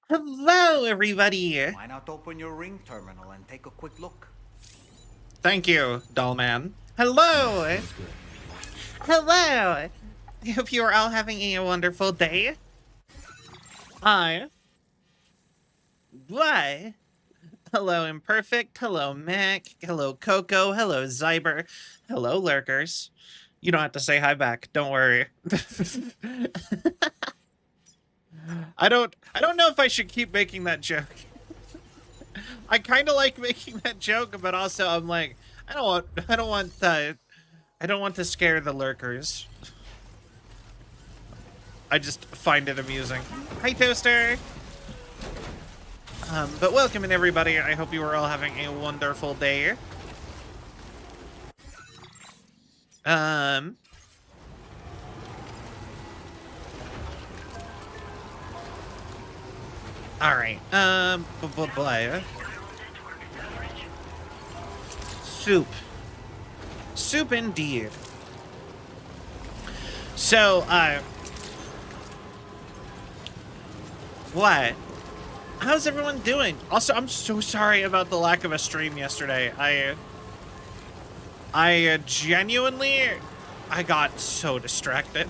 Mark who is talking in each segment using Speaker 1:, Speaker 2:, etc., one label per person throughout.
Speaker 1: Hello, everybody.
Speaker 2: Why not open your ring terminal and take a quick look?
Speaker 1: Thank you, Dollman. Hello. Hello. I hope you are all having a wonderful day. Hi. Why? Hello, Imperfect. Hello, Mac. Hello, Coco. Hello, Zyber. Hello, Lurkers. You don't have to say hi back. Don't worry. I don't know if I should keep making that joke. I kind of like making that joke, but also I'm like, I don't want to scare the lurkers. I just find it amusing. Hi, Toaster. But welcome in, everybody. I hope you are all having a wonderful day. All right. Soup. Soup indeed. So, what? How's everyone doing? Also, I'm so sorry about the lack of a stream yesterday. I genuinely, I got so distracted.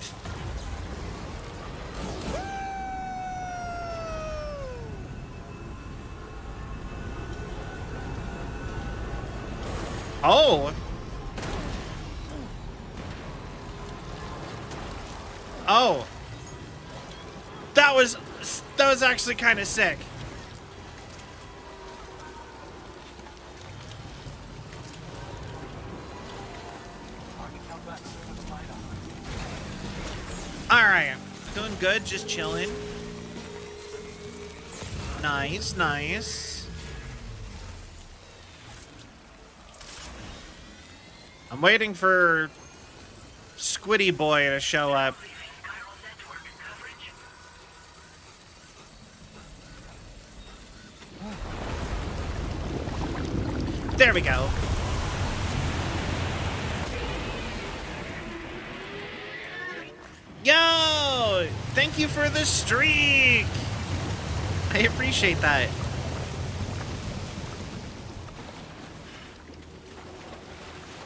Speaker 1: Oh. Oh. That was actually kind of sick. All right. Doing good, just chilling. Nice, nice. I'm waiting for Squiddy Boy to show up. There we go. Yo! Thank you for the streak! I appreciate that.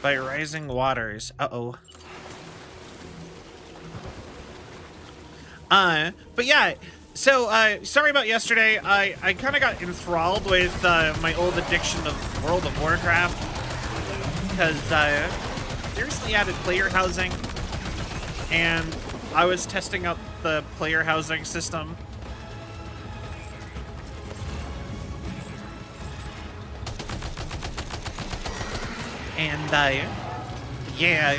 Speaker 1: By rising waters. Uh-oh. But yeah, so, sorry about yesterday. I kind of got enthralled with, my old addiction of World of Warcraft. Because, they recently added player housing. And I was testing out the player housing system. And, yeah.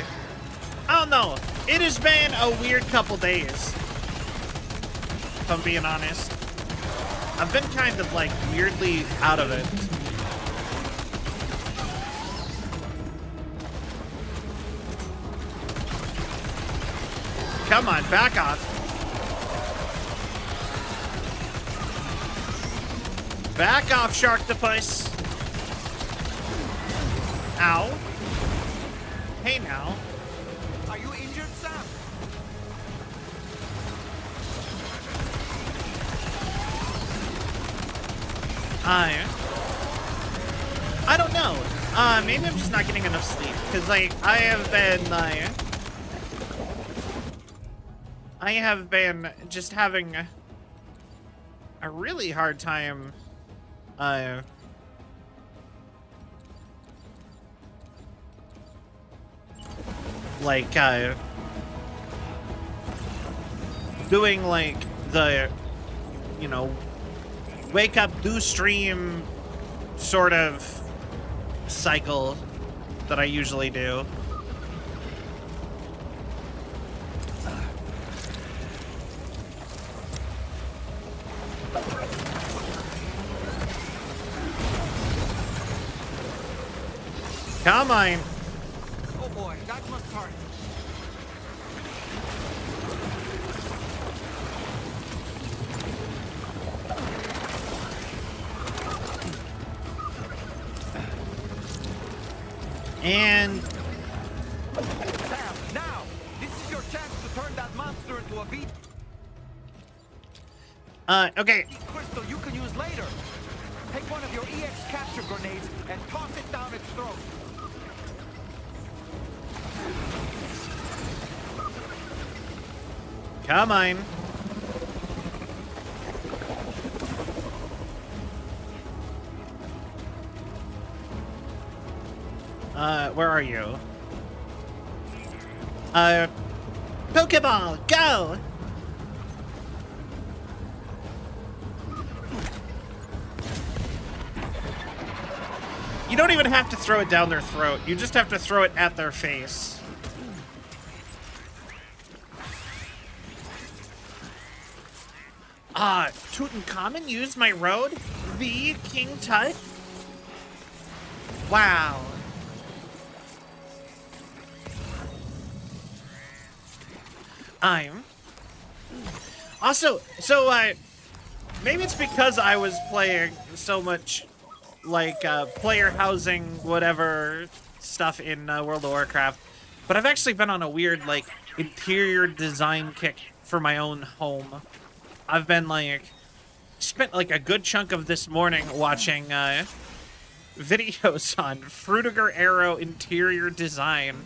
Speaker 1: I don't know. It has been a weird couple days, if I'm being honest. I've been kind of, like, weirdly out of it. Come on, back off. Back off, Sharktopus. Ow. Hey, now.
Speaker 2: Are you injured, Sam?
Speaker 1: I don't know. Maybe I'm just not getting enough sleep. Because, like, I have been just having a really hard time, like, doing, like, the, you know, wake up, do stream sort of cycle that I usually do. Come on.
Speaker 2: Oh boy, that must hurt.
Speaker 1: And
Speaker 2: Sam, now! This is your chance to turn that monster into a beat.
Speaker 1: Okay.
Speaker 2: Crystal you can use later. Take one of your EX capture grenades and toss it down its throat.
Speaker 1: Come on. Where are you? Pokeball, go! You don't even have to throw it down their throat. You just have to throw it at their face. Tutankhamun used my road? The King Tut? Wow. I'm... Also, so, maybe it's because I was playing so much, like, player housing, whatever, stuff in World of Warcraft, but I've actually been on a weird, like, interior design kick for my own home. I've been, like, spent, like, a good chunk of this morning watching, videos on Frutiger Arrow interior design.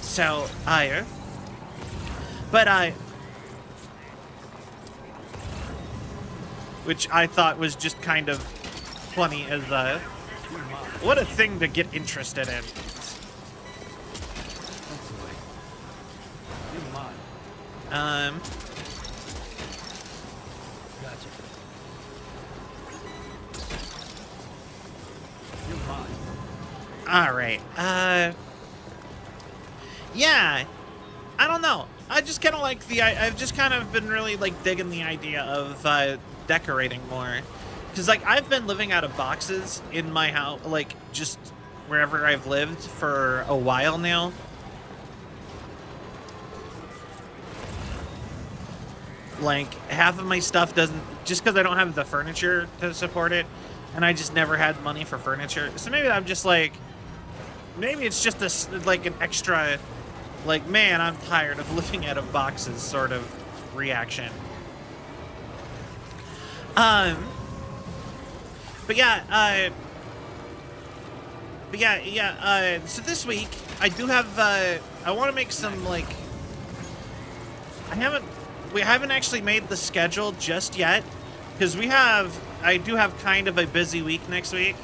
Speaker 1: So, which I thought was just kind of funny as, what a thing to get interested in.
Speaker 2: Gotcha. You're mine.
Speaker 1: All right. Yeah. I don't know. I just kind of like I've just kind of been really like digging the idea of decorating more, because like I've been living out of boxes in my house, like just wherever I've lived for a while now. Like half of my stuff doesn't, just because I don't have the furniture to support it, and I just never had money for furniture. So maybe I'm just like, maybe it's just like an extra, like, man, I'm tired of living out of boxes sort of reaction. But yeah, so this week I do have, I want to make some, like, we haven't actually made the schedule just yet, because I do have kind of a busy week next week.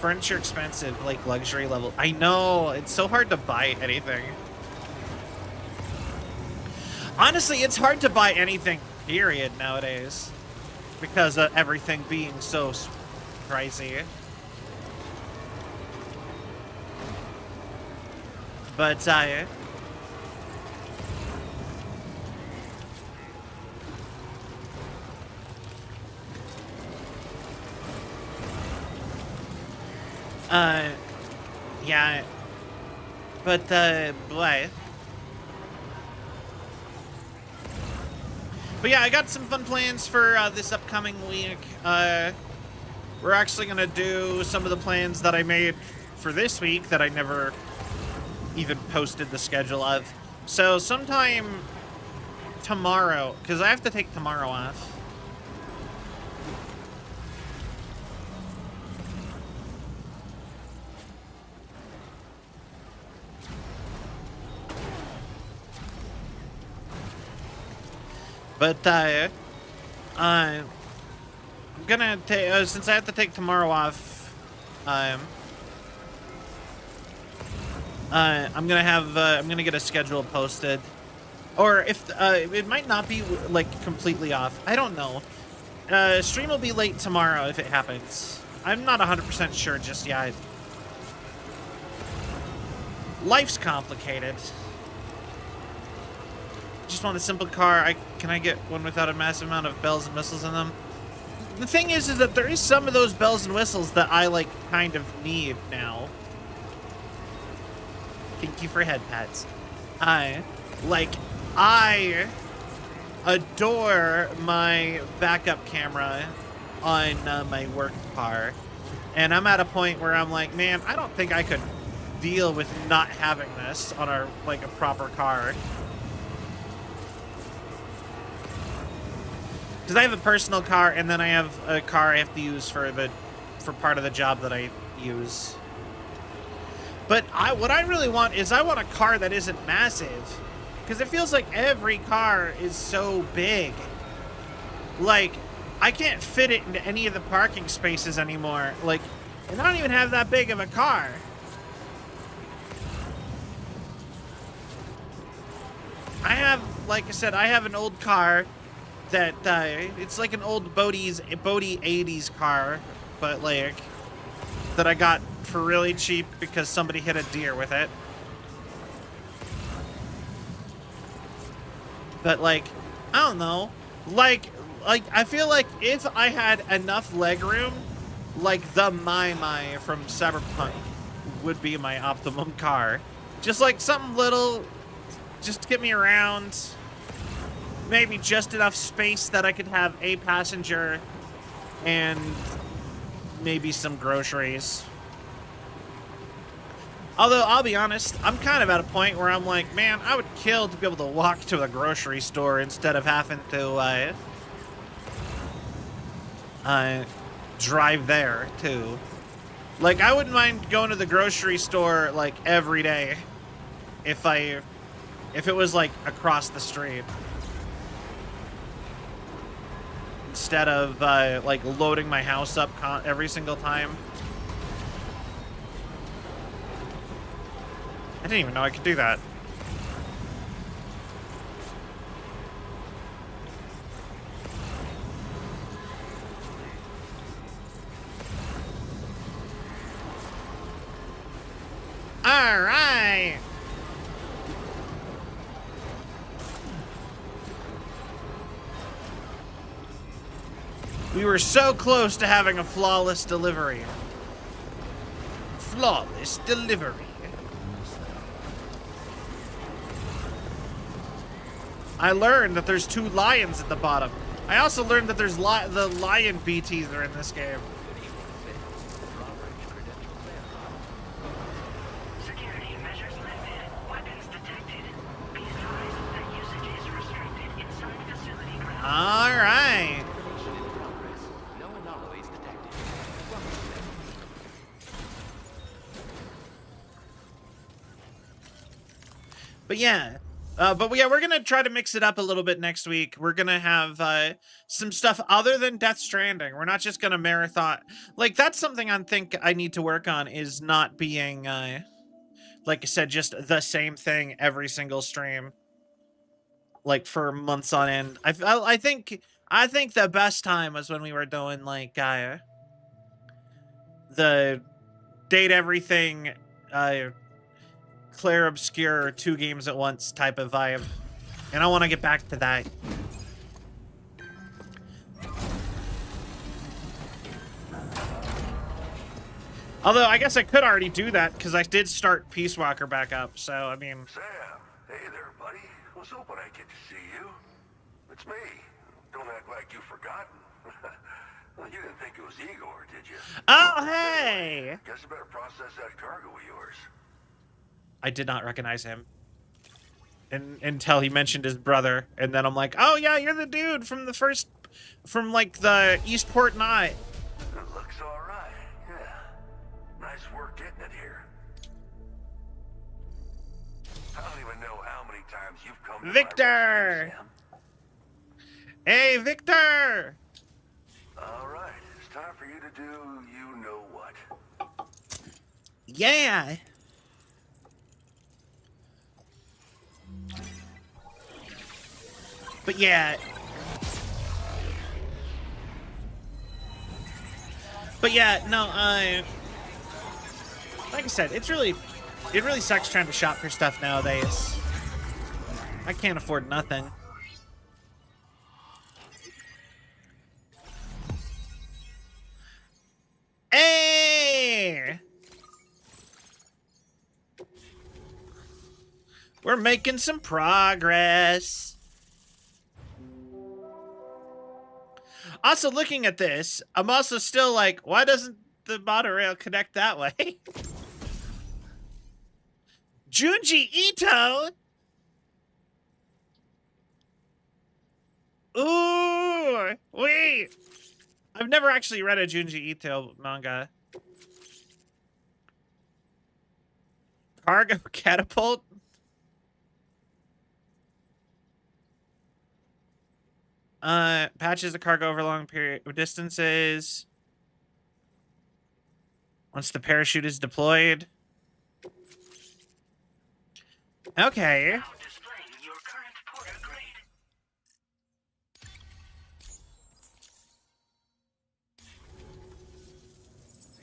Speaker 1: Furniture expensive, like luxury level. I know, it's so hard to buy anything. Honestly, it's hard to buy anything, period, nowadays, because of everything being so pricey. But, yeah, but, boy. But yeah, I got some fun plans for, this upcoming week. We're actually gonna do some of the plans that I made for this week that I never even posted the schedule of. So sometime tomorrow, because I have to take tomorrow off. But, I'm gonna take, since I have to take tomorrow off, I'm gonna get a schedule posted. Or if, it might not be, like, completely off. I don't know. Stream will be late tomorrow if it happens. I'm not 100% sure just yet. Life's complicated. Just want a simple car. Can I get one without a massive amount of bells and whistles in them? The thing is that there is some of those bells and whistles that I, like, kind of need now. Thank you for head pats. I adore my backup camera on my work car. And I'm at a point where I'm like, man, I don't think I could deal with not having this on our, like, a proper car. Because I have a personal car, and then I have a car I have to use for part of the job that I use. But what I really want is I want a car that isn't massive. Because it feels like every car is so big. Like, I can't fit it into any of the parking spaces anymore. Like, and I don't even have that big of a car. I have, like I said, I have an old car that, it's like an old Bodie 80s car, but like, that I got for really cheap because somebody hit a deer with it. But like, I don't know, like I feel like if I had enough legroom, like the My from Cyberpunk would be my optimum car. Just like something little, just to get me around. Maybe just enough space that I could have a passenger and maybe some groceries. Although, I'll be honest, I'm kind of at a point where I'm like, man, I would kill to be able to walk to a grocery store instead of having to drive there, too. Like, I wouldn't mind going to the grocery store, like, every day if it was, like, across the street. Instead of, like, loading my house up every single time. I didn't even know I could do that. All right. We were so close to having a flawless delivery. Flawless delivery. I learned that there's 2 lions at the bottom. I also learned that there's the lion BTs are in this game.
Speaker 3: Security measures lifted. Weapons detected. Be advised that usage is restricted inside facility grounds.
Speaker 1: All right.
Speaker 2: No anomalies detected.
Speaker 1: But yeah. We're going to try to mix it up a little bit next week. We're going to have some stuff other than Death Stranding. We're not just going to marathon. Like, that's something I think I need to work on, is not being, like I said, just the same thing every single stream. Like, for months on end. I think the best time was when we were doing, like, the date everything, Claire Obscure 2 games at once type of vibe. And I want to get back to that. Although, I guess I could already do that, because I did start Peace Walker back up, so, I mean...
Speaker 4: Sam, hey there, buddy. Was hoping I'd get to see you. It's me. Don't act like you've forgotten. Well, you didn't think it was Igor, did you?
Speaker 1: Oh, hey!
Speaker 4: Guess I better process that cargo of yours.
Speaker 1: I did not recognize him. Until he mentioned his brother, and then I'm like, oh yeah, you're the dude from the first... From, like, the Eastport Night.
Speaker 4: It looks all right, yeah. Nice work getting it here. I don't even know how many times you've come to
Speaker 1: Victor!
Speaker 4: my rescue, Sam.
Speaker 1: Hey, Victor!
Speaker 4: All right, it's time for you to do you know what.
Speaker 1: Yeah! But yeah... But yeah, no, like I said, it really sucks trying to shop for stuff nowadays. I can't afford nothing. Hey! We're making some progress. Also, looking at this, I'm also still like, why doesn't the monorail connect that way? Junji Ito? Ooh, wait. I've never actually read a Junji Ito manga. Cargo catapult? Patches the cargo over long period of distances. Once the parachute is deployed. Okay.
Speaker 3: Now displaying your current porter grade.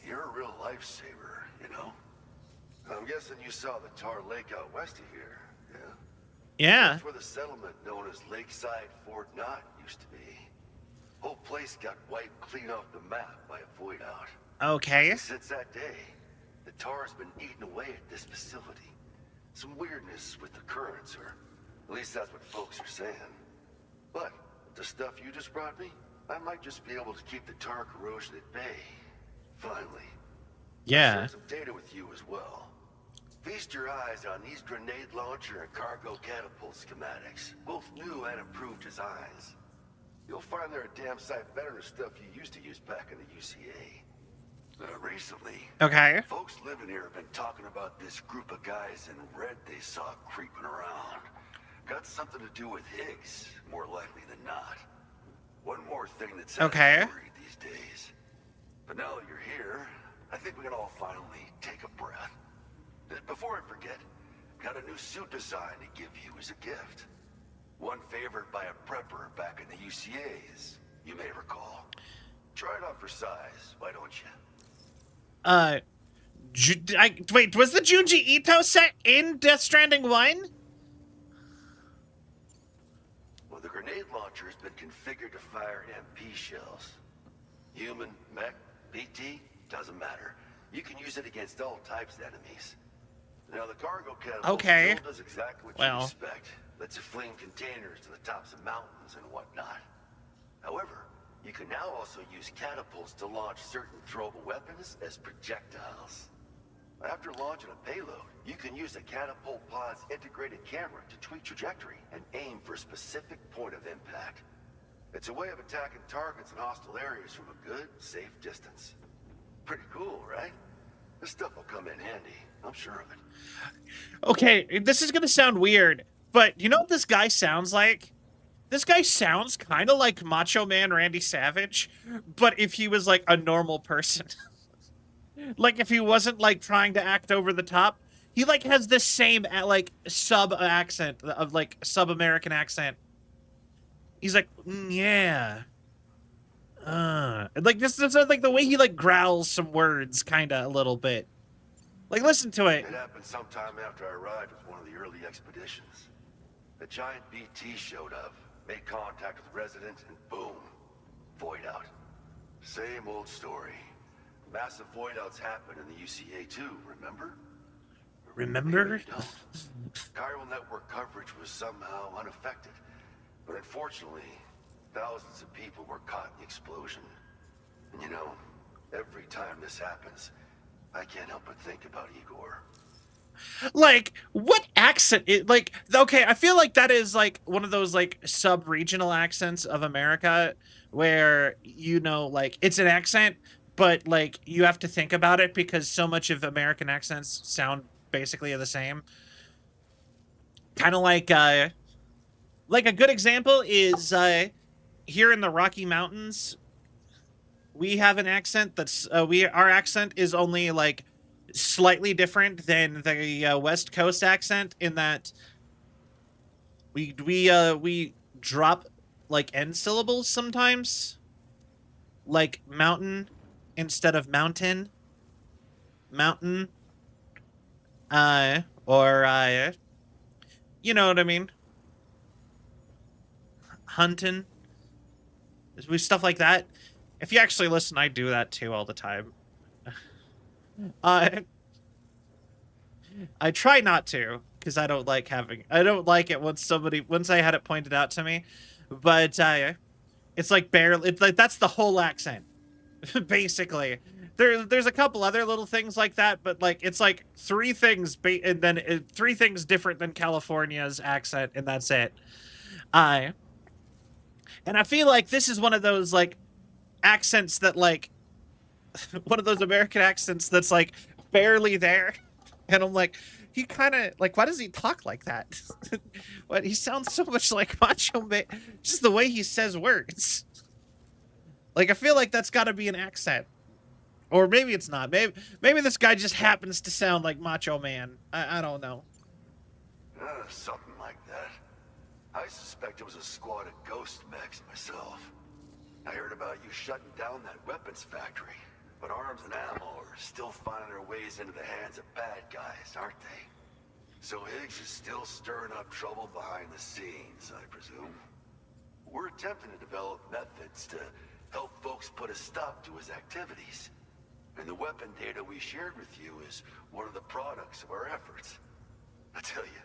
Speaker 4: You're a real lifesaver, you know? I'm guessing you saw the tar lake out west of here, yeah?
Speaker 1: Yeah.
Speaker 4: That's where the settlement known as Lakeside Fort Knott used to be. Whole place got wiped clean off the map by a void out.
Speaker 1: Okay.
Speaker 4: Since that day, the tar's been eating away at this facility. Some weirdness with the currents, or at least that's what folks are saying. But the stuff you just brought me, I might just be able to keep the tar corrosion at bay. Finally.
Speaker 1: Yeah.
Speaker 4: Share some data with you as well. Feast your eyes on these grenade launcher and cargo catapult schematics, both new and improved designs. You'll find they're a damn sight better than stuff you used to use back in the UCA. Recently,
Speaker 1: Okay.
Speaker 4: folks living here have been talking about this group of guys in red they saw creeping around. Got something to do with Higgs, more likely than not. One more thing that's
Speaker 1: Okay.
Speaker 4: worried these days. But now that you're here, I think we can all finally take a breath. Before I forget, got a new suit design to give you as a gift. One favored by a prepper back in the UCAs, you may recall. Try it on for size, why don't you?
Speaker 1: Wait, was the Junji Ito set in Death Stranding 1?
Speaker 4: Well, the grenade launcher has been configured to fire MP shells. Human, mech, BT, doesn't matter. You can use it against all types of enemies. Now, the cargo catapult still does exactly what you expect. Lets it fling containers to the tops of mountains and whatnot. However, you can now also use catapults to launch certain throwable weapons as projectiles. After launching a payload, you can use a catapult pod's integrated camera to tweak trajectory and aim for a specific point of impact. It's a way of attacking targets in hostile areas from a good, safe distance. Pretty cool, right? This stuff will come in handy, I'm sure of it.
Speaker 1: Okay, this is gonna sound weird, but you know what this guy sounds like? This guy sounds kind of like Macho Man Randy Savage, but if he was like a normal person. Like if he wasn't like trying to act over the top, he like has the same like sub accent of like sub-American accent. He's like, yeah. Like this is like the way he like growls some words kind of a little bit. Like listen to it.
Speaker 4: It happened sometime after I arrived with one of the early expeditions. A giant BT showed up, made contact with residents, and boom, void out. Same old story. Massive void outs happen in the UCA too, remember?
Speaker 1: Remember?
Speaker 4: Maybe you don't. Chiral network coverage was somehow unaffected. But unfortunately, thousands of people were caught in the explosion. And you know, every time this happens, I can't help but think about Igor.
Speaker 1: Like, what accent? Like, okay, I feel like that is like one of those like sub-regional accents of America where, you know, like it's an accent, but like you have to think about it because so much of American accents sound basically the same. Kind of like a good example is here in the Rocky Mountains, we have an accent that's our accent is only like slightly different than the West Coast accent in that we drop like end syllables sometimes, like mountain instead of mountain, mountain, or you know what I mean, hunting, stuff like that. If you actually listen, I do that too all the time. I try not to because I don't like it once I had it pointed out to me, but it's like barely, it's like that's the whole accent basically. There's a couple other little things like that, but like it's like three things and then three things different than California's accent, and that's it. And I feel like this is one of those like accents that like one of those American accents that's like barely there. And I'm like, he kind of like, why does he talk like that? What, he sounds so much like Macho Man, just the way he says words. Like, I feel like that's got to be an accent, or maybe it's not. Maybe this guy just happens to sound like Macho Man. I don't know.
Speaker 4: Something like that. I suspect it was a squad of ghost mechs myself. I heard about you shutting down that weapons factory, but arms and ammo are still finding their ways into the hands of bad guys, aren't they? So Higgs is still stirring up trouble behind the scenes, I presume. We're attempting to develop methods to help folks put a stop to his activities. And the weapon data we shared with you is one of the products of our efforts. I tell you,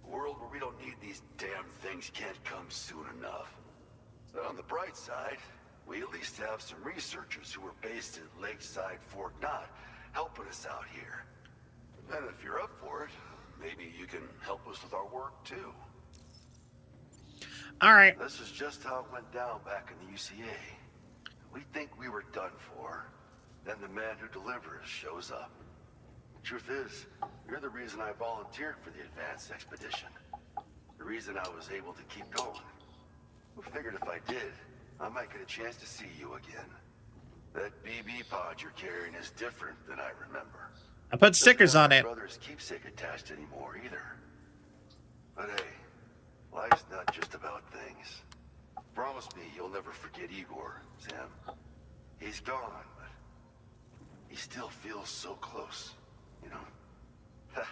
Speaker 4: a world where we don't need these damn things can't come soon enough. So on the bright side, we at least have some researchers who are based at Lakeside Fort Knott helping us out here. And if you're up for it, maybe you can help us with our work too.
Speaker 1: All right.
Speaker 4: This is just how it went down back in the UCA. We think we were done for. Then the man who delivers shows up. The truth is, you're the reason I volunteered for the advanced expedition. The reason I was able to keep going. We figured if I did, I might get a chance to see you again. That BB pod you're carrying is different than I remember.
Speaker 1: I put stickers on it.
Speaker 4: Brother's keepsake attached anymore either. But hey, life's not just about things. Promise me you'll never forget Igor, Sam. He's gone, but he still feels so close, you know?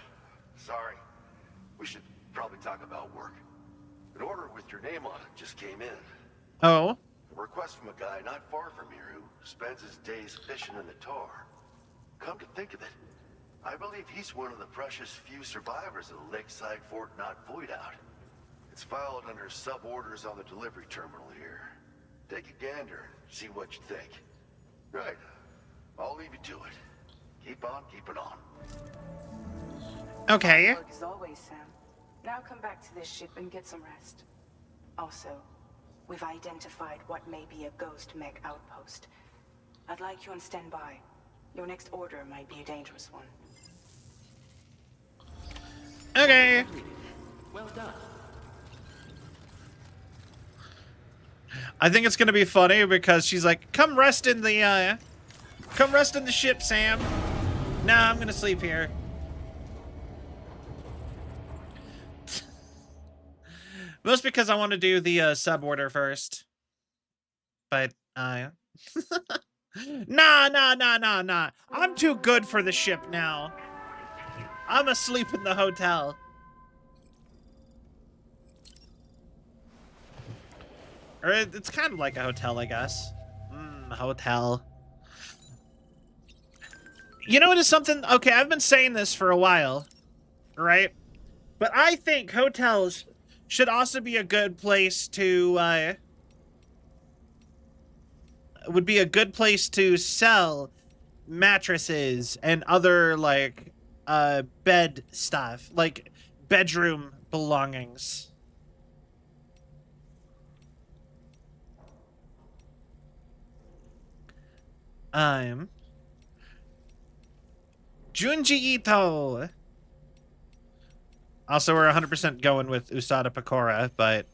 Speaker 4: Sorry. We should probably talk about work. An order with your name on it just came in.
Speaker 1: Oh.
Speaker 4: A request from a guy not far from here who spends his days fishing in the tar. Come to think of it, I believe he's one of the precious few survivors of the Lakeside Fort Knott void out. It's filed under sub-orders on the delivery terminal here. Take a gander, see what you think. Right, I'll leave you to it. Keep on keeping on.
Speaker 1: Okay.
Speaker 5: Work as always, Sam. Now come back to this ship and get some rest. Also, we've identified what may be a ghost mech outpost. I'd like you on standby. Your next order might be a dangerous one.
Speaker 1: Okay.
Speaker 2: Well done.
Speaker 1: I think it's gonna be funny because she's like, come rest in the ship, Sam. Nah, I'm gonna sleep here. Most because I want to do the sub order first. But nah. I'm too good for the ship now. I'm asleep in the hotel. Or it's kind of like a hotel, I guess. Hotel. You know what is something? Okay, I've been saying this for a while, right? But I think hotels should also be a good place to, would be a good place to sell mattresses and other, like, bed stuff. Like, bedroom belongings. Junji Ito. Also, we're 100% going with Usada Pecora, but...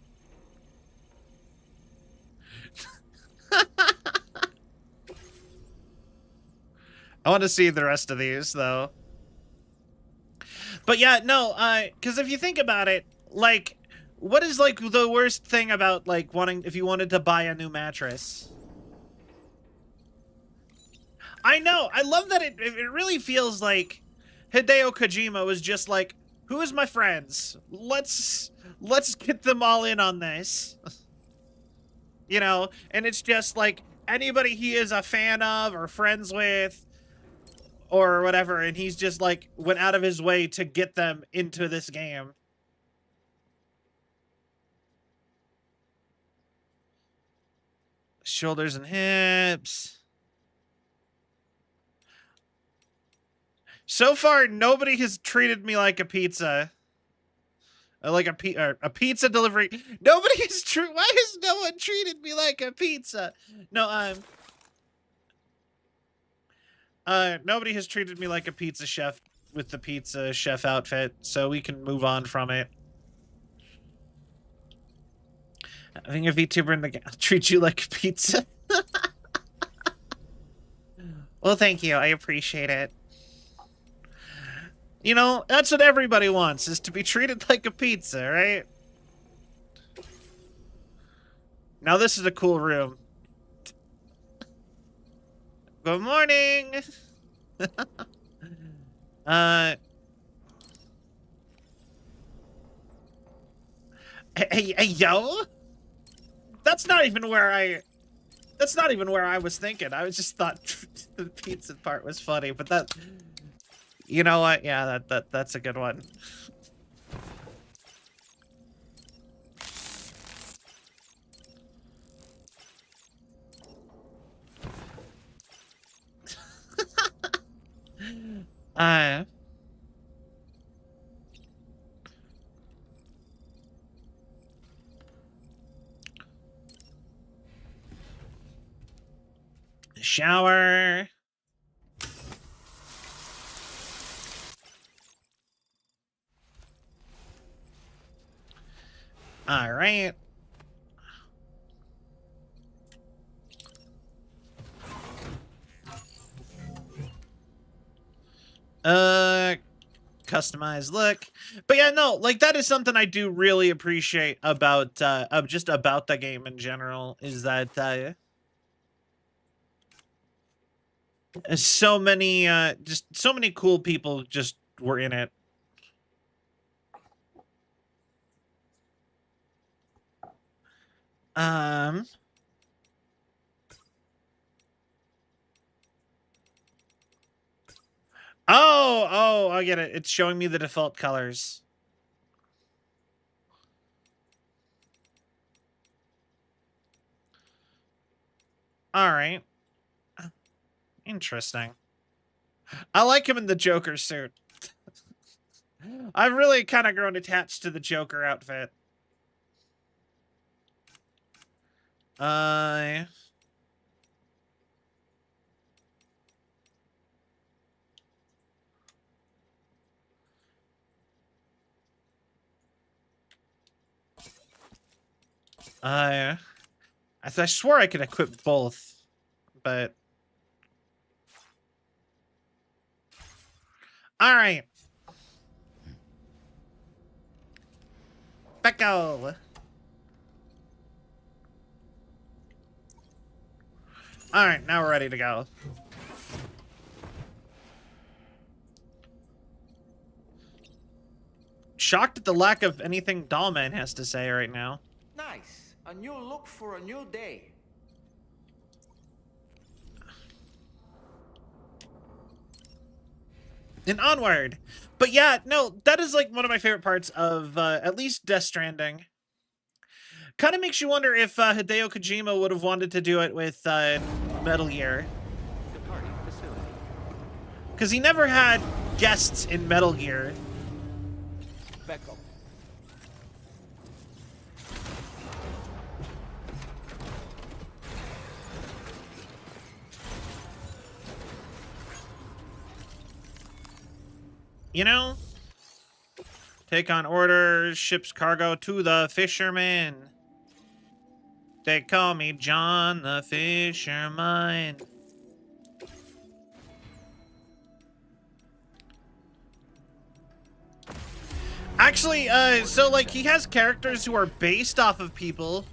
Speaker 1: I want to see the rest of these, though. But yeah, no, because if you think about it, like, what is, like, the worst thing about, like, if you wanted to buy a new mattress? I know, I love that it really feels like Hideo Kojima was just like, who is my friends? Let's get them all in on this. You know, and it's just like anybody he is a fan of or friends with or whatever, and he's just like went out of his way to get them into this game. Shoulders and hips. So far, nobody has treated me like a pizza. Like a pizza delivery. Nobody is true. Why has no one treated me like a pizza? No, nobody has treated me like a pizza chef with the pizza chef outfit, so we can move on from it. Having a VTuber in the game treat you like a pizza. Well, thank you. I appreciate it. You know, that's what everybody wants, is to be treated like a pizza, right? Now this is a cool room. Good morning! Hey, yo! That's not even where I was thinking. I was just thought the pizza part was funny, but that... You know what? Yeah, that's a good one. Shower. All right. Customized look. But yeah, no, like that is something I do really appreciate about just about the game in general, is that so many just so many cool people just were in it. Oh, I get it. It's showing me the default colors. All right. Interesting. I like him in the Joker suit. I've really kind of grown attached to the Joker outfit. I swore I could equip both, but... Alright. Becco! Alright, now we're ready to go. Shocked at the lack of anything Dollman has to say right now.
Speaker 2: Nice. A new look for a new day.
Speaker 1: And onward. But yeah, no, that is like one of my favorite parts of at least Death Stranding. Kind of makes you wonder if Hideo Kojima would have wanted to do it with Metal Gear. Because he never had guests in Metal Gear.
Speaker 2: Becco.
Speaker 1: You know? Take on orders, ship's cargo to the fisherman. They call me John the Fisherman. Actually, so like he has characters who are based off of people.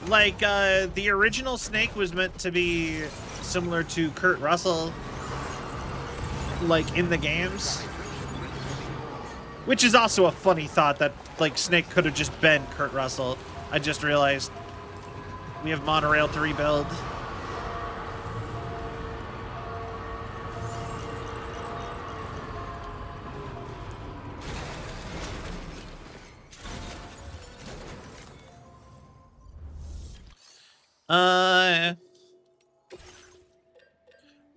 Speaker 1: Like, the original Snake was meant to be similar to Kurt Russell, like in the games. Which is also a funny thought that, like, Snake could have just been Kurt Russell. I just realized we have monorail to rebuild.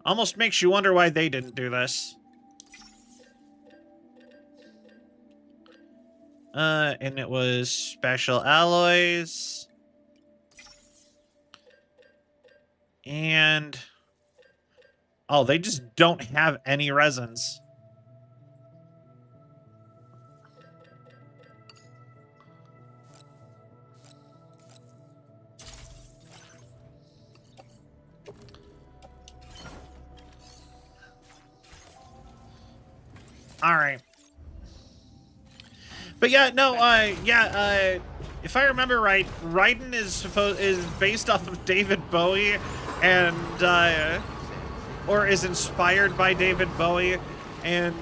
Speaker 1: Almost makes you wonder why they didn't do this. And it was special alloys. And... oh, they just don't have any resins. All right. But yeah, no, if I remember right, Raiden is based off of David Bowie and or is inspired by David Bowie, and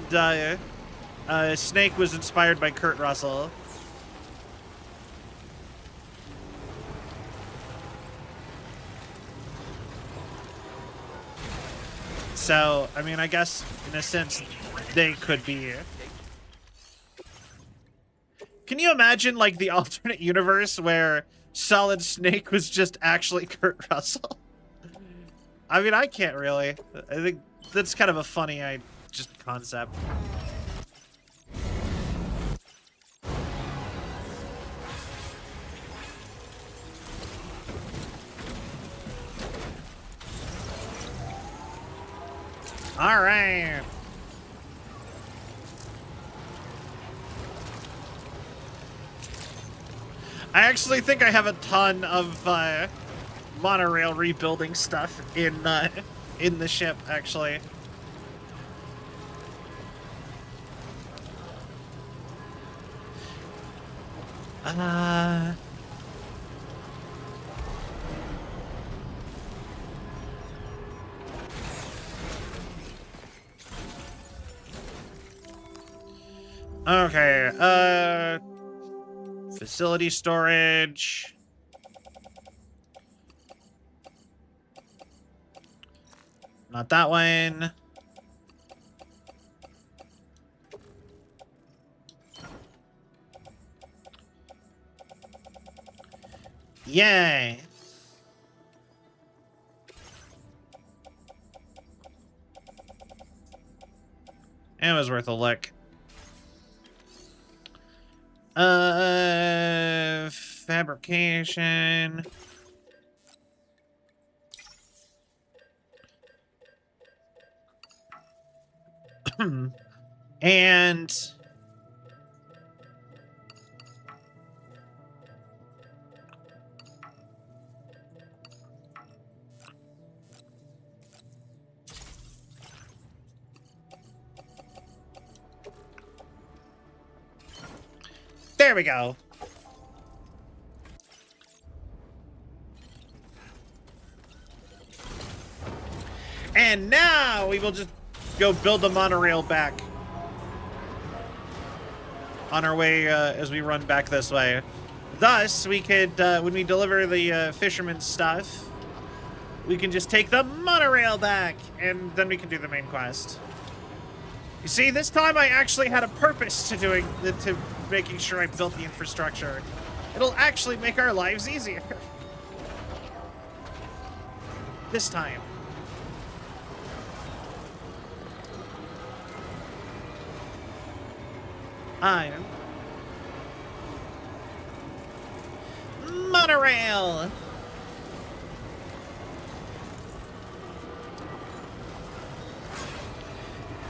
Speaker 1: Snake was inspired by Kurt Russell. So, I mean, I guess in a sense they could be. Can you imagine, like, the alternate universe where Solid Snake was just actually Kurt Russell? I mean, I can't really. I think that's kind of a funny just concept. All right. I actually think I have a ton of monorail rebuilding stuff in the ship, actually. Okay, facility storage. Not that one. Yay. It was worth a look. Fabrication. And there we go. And now we will just go build the monorail back on our way as we run back this way. Thus, we could, when we deliver the fisherman's stuff, we can just take the monorail back, and then we can do the main quest. You see, this time I actually had a purpose to making sure I built the infrastructure. It'll actually make our lives easier. This time. I'm monorail.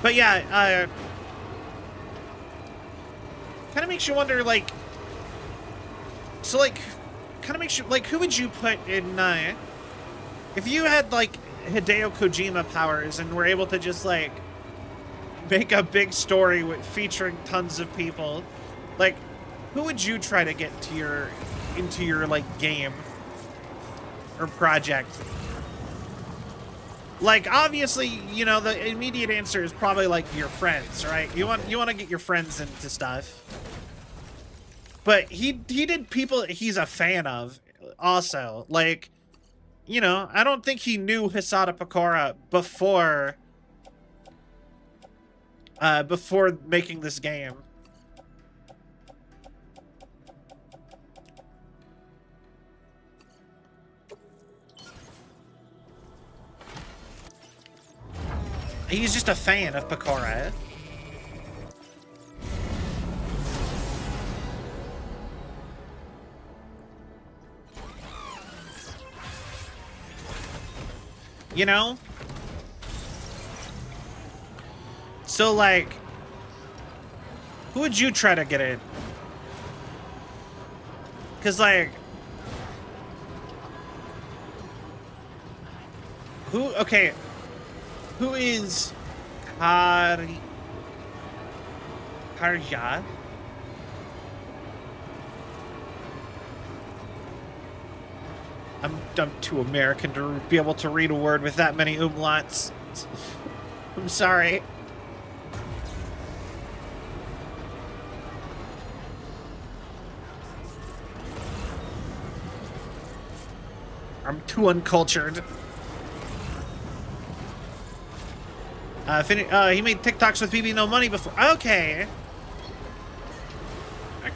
Speaker 1: But yeah, kind of makes you wonder, like, so like, kind of makes you like, who would you put in if you had like Hideo Kojima powers and were able to just like make a big story featuring tons of people, like, who would you try to get to into your like game or project? Like, obviously, you know, the immediate answer is probably like your friends, right? You want to get your friends into stuff. But he did people he's a fan of also. Like, you know, I don't think he knew Hisada Pokora before making this game. He's just a fan of Pokora. You know? So, like, who would you try to get in? Because, like, okay, who is Karja? I'm too American to be able to read a word with that many umlauts. I'm sorry. I'm too uncultured. He made TikToks with BB No Money before. Okay.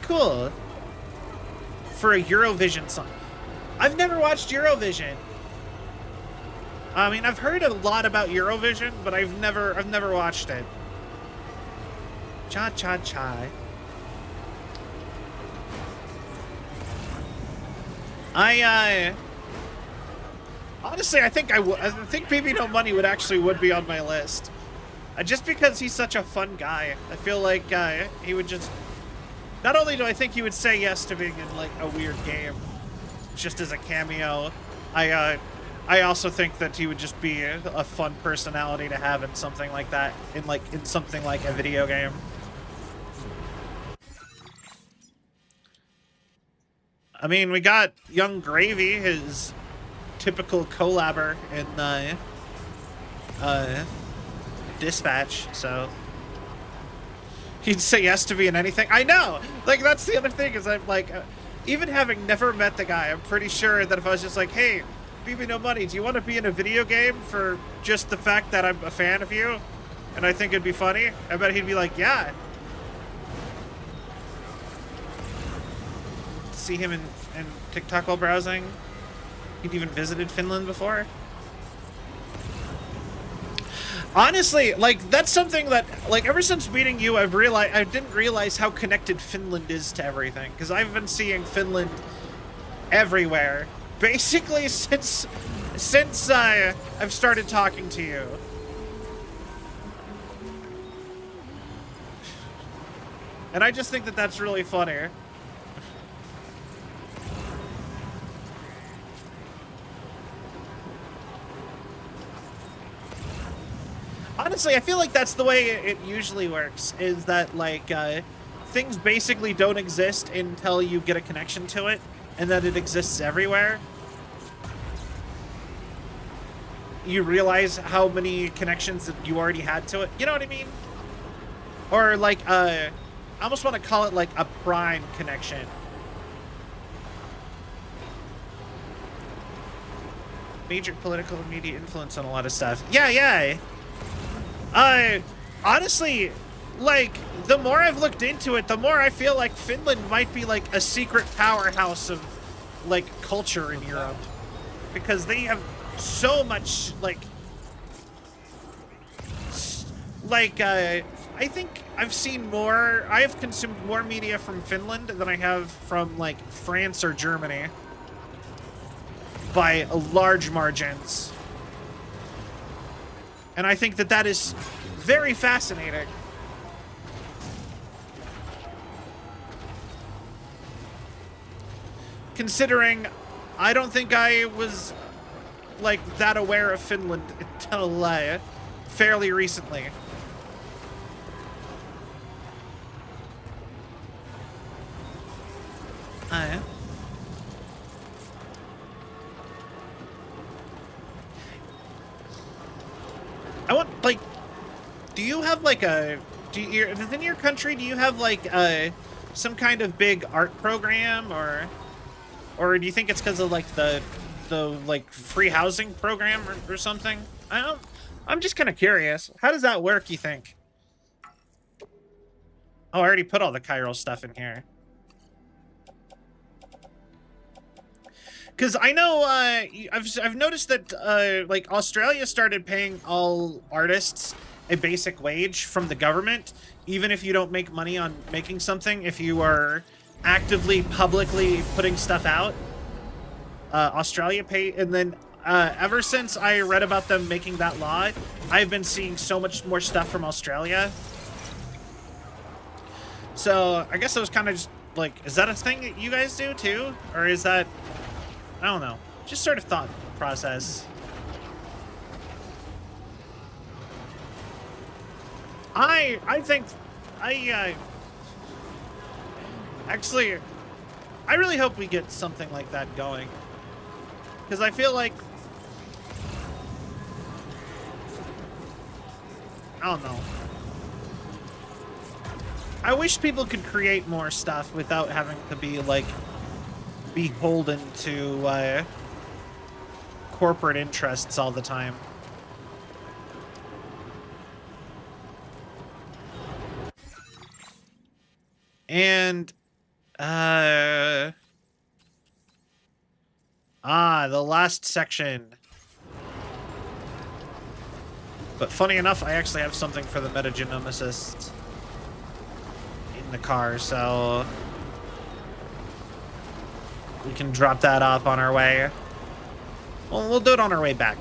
Speaker 1: Cool. For a Eurovision song. I've never watched Eurovision. I mean, I've heard a lot about Eurovision, but I've never watched it. Cha cha cha. Honestly, I think BB No Money would be on my list. Just because he's such a fun guy. I feel like he would just... Not only do I think he would say yes to being in, like, a weird game, just as a cameo, I also think that he would just be a fun personality to have in something like that, in something like a video game. I mean, we got Young Gravy, his typical collabor in Dispatch, so he'd say yes to be in anything. I know! Like, that's the other thing, is I'm like, even having never met the guy, I'm pretty sure that if I was just like, hey, BB No Money, do you want to be in a video game for just the fact that I'm a fan of you? And I think it'd be funny? I bet he'd be like, yeah. See him in TikTok while browsing. He'd even visited Finland before. Honestly, like, that's something that, like, ever since meeting you, I didn't realize how connected Finland is to everything. Because I've been seeing Finland everywhere. Basically, since I've started talking to you. And I just think that that's really funny. Honestly, I feel like that's the way it usually works, is that, like, things basically don't exist until you get a connection to it, and that it exists everywhere. You realize how many connections that you already had to it. You know what I mean? Or, like, I almost want to call it, like, a prime connection. Major political and media influence on a lot of stuff. Yeah. Honestly, like, the more I've looked into it, the more I feel like Finland might be, like, a secret powerhouse of, like, culture in Europe. Because they have so much, like, I think I have consumed more media from Finland than I have from, like, France or Germany. By large margins. And I think that that is very fascinating. Considering I don't think I was, like, that aware of Finland until fairly recently. I want, like, do you have, like, within your country, do you have, like, some kind of big art program, or do you think it's because of, like, the like, free housing program or something? I'm just kind of curious. How does that work, you think? Oh, I already put all the chiral stuff in here. Because I know, I've noticed that, like, Australia started paying all artists a basic wage from the government, even if you don't make money on making something, if you are actively, publicly putting stuff out. Australia pay, and then ever since I read about them making that law, I've been seeing so much more stuff from Australia. So I guess it was kind of just like, is that a thing that you guys do too? Or is that, I don't know, just sort of thought process. I think, actually, I really hope we get something like that going. Because I feel like, I don't know. I wish people could create more stuff without having to be, like, beholden to corporate interests all the time. And, the last section. But funny enough, I actually have something for the metagenomicist in the car, so we can drop that off on our way. Well, we'll do it on our way back.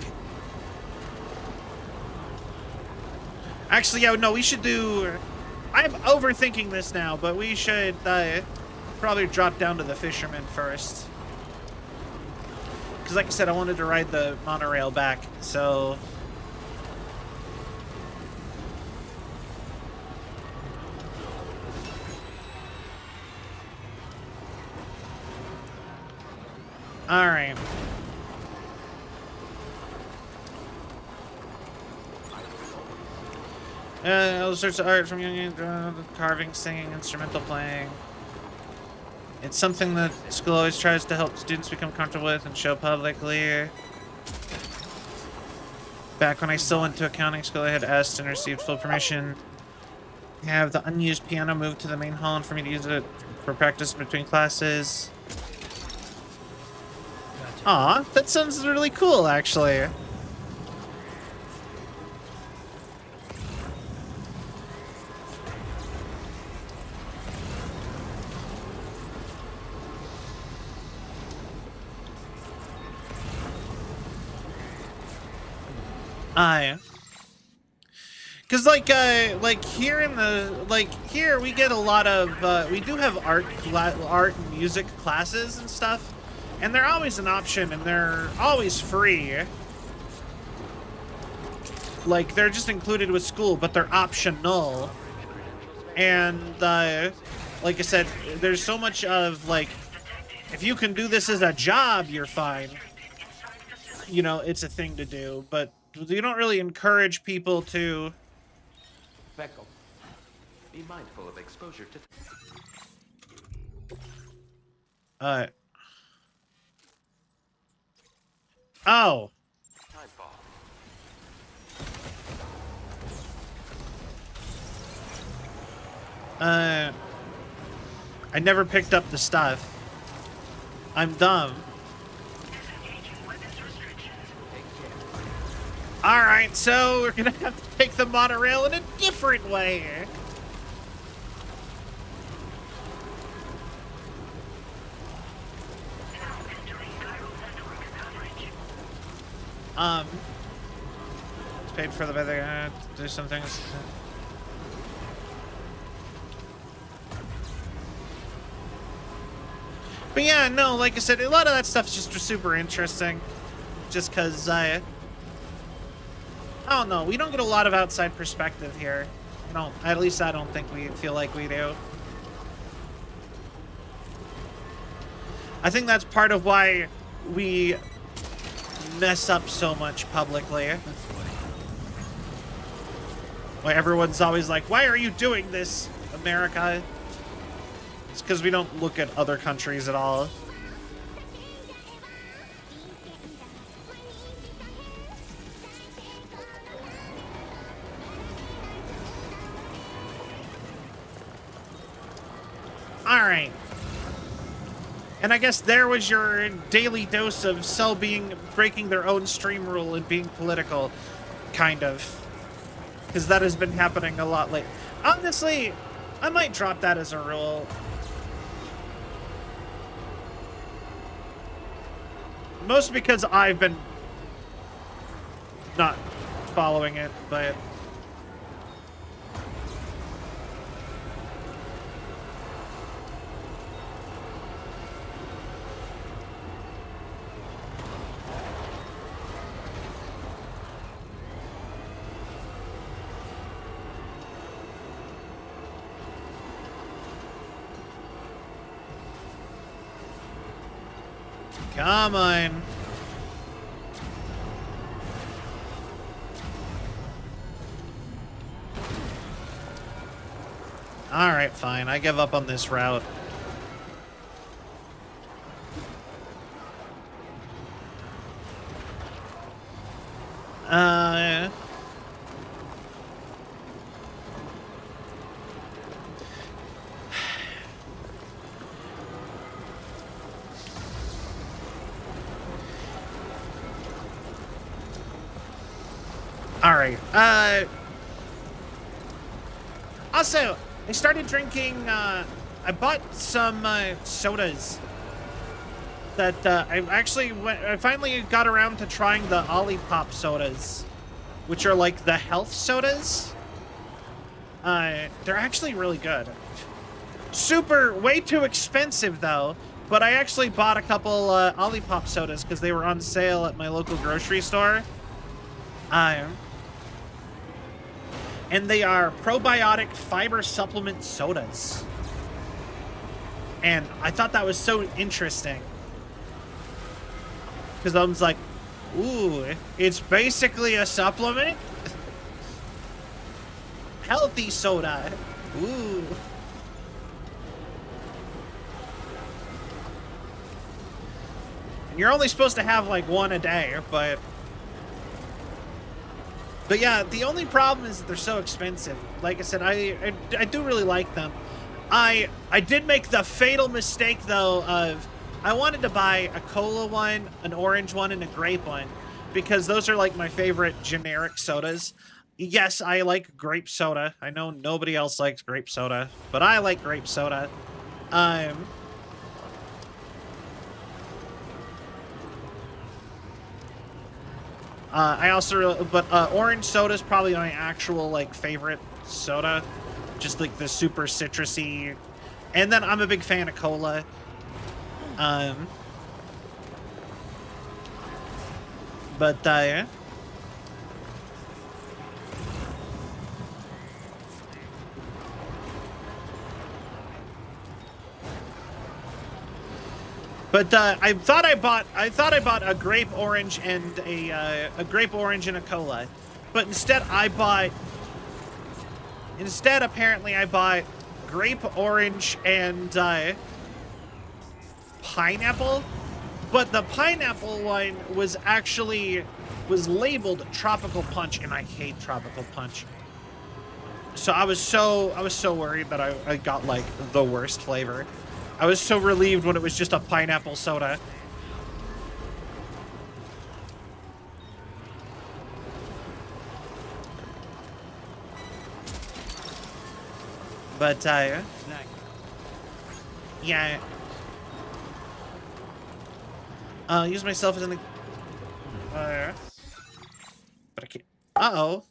Speaker 1: Actually, yeah, no, we should do... I'm overthinking this now, but we should probably drop down to the fisherman first. Because like I said, I wanted to ride the monorail back, so... Alright. All sorts of art from young carving, singing, instrumental playing. It's something that school always tries to help students become comfortable with and show publicly. Back when I still went to accounting school, I had asked and received full permission to have the unused piano moved to the main hall and for me to use it for practice between classes. Aw, that sounds really cool, actually. Cause like here in the, here we get a lot of, we do have art and music classes and stuff, and they're always an option and they're always free. Like, they're just included with school, but they're optional. And, like I said, there's so much of, like, if you can do this as a job, you're fine. You know, it's a thing to do, but you don't really encourage people to...
Speaker 6: Beckel, be mindful of exposure to...
Speaker 1: Oh.
Speaker 6: Time bomb.
Speaker 1: I never picked up the stuff. I'm dumb. Alright, so we're gonna have to take the monorail in a different way. It's paid for by the do some things. But yeah, no, like I said, a lot of that stuff's just super interesting. Just because, I don't know, we don't get a lot of outside perspective here. You know, at least I don't think we feel like we do. I think that's part of why we mess up so much publicly. Why everyone's always like, why are you doing this, America? It's because we don't look at other countries at all. Alright. And I guess there was your daily dose of Cell breaking their own stream rule and being political. Kind of. Because that has been happening a lot lately. Honestly, I might drop that as a rule. Mostly because I've been not following it, but come on. Alright, fine. I give up on this route. Alright, also, I started drinking, I bought some, sodas that, I finally got around to trying the Olipop sodas, which are like the health sodas. They're actually really good. Way too expensive though, but I actually bought a couple, Olipop sodas because they were on sale at my local grocery store. And they are probiotic fiber supplement sodas. And I thought that was so interesting. Because I was like, ooh, it's basically a supplement? Healthy soda. Ooh. And you're only supposed to have like one a day, but yeah, the only problem is that they're so expensive. Like I said, I do really like them. I did make the fatal mistake, though, of I wanted to buy a cola one, an orange one, and a grape one, because those are, like, my favorite generic sodas. Yes, I like grape soda. I know nobody else likes grape soda, but I like grape soda. I also, orange soda is probably my actual, like, favorite soda. Just, like, the super citrusy. And then I'm a big fan of cola. But I thought I bought a grape orange and a grape orange and a cola, but instead apparently I bought grape orange and pineapple, but the pineapple one was labeled tropical punch, and I hate tropical punch. So I was so worried that I got like the worst flavor. I was so relieved when it was just a pineapple soda. But, yeah. Use myself as an... but I can't... Uh-oh.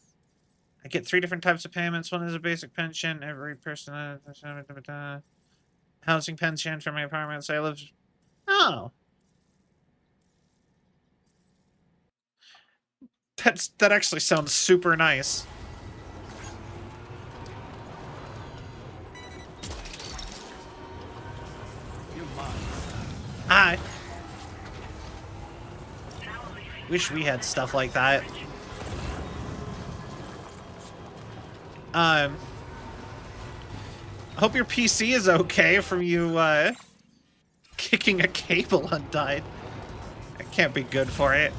Speaker 1: I get 3 different types of payments. One is a basic pension. Every person... housing pension for my apartment. So I live... Oh. That actually sounds super nice. I wish we had stuff like that. I hope your PC is okay from you, kicking a cable undied. That can't be good for it.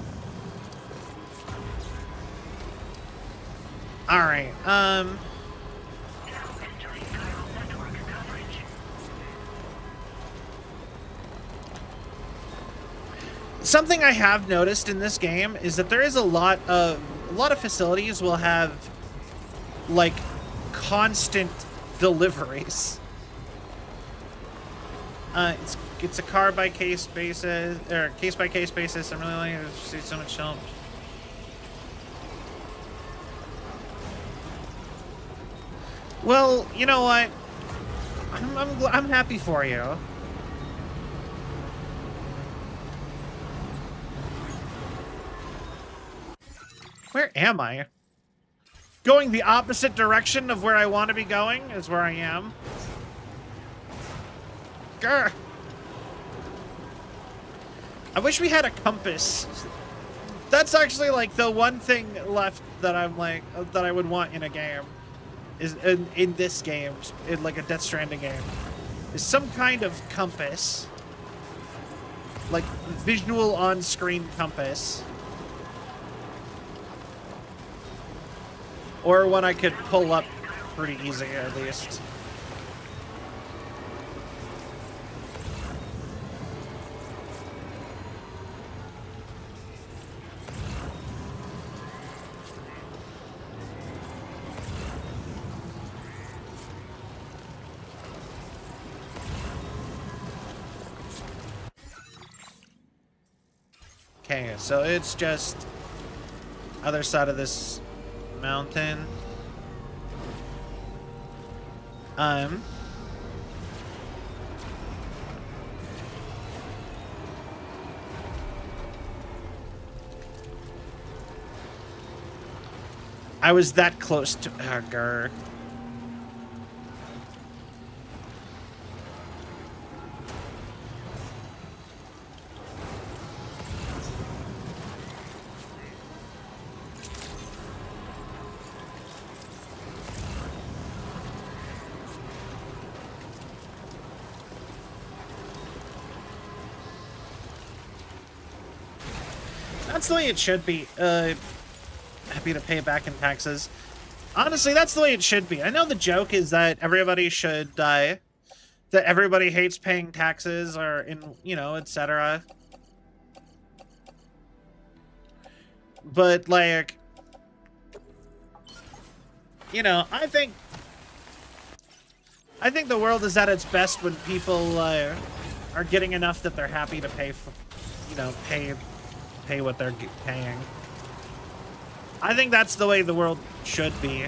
Speaker 1: Alright, something I have noticed in this game is that there is a lot of facilities will have like constant deliveries. It's a car by case basis or case by case basis. I'm really like to see so much help. Well, you know what? I'm happy for you. Where am I? Going the opposite direction of where I want to be going is where I am. Grr. I wish we had a compass. That's actually like the one thing left that I'm like that I would want in a game, is in this game, in like a Death Stranding game, is some kind of compass, like visual on-screen compass, or one I could pull up pretty easy at least. Okay, so it's just other side of this mountain. I was that close to grr. That's the way it should be. Happy to pay it back in taxes. Honestly, that's the way it should be. I know the joke is that everybody should, that everybody hates paying taxes or, you know, etc. But, like, you know, I think the world is at its best when people, are getting enough that they're happy to pay for, you know, pay what they're paying. I think that's the way the world should be.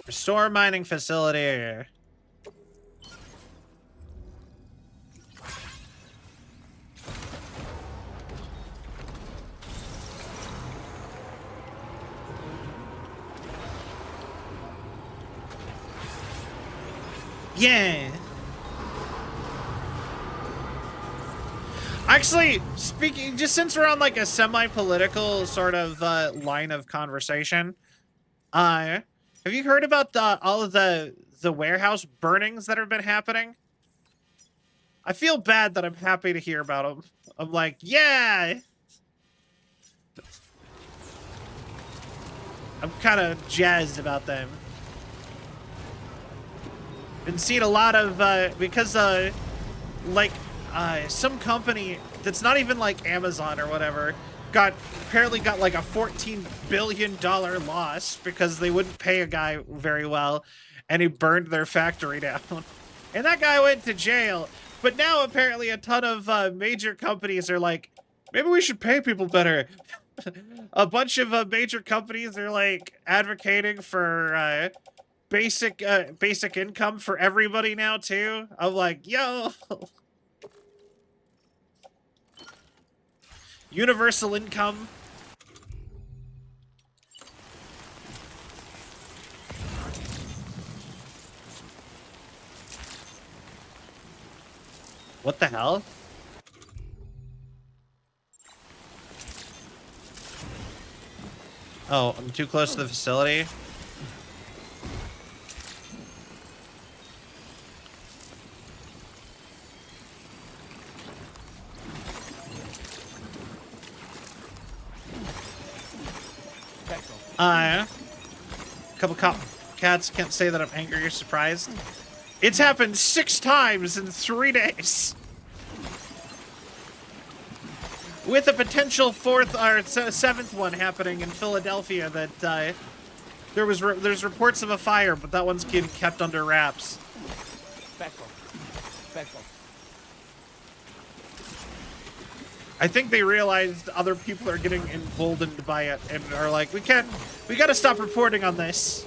Speaker 1: Restore mining facility. Yeah. Actually, speaking, just since we're on like a semi-political sort of line of conversation, have you heard about all of the warehouse burnings that have been happening? I feel bad that I'm happy to hear about them. I'm like, yeah. I'm kind of jazzed about them. Been seeing a lot of because some company that's not even like Amazon or whatever apparently got like a $14 billion loss because they wouldn't pay a guy very well and he burned their factory down. And that guy went to jail. But now apparently a ton of major companies are like, maybe we should pay people better. A bunch of major companies are like advocating for basic income for everybody now too. I'm like, yo. Universal income. What the hell? Oh, I'm too close to the facility. A couple cats can't say that I'm angry or surprised. It's happened 6 times in 3 days. With a potential 4th or 7th one happening in Philadelphia that there's reports of a fire, but that one's getting kept under wraps.
Speaker 6: Speckle. Speckle.
Speaker 1: I think they realized other people are getting emboldened by it and are like, we gotta stop reporting on this.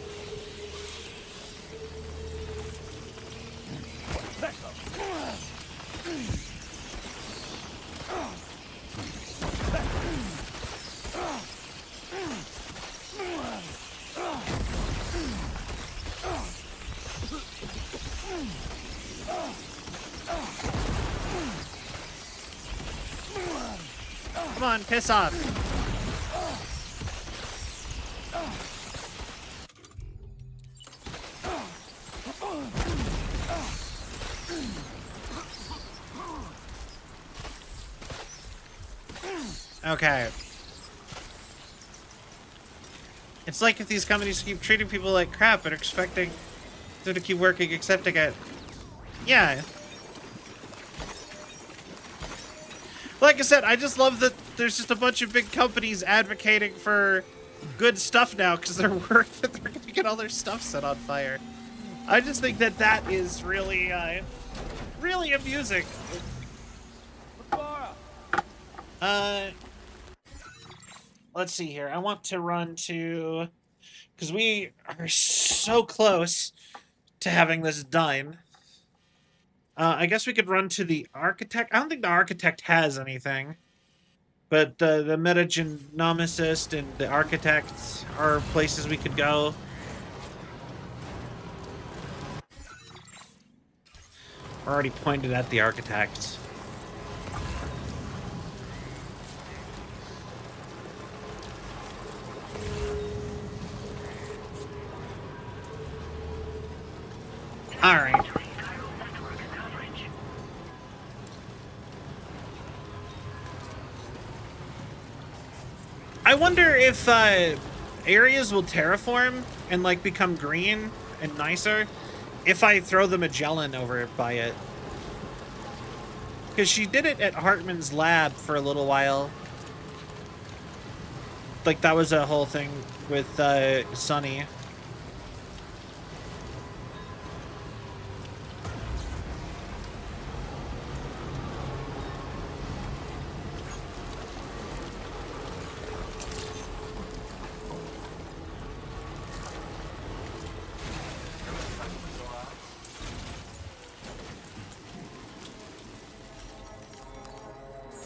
Speaker 1: Come on, piss off. Okay. It's like if these companies keep treating people like crap and expecting them to keep working, accepting it. Yeah. Like I said, I just love that there's just a bunch of big companies advocating for good stuff now because they're worried that they're going to get all their stuff set on fire. I just think that that is really, really amusing. Let's see here. I want to run to, because we are so close to having this done. I guess we could run to the architect. I don't think the architect has anything, but the metagenomicist and the architects are places we could go. We're already pointed at the architect. All right. I wonder if areas will terraform and like become green and nicer if I throw the Magellan over by it. Because she did it at Hartman's lab for a little while. Like that was a whole thing with Sunny.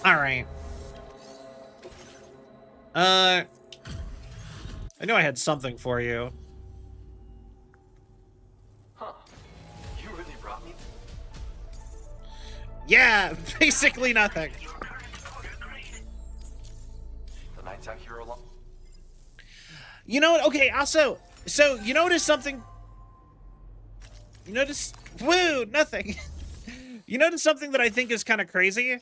Speaker 1: All right. I knew I had something for you.
Speaker 4: Huh. You really brought me?
Speaker 1: Yeah, basically nothing.
Speaker 4: The nights out here alone?
Speaker 1: You know what? Okay, also, so you notice something? You notice? Woo, nothing. You notice something that I think is kind of crazy?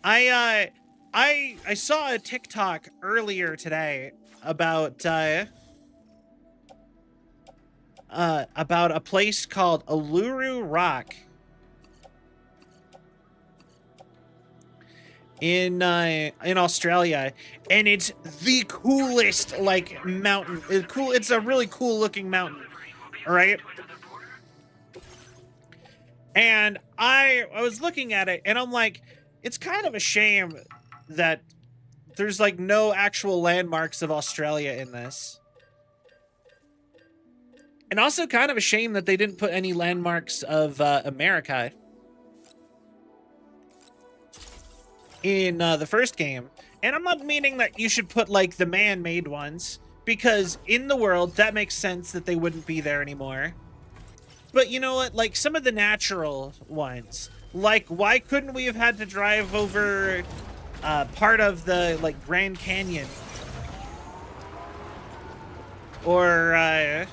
Speaker 1: I saw a TikTok earlier today about a place called Uluru Rock in Australia, and it's the coolest like mountain. It's a really cool looking mountain, all right? And I was looking at it, and I'm like, it's kind of a shame that there's like no actual landmarks of Australia in this. And also kind of a shame that they didn't put any landmarks of America in the first game. And I'm not meaning that you should put like the man-made ones, because in the world that makes sense that they wouldn't be there anymore. But you know what? Like some of the natural ones. Like, why couldn't we have had to drive over part of the, like, Grand Canyon? Or,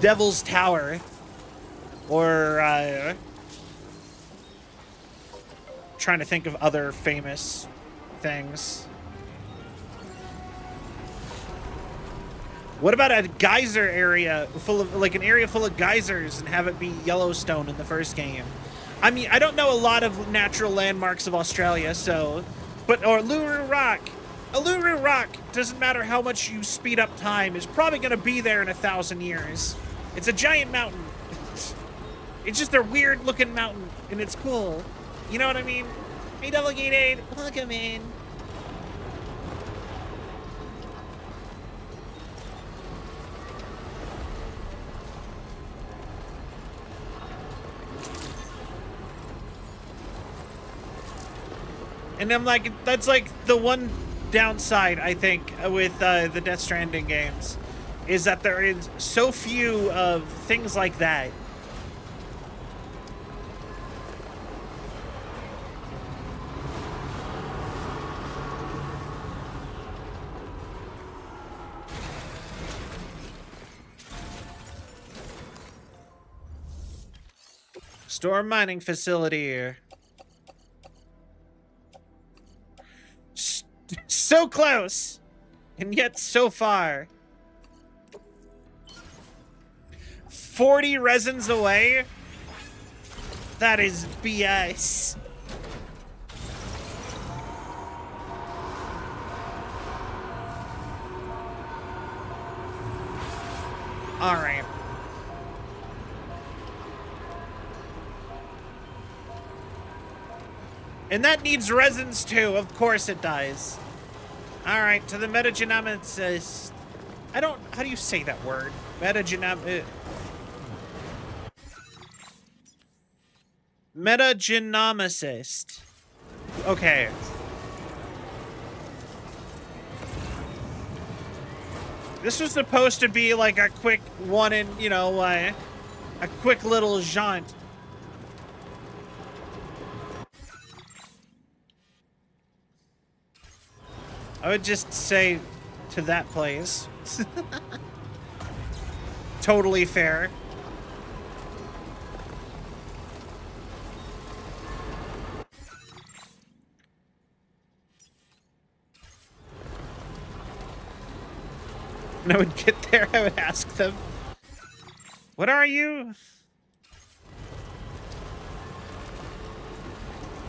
Speaker 1: Devil's Tower? Or, trying to think of other famous things. What about a geyser area full of, like an area full of geysers and have it be Yellowstone in the first game? I mean, I don't know a lot of natural landmarks of Australia, so, but, or Uluru Rock, Uluru Rock, doesn't matter how much you speed up time, is probably going to be there in 1,000 years. It's a giant mountain. It's just a weird looking mountain, and it's cool. You know what I mean? Hey, Delegated, welcome in. And I'm like, that's like the one downside, I think, with the Death Stranding games, is that there is so few of things like that. Storm mining facility. So close, and yet so far. 40 resins away? That is BS. All right. And that needs resins too. Of course it does. All right, to the metagenomicist. I don't. How do you say that word? Metagenomicist. Okay. This was supposed to be like a quick one in, you know, a quick little jaunt. I would just say to that place. Totally fair. When I would get there, I would ask them, what are you?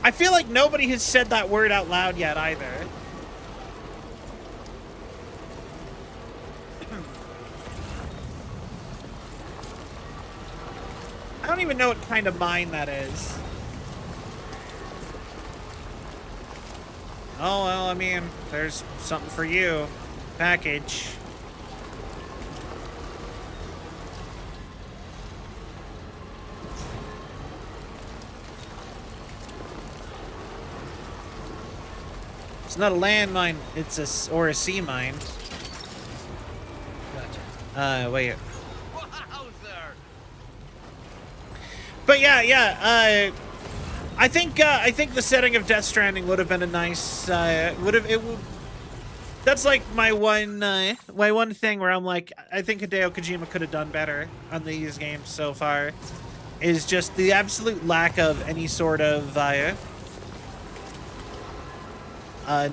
Speaker 1: I feel like nobody has said that word out loud yet either. I don't even know what kind of mine that is. Oh, well, I mean, there's something for you. Package. It's not a landmine, it's a sea mine. Gotcha. Wait. But yeah. I think the setting of Death Stranding would have been a nice. That's like my one thing where I'm like, I think Hideo Kojima could have done better on these games so far. Is just the absolute lack of any sort of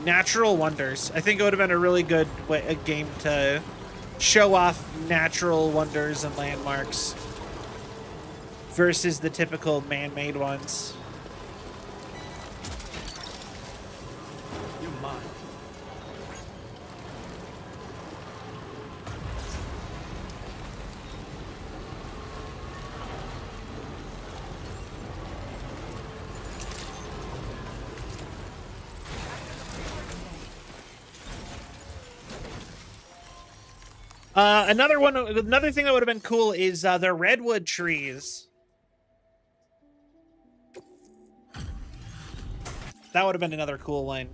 Speaker 1: natural wonders. I think it would have been a really good game to show off natural wonders and landmarks versus the typical man-made ones.
Speaker 6: You're mine.
Speaker 1: Another thing that would have been cool is the redwood trees. That would have been another cool one.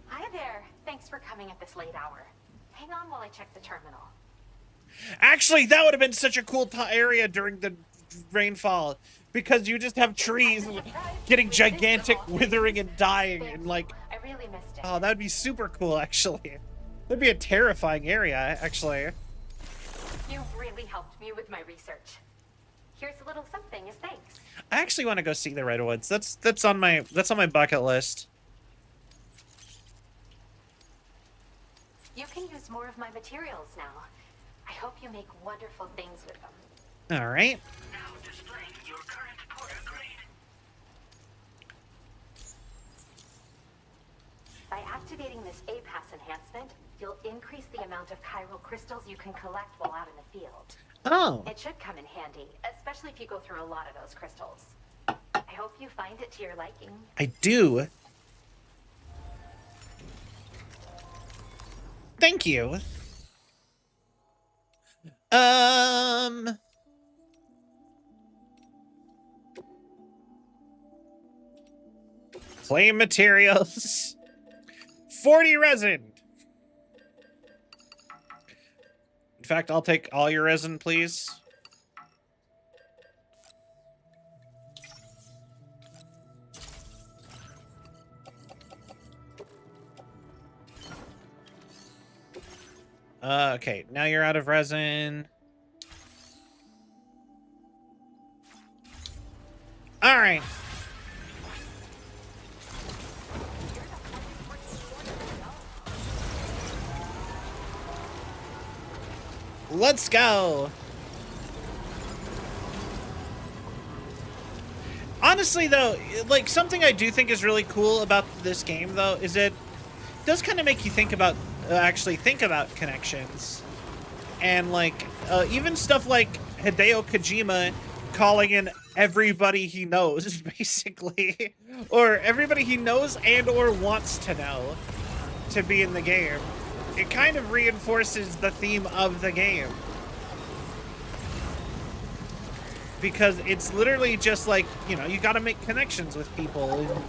Speaker 7: Hi there. Thanks for coming at this late hour. Hang on while I check the terminal.
Speaker 1: Actually, that would have been such a cool area during the rainfall, because you just have trees getting gigantic, withering and dying, and like,
Speaker 7: I really missed it.
Speaker 1: oh, that would be super cool. Actually, that'd be a terrifying area. Actually,
Speaker 7: You've really helped me with my research. Here's a little something as thanks.
Speaker 1: I actually want to go see the redwoods. That's on my bucket list.
Speaker 7: You can use more of my materials now. I hope you make wonderful things with them.
Speaker 1: All right.
Speaker 3: Now displaying your current porter grade.
Speaker 7: By activating this A-Pass enhancement, you'll increase the amount of chiral crystals you can collect while out in the field.
Speaker 1: Oh.
Speaker 7: It should come in handy, especially if you go through a lot of those crystals. I hope you find it to your liking.
Speaker 1: I do. Thank you. Claim materials. 40 resin. In fact, I'll take all your resin, please. Okay, now you're out of resin. All right. Let's go. Honestly, though, like, something I do think is really cool about this game, though, is it does kind of make you think about, actually think about connections. And, like, even stuff like Hideo Kojima calling in everybody he knows, basically. Or everybody he knows and or wants to know to be in the game. It kind of reinforces the theme of the game. Because it's literally just like, you know, you gotta make connections with people. And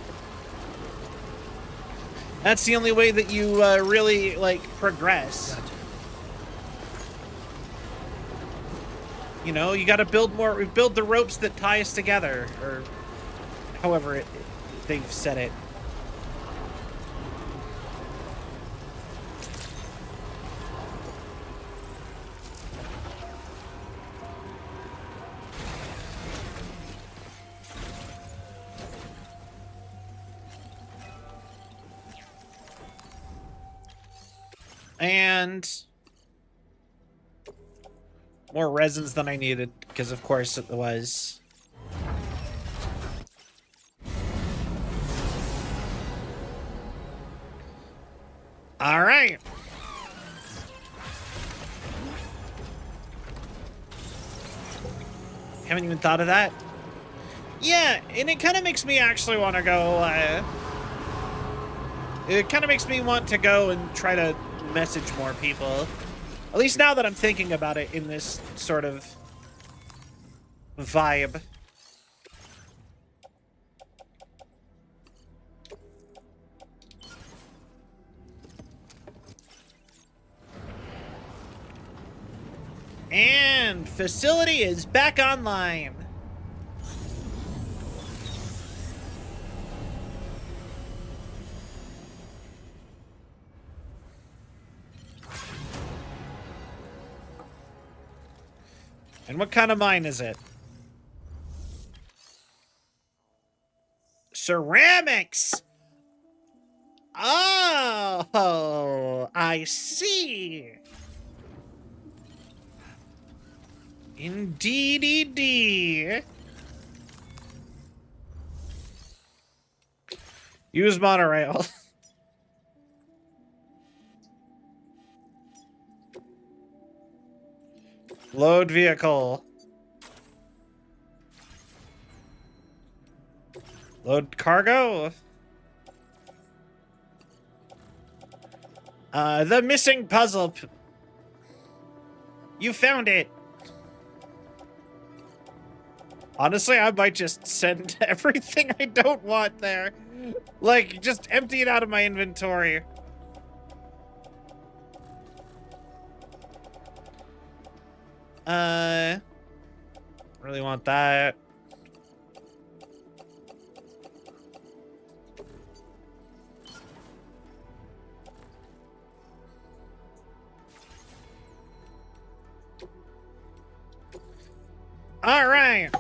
Speaker 1: that's the only way that you really, like, progress.
Speaker 2: Gotcha.
Speaker 1: You know, you gotta build the ropes that tie us together. Or however they've said it. And more resins than I needed, because of course it was. All right. Haven't even thought of that. Yeah, and it kind of makes me actually want to go, it kind of makes me want to go and try to message more people. At least now that I'm thinking about it in this sort of vibe. And facility is back online. And what kind of mine is it? Ceramics! Oh, I see. Indeed. Use monorail. Load vehicle. Load cargo. The missing puzzle. You found it. Honestly, I might just send everything I don't want there. Like, just empty it out of my inventory. Really want that. All right.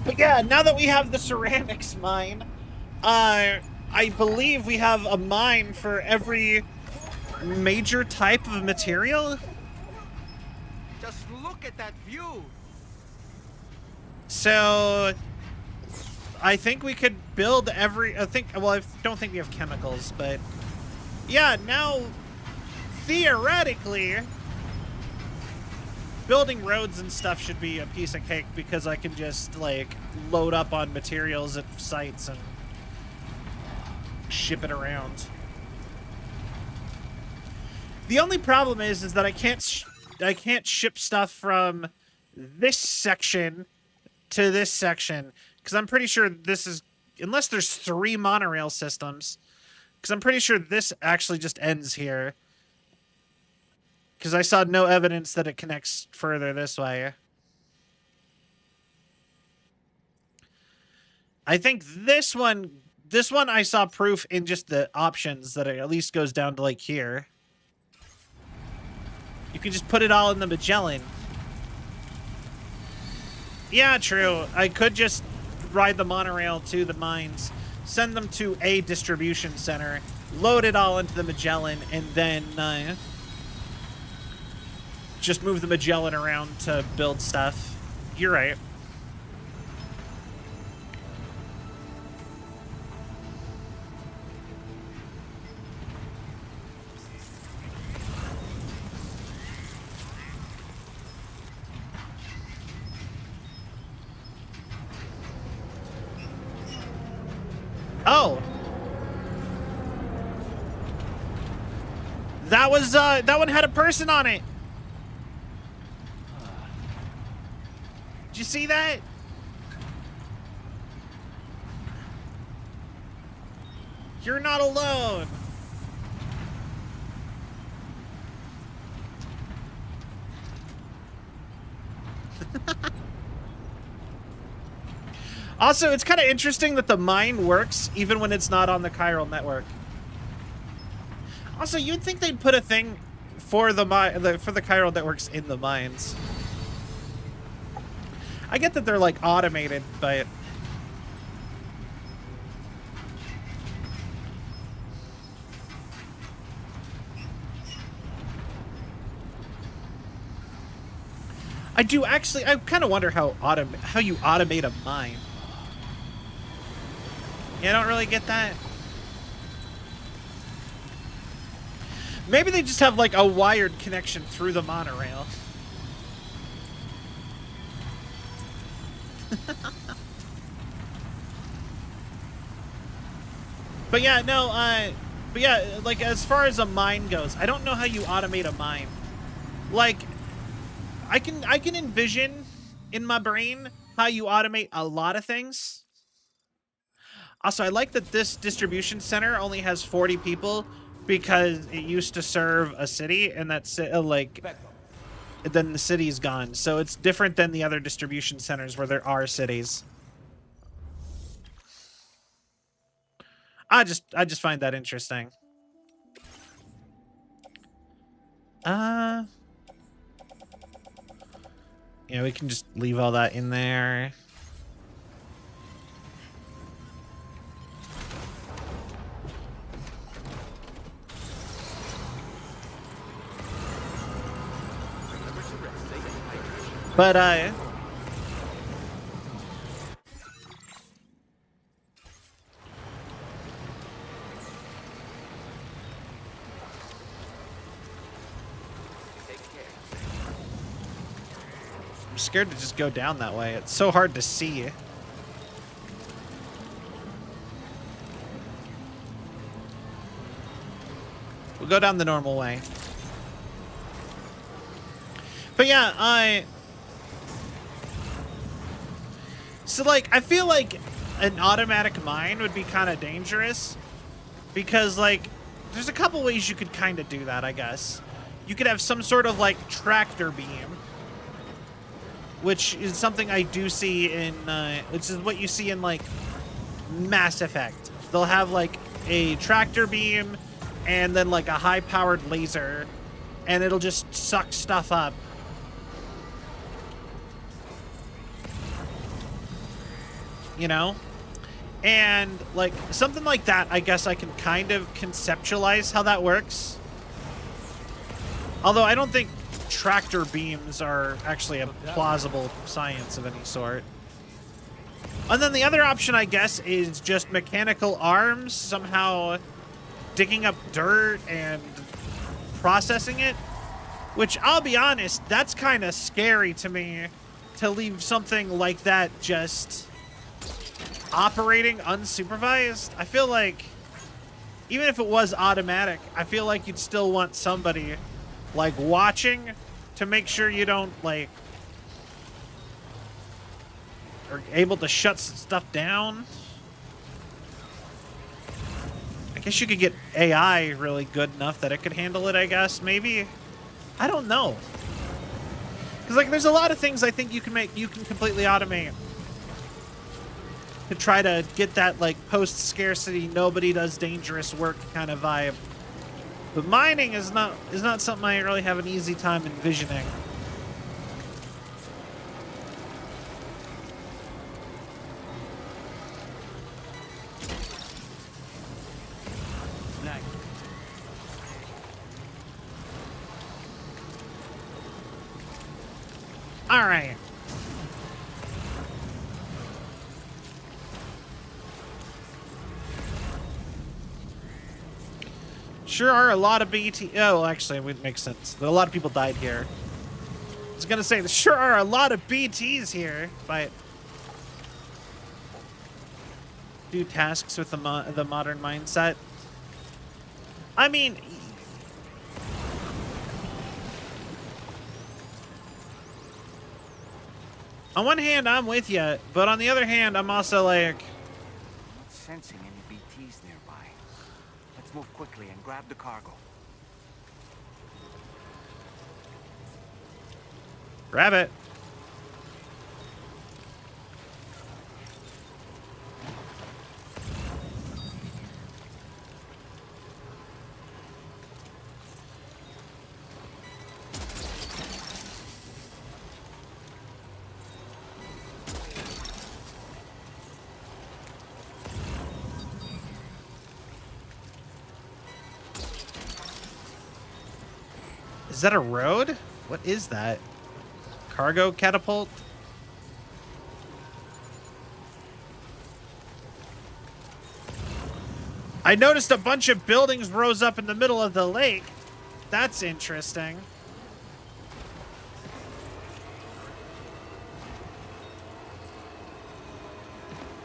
Speaker 1: But yeah, now that we have the ceramics mine, I believe we have a mine for every major type of material.
Speaker 2: Just look at that view.
Speaker 1: So I think we could build every... well, I don't think we have chemicals, but... Yeah, now, theoretically, building roads and stuff should be a piece of cake because I can just, like, load up on materials at sites and ship it around. The only problem is that I can't ship stuff from this section to this section because I'm pretty sure this is, unless there's 3 monorail systems, because I'm pretty sure this actually just ends here. Because I saw no evidence that it connects further this way. I think this one I saw proof in just the options that it at least goes down to like here. You can just put it all in the Magellan. Yeah, true. I could just ride the monorail to the mines, send them to a distribution center, load it all into the Magellan, and then just move the Magellan around to build stuff. You're right. Oh. That one had a person on it. Did you see that? You're not alone. Also, it's kind of interesting that the mine works even when it's not on the chiral network. Also, you'd think they'd put a thing for the chiral networks in the mines. I get that they're like automated, but I do actually. I kind of wonder how you automate a mine. Yeah, I don't really get that. Maybe they just have like a wired connection through the monorail. But yeah, no, but yeah, like as far as a mine goes, I don't know how you automate a mine. Like, I can envision in my brain how you automate a lot of things. Also, I like that this distribution center only has 40 people because it used to serve a city, and that's like, then the city's gone. So it's different than the other distribution centers where there are cities. I just find that interesting. Yeah, we can just leave all that in there. But I'm scared to just go down that way. It's so hard to see. We'll go down the normal way. But yeah, so like, I feel like an automatic mine would be kind of dangerous because like, there's a couple ways you could kind of do that, I guess. You could have some sort of like tractor beam, which is something I do see in, which is what you see in like Mass Effect. They'll have like a tractor beam and then like a high-powered laser, and it'll just suck stuff up. You know? And like something like that, I guess I can kind of conceptualize how that works. Although I don't think tractor beams are actually a plausible science of any sort. And then the other option, I guess, is just mechanical arms, somehow digging up dirt and processing it. Which, I'll be honest, that's kind of scary to me, to leave something like that just operating unsupervised. I feel like, even if it was automatic, I feel like you'd still want somebody, like, watching to make sure you don't, like, are able to shut stuff down. I guess you could get AI really good enough that it could handle it, I guess, maybe. I don't know. Because, like, there's a lot of things I think you can completely automate to try to get that, like, post-scarcity, nobody does dangerous work kind of vibe. But mining is not something I really have an easy time envisioning.
Speaker 2: Nice.
Speaker 1: All right. Sure are a lot of BT. Oh, actually, it would make sense. But a lot of people died here. I was gonna say, there sure are a lot of BTs here, but do tasks with the modern mindset. I mean, on one hand, I'm with you, but on the other hand, I'm also like,
Speaker 2: Not sensing any BTs nearby. Let's move quickly and grab the cargo.
Speaker 1: grab it. Is that a road? What is that? Cargo catapult? I noticed a bunch of buildings rose up in the middle of the lake. That's interesting.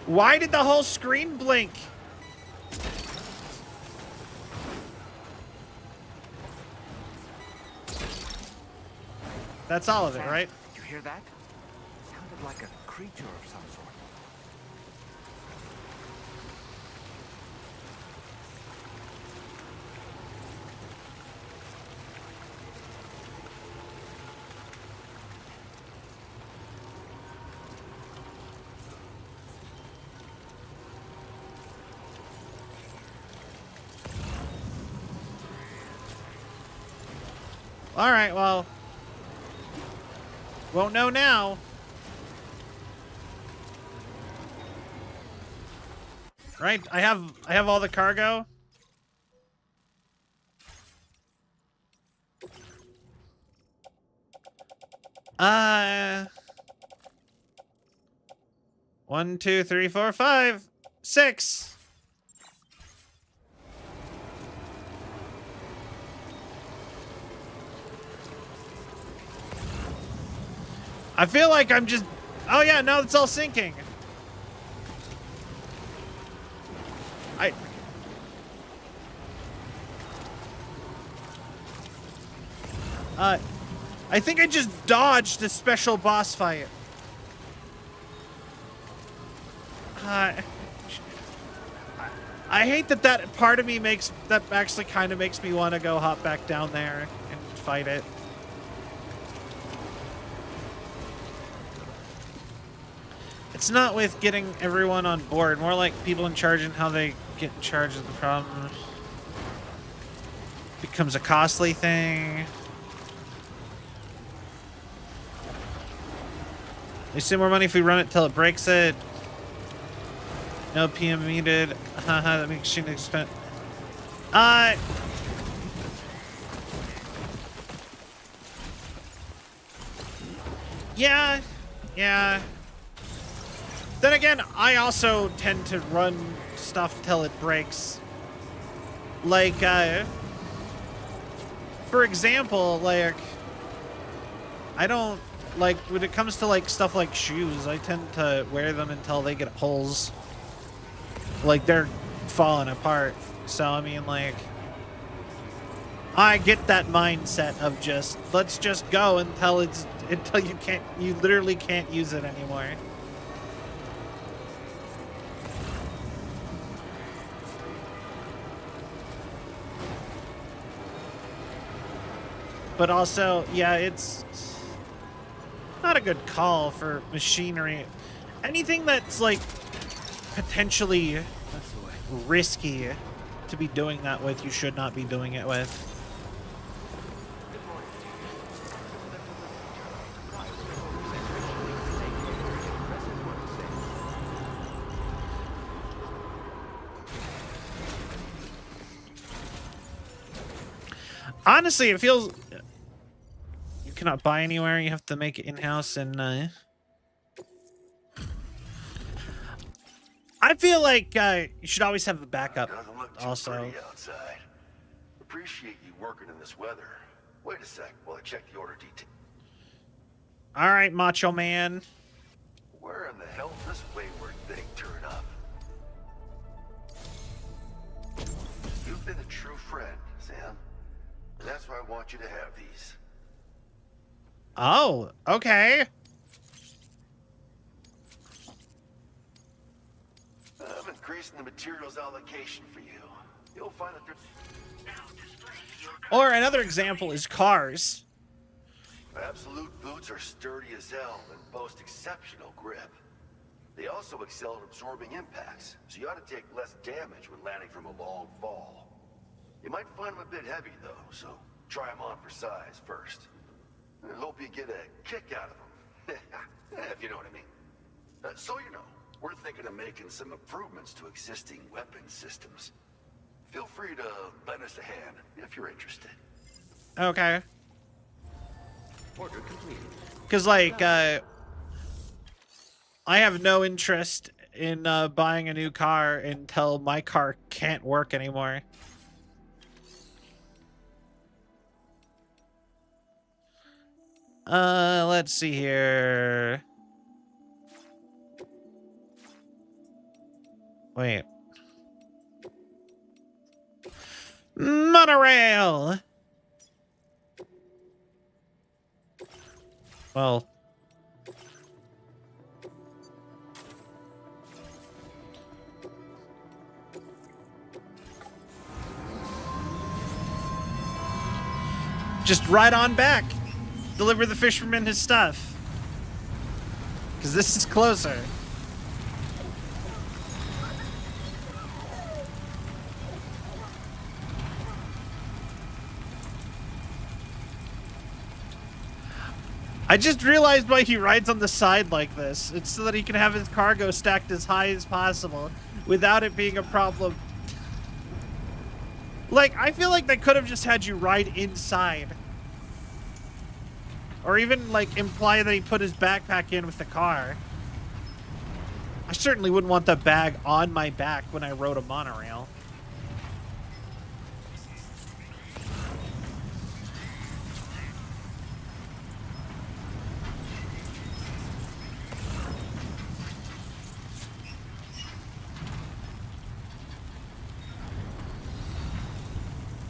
Speaker 1: Why did the whole screen blink? That's all of it,
Speaker 2: Sam,
Speaker 1: right?
Speaker 2: Did you hear that? Sounded like a creature of some sort.
Speaker 1: All right, well, won't know now. Right? I have all the cargo. One, two, three, four, five, six. I feel like I'm just... Oh, yeah, now it's all sinking. I think I just dodged a special boss fight. I hate that part of me that actually kind of makes me want to go hop back down there and fight it. It's not with getting everyone on board, more like people in charge and how they get in charge of the problem. Becomes a costly thing. We see more money if we run it till it breaks it. No PM needed. Haha, that makes you expensive. Yeah. Then again, I also tend to run stuff till it breaks. Like, for example, like, I don't, like, when it comes to, like, stuff like shoes, I tend to wear them until they get holes. Like, they're falling apart. So, I mean, like, I get that mindset of just, let's just go until you literally can't use it anymore. But also, yeah, it's not a good call for machinery. Anything that's, like, potentially risky to be doing that with, you should not be doing it with. Honestly, it feels... You cannot buy anywhere. You have to make it in-house, and I feel like you should always have a backup.
Speaker 4: Doesn't look too
Speaker 1: Also,
Speaker 4: pretty outside. Appreciate you working in this weather. Wait a sec while I check the order detail.
Speaker 1: all right, Macho Man.
Speaker 4: Where in the hell does this wayward thing turn up? You've been a true friend, Sam. And that's why I want you to have these.
Speaker 1: Oh, okay.
Speaker 4: I'm increasing the materials allocation for you. You'll find that there's...
Speaker 1: Or another example is cars.
Speaker 4: Absolute boots are sturdy as hell and boast exceptional grip. They also excel at absorbing impacts, so you ought to take less damage when landing from a long fall. You might find them a bit heavy, though, so try them on for size first. I hope you get a kick out of them, if you know what I mean. So you know, we're thinking of making some improvements to existing weapon systems. Feel free to lend us a hand if you're interested.
Speaker 1: Okay.
Speaker 6: Order completed.
Speaker 1: Because, like, I have no interest in buying a new car until my car can't work anymore. Let's see here. Wait. Monorail! Well... just ride on back. Deliver the fisherman his stuff. Because this is closer. I just realized why he rides on the side like this. It's so that he can have his cargo stacked as high as possible without it being a problem. Like, I feel like they could have just had you ride inside. Or even, like, imply that he put his backpack in with the car. I certainly wouldn't want the bag on my back when I rode a monorail.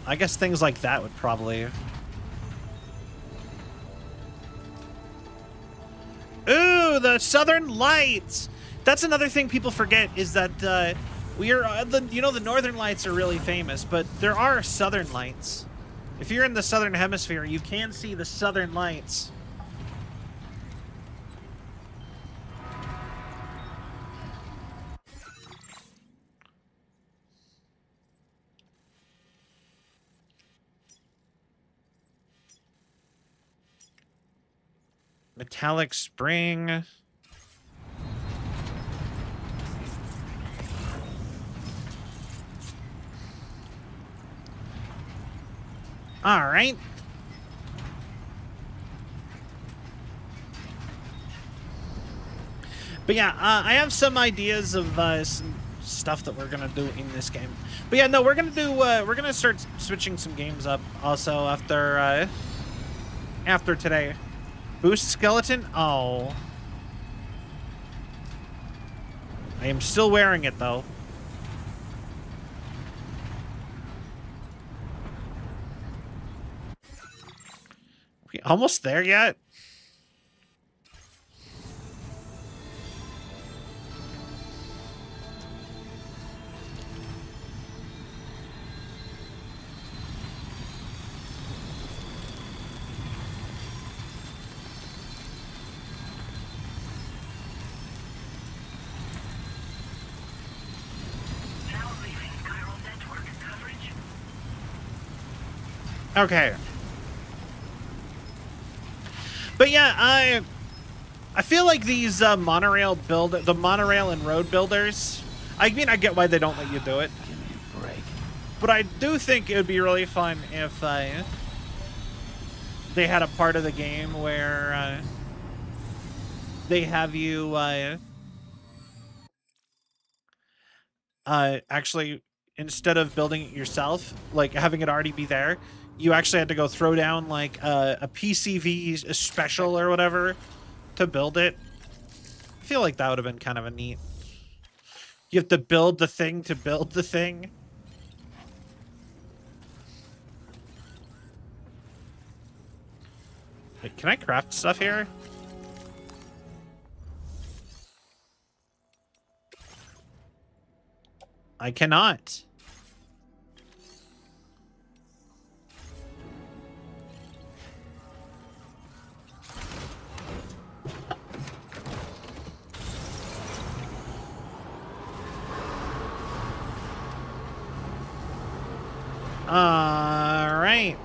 Speaker 1: I guess things like that would probably... Ooh, the Southern Lights! That's another thing people forget, is that we are... you know, the Northern Lights are really famous, but there are Southern Lights. If you're in the Southern Hemisphere, you can see the Southern Lights. Metallic Spring. All right. But yeah, I have some ideas of some stuff that we're gonna do in this game. But yeah, no, we're gonna start switching some games up also after today. Boost skeleton? Oh. I am still wearing it though. We almost there yet?
Speaker 3: Now leaving chiral network coverage.
Speaker 1: Okay. But yeah, I feel like these the monorail and road builders, I mean, I get why they don't let you do it.
Speaker 6: Give me a break.
Speaker 1: But I do think it would be really fun if they had a part of the game where they have you actually, instead of building it yourself, like having it already be there, you actually had to go throw down like a PCV special or whatever to build it. I feel like that would have been kind of a neat. You have to build the thing to build the thing. Wait, can I craft stuff here? I cannot. All right.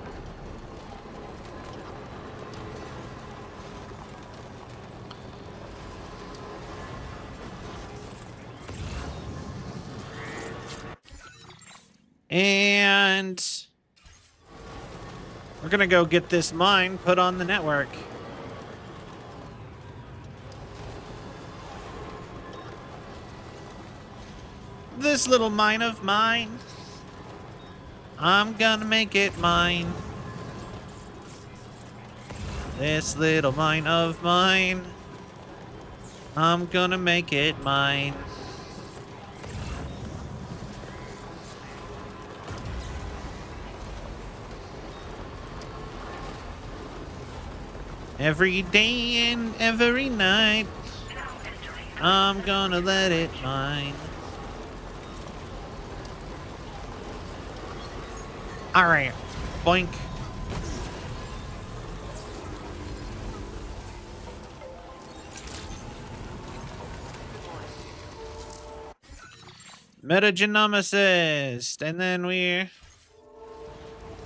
Speaker 1: And we're gonna go get this mine put on the network. This little mine of mine, I'm gonna make it mine. This little mine of mine, I'm gonna make it mine. Every day and every night, I'm gonna let it mine. All right, boink. Metagenomicist, and then we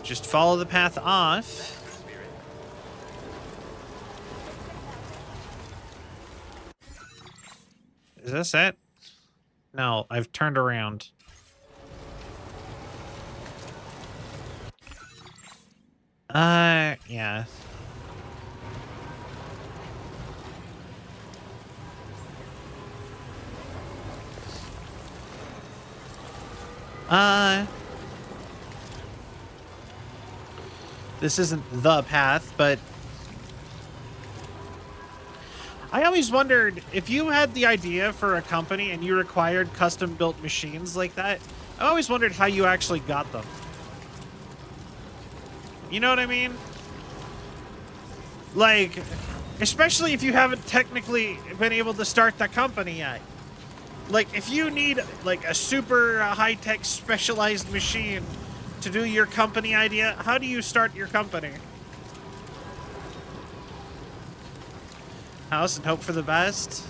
Speaker 1: just follow the path off. Is this it? No, I've turned around. Yeah. This isn't the path, but I always wondered if you had the idea for a company and you required custom-built machines like that, I always wondered how you actually got them. You know what I mean? Like, especially if you haven't technically been able to start the company yet. Like, if you need, like, a super high-tech specialized machine to do your company idea, how do you start your company? House and hope for the best?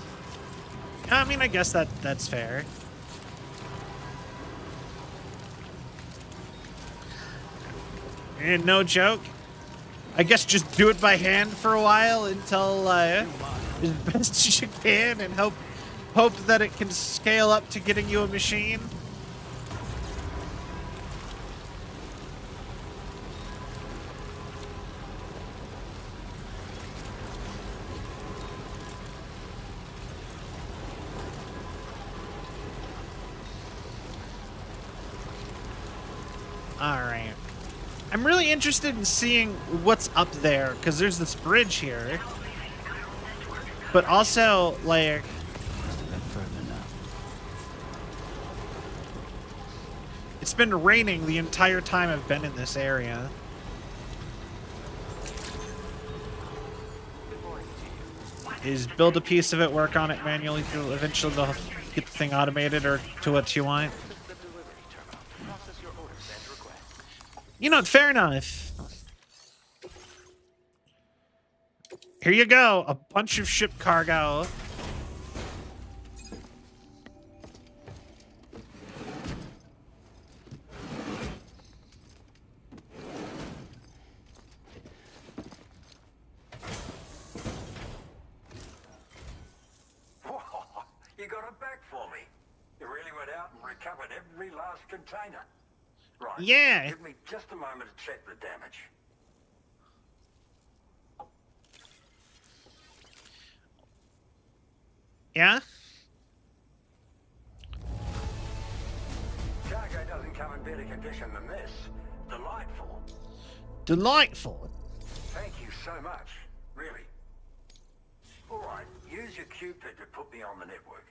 Speaker 1: I mean, I guess that's fair. And no joke, I guess just do it by hand for a while until as best as you can, and hope that it can scale up to getting you a machine. I'm really interested in seeing what's up there, because there's this bridge here. But also, like... It's been raining the entire time I've been in this area. Is build a piece of it, work on it manually, till eventually they'll get the thing automated or to what you want. You know, fair enough. Here you go, a bunch of ship cargo.
Speaker 8: You got it back for me. You really went out and recovered every last container. Right.
Speaker 1: Yeah.
Speaker 8: Give me just a moment to check the damage.
Speaker 1: Yeah?
Speaker 8: Cargo doesn't come in better condition than this. Delightful.
Speaker 1: Delightful.
Speaker 8: Thank you so much. Really. All right. Use your Cupid to put me on the network.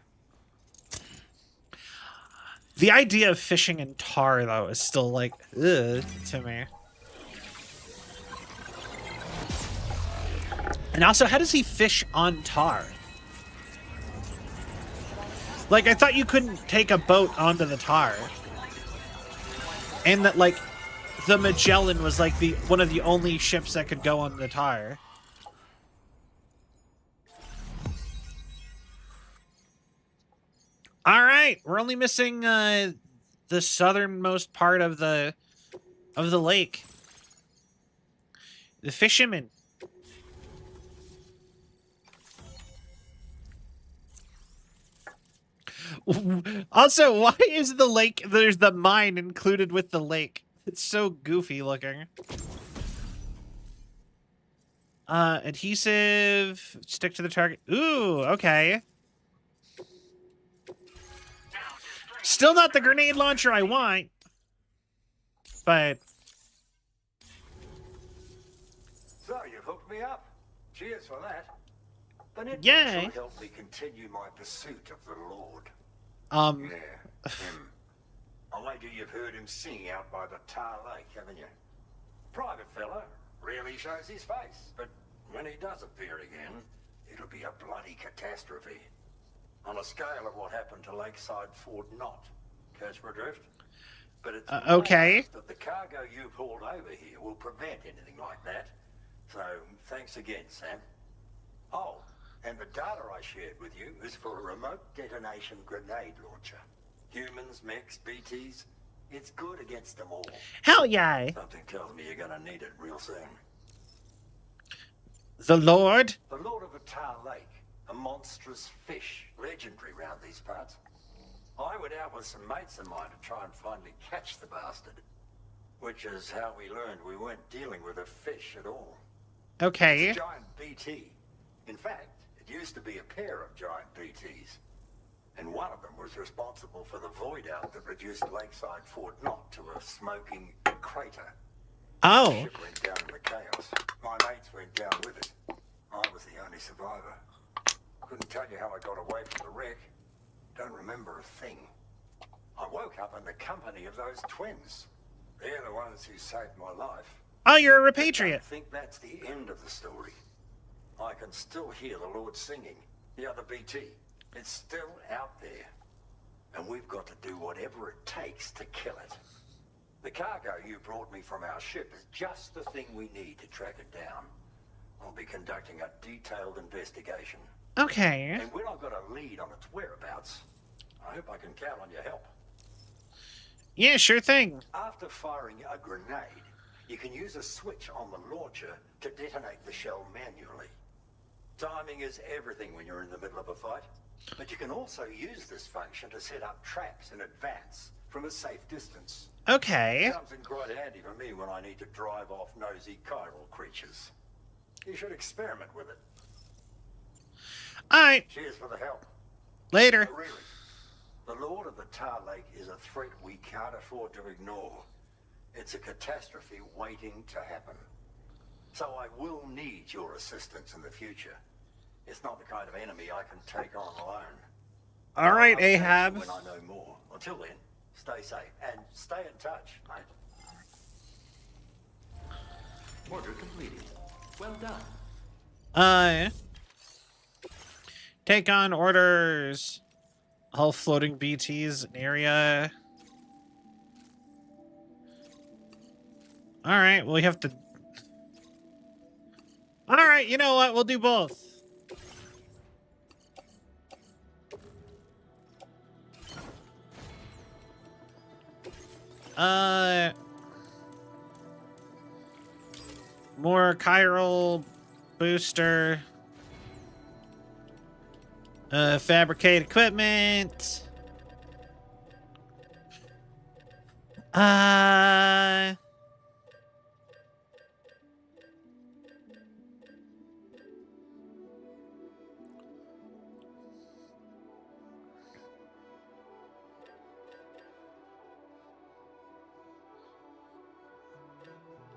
Speaker 1: The idea of fishing in tar, though, is still like, ugh, to me. And also, how does he fish on tar? Like, I thought you couldn't take a boat onto the tar. And that, like, the Magellan was, like, one of the only ships that could go on the tar. All right, we're only missing the southernmost part of the lake. The fishermen. Also, why is the lake, there's the mine included with the lake? It's so goofy looking. Adhesive, stick to the target. Ooh, okay. Still not the grenade launcher I want, but...
Speaker 8: So, you've hooked me up. Cheers for that. The network
Speaker 1: Yay.
Speaker 8: should help me continue my pursuit of the Lord.
Speaker 4: Yeah, him. I wager you've heard him sing out by the Tar Lake, haven't you?
Speaker 8: Private fella, rarely shows his face, but when he does appear again, it'll be a bloody catastrophe. On a scale of what happened to Lakeside Fort Knott. Catch my drift? But it's
Speaker 1: okay.
Speaker 8: that the cargo you pulled over here will prevent anything like that. So, thanks again, Sam. Oh, and the data I shared with you is for a remote detonation grenade launcher. Humans, mechs, BTs, it's good against them all.
Speaker 1: Hell yeah.
Speaker 8: Something tells me you're gonna need it real soon.
Speaker 1: The Lord?
Speaker 8: The Lord of the Tar Lake, a monstrous fish, legendary round these parts. I went out with some mates of mine to try and finally catch the bastard. Which is how we learned we weren't dealing with a fish at all.
Speaker 1: Okay.
Speaker 8: It's a giant BT. In fact, it used to be a pair of giant BTs. And one of them was responsible for the void out that reduced Lakeside Fort Knott to a smoking crater.
Speaker 1: Oh.
Speaker 8: The ship went down in the chaos. My mates went down with it. I was the only survivor. Couldn't tell you how I got away from the wreck. Don't remember a thing. I woke up in the company of those twins. They're the ones who saved my life.
Speaker 1: Oh, you're a
Speaker 8: I
Speaker 1: repatriate.
Speaker 8: think that's the end of the story. I can still hear the Lord singing. The other BT. It's still out there. And we've got to do whatever it takes to kill it. The cargo you brought me from our ship is just the thing we need to track it down. I'll be conducting a detailed investigation.
Speaker 1: Okay.
Speaker 8: And when I've got a lead on its whereabouts, I hope I can count on your help.
Speaker 1: Yeah, sure thing.
Speaker 8: After firing a grenade, you can use a switch on the launcher to detonate the shell manually. Timing is everything when you're in the middle of a fight. But you can also use this function to set up traps in advance from a safe distance.
Speaker 1: Okay.
Speaker 8: Comes in quite handy for me when I need to drive off nosy chiral creatures. You should experiment with it.
Speaker 1: Alright.
Speaker 8: Cheers for the help.
Speaker 1: Later.
Speaker 8: But really, the Lord of the Tar Lake is a threat we can't afford to ignore. It's a catastrophe waiting to happen. So I will need your assistance in the future. It's not the kind of enemy I can take on alone.
Speaker 1: All right,
Speaker 8: I'll update you
Speaker 1: Ahab.
Speaker 8: when I know more. Until then, stay safe and stay in touch, mate.
Speaker 6: Order completed. Well done.
Speaker 1: Take on orders. All floating BTs in area. All right, well, we have to. All right, you know what? We'll do both. More chiral booster. Fabricate equipment.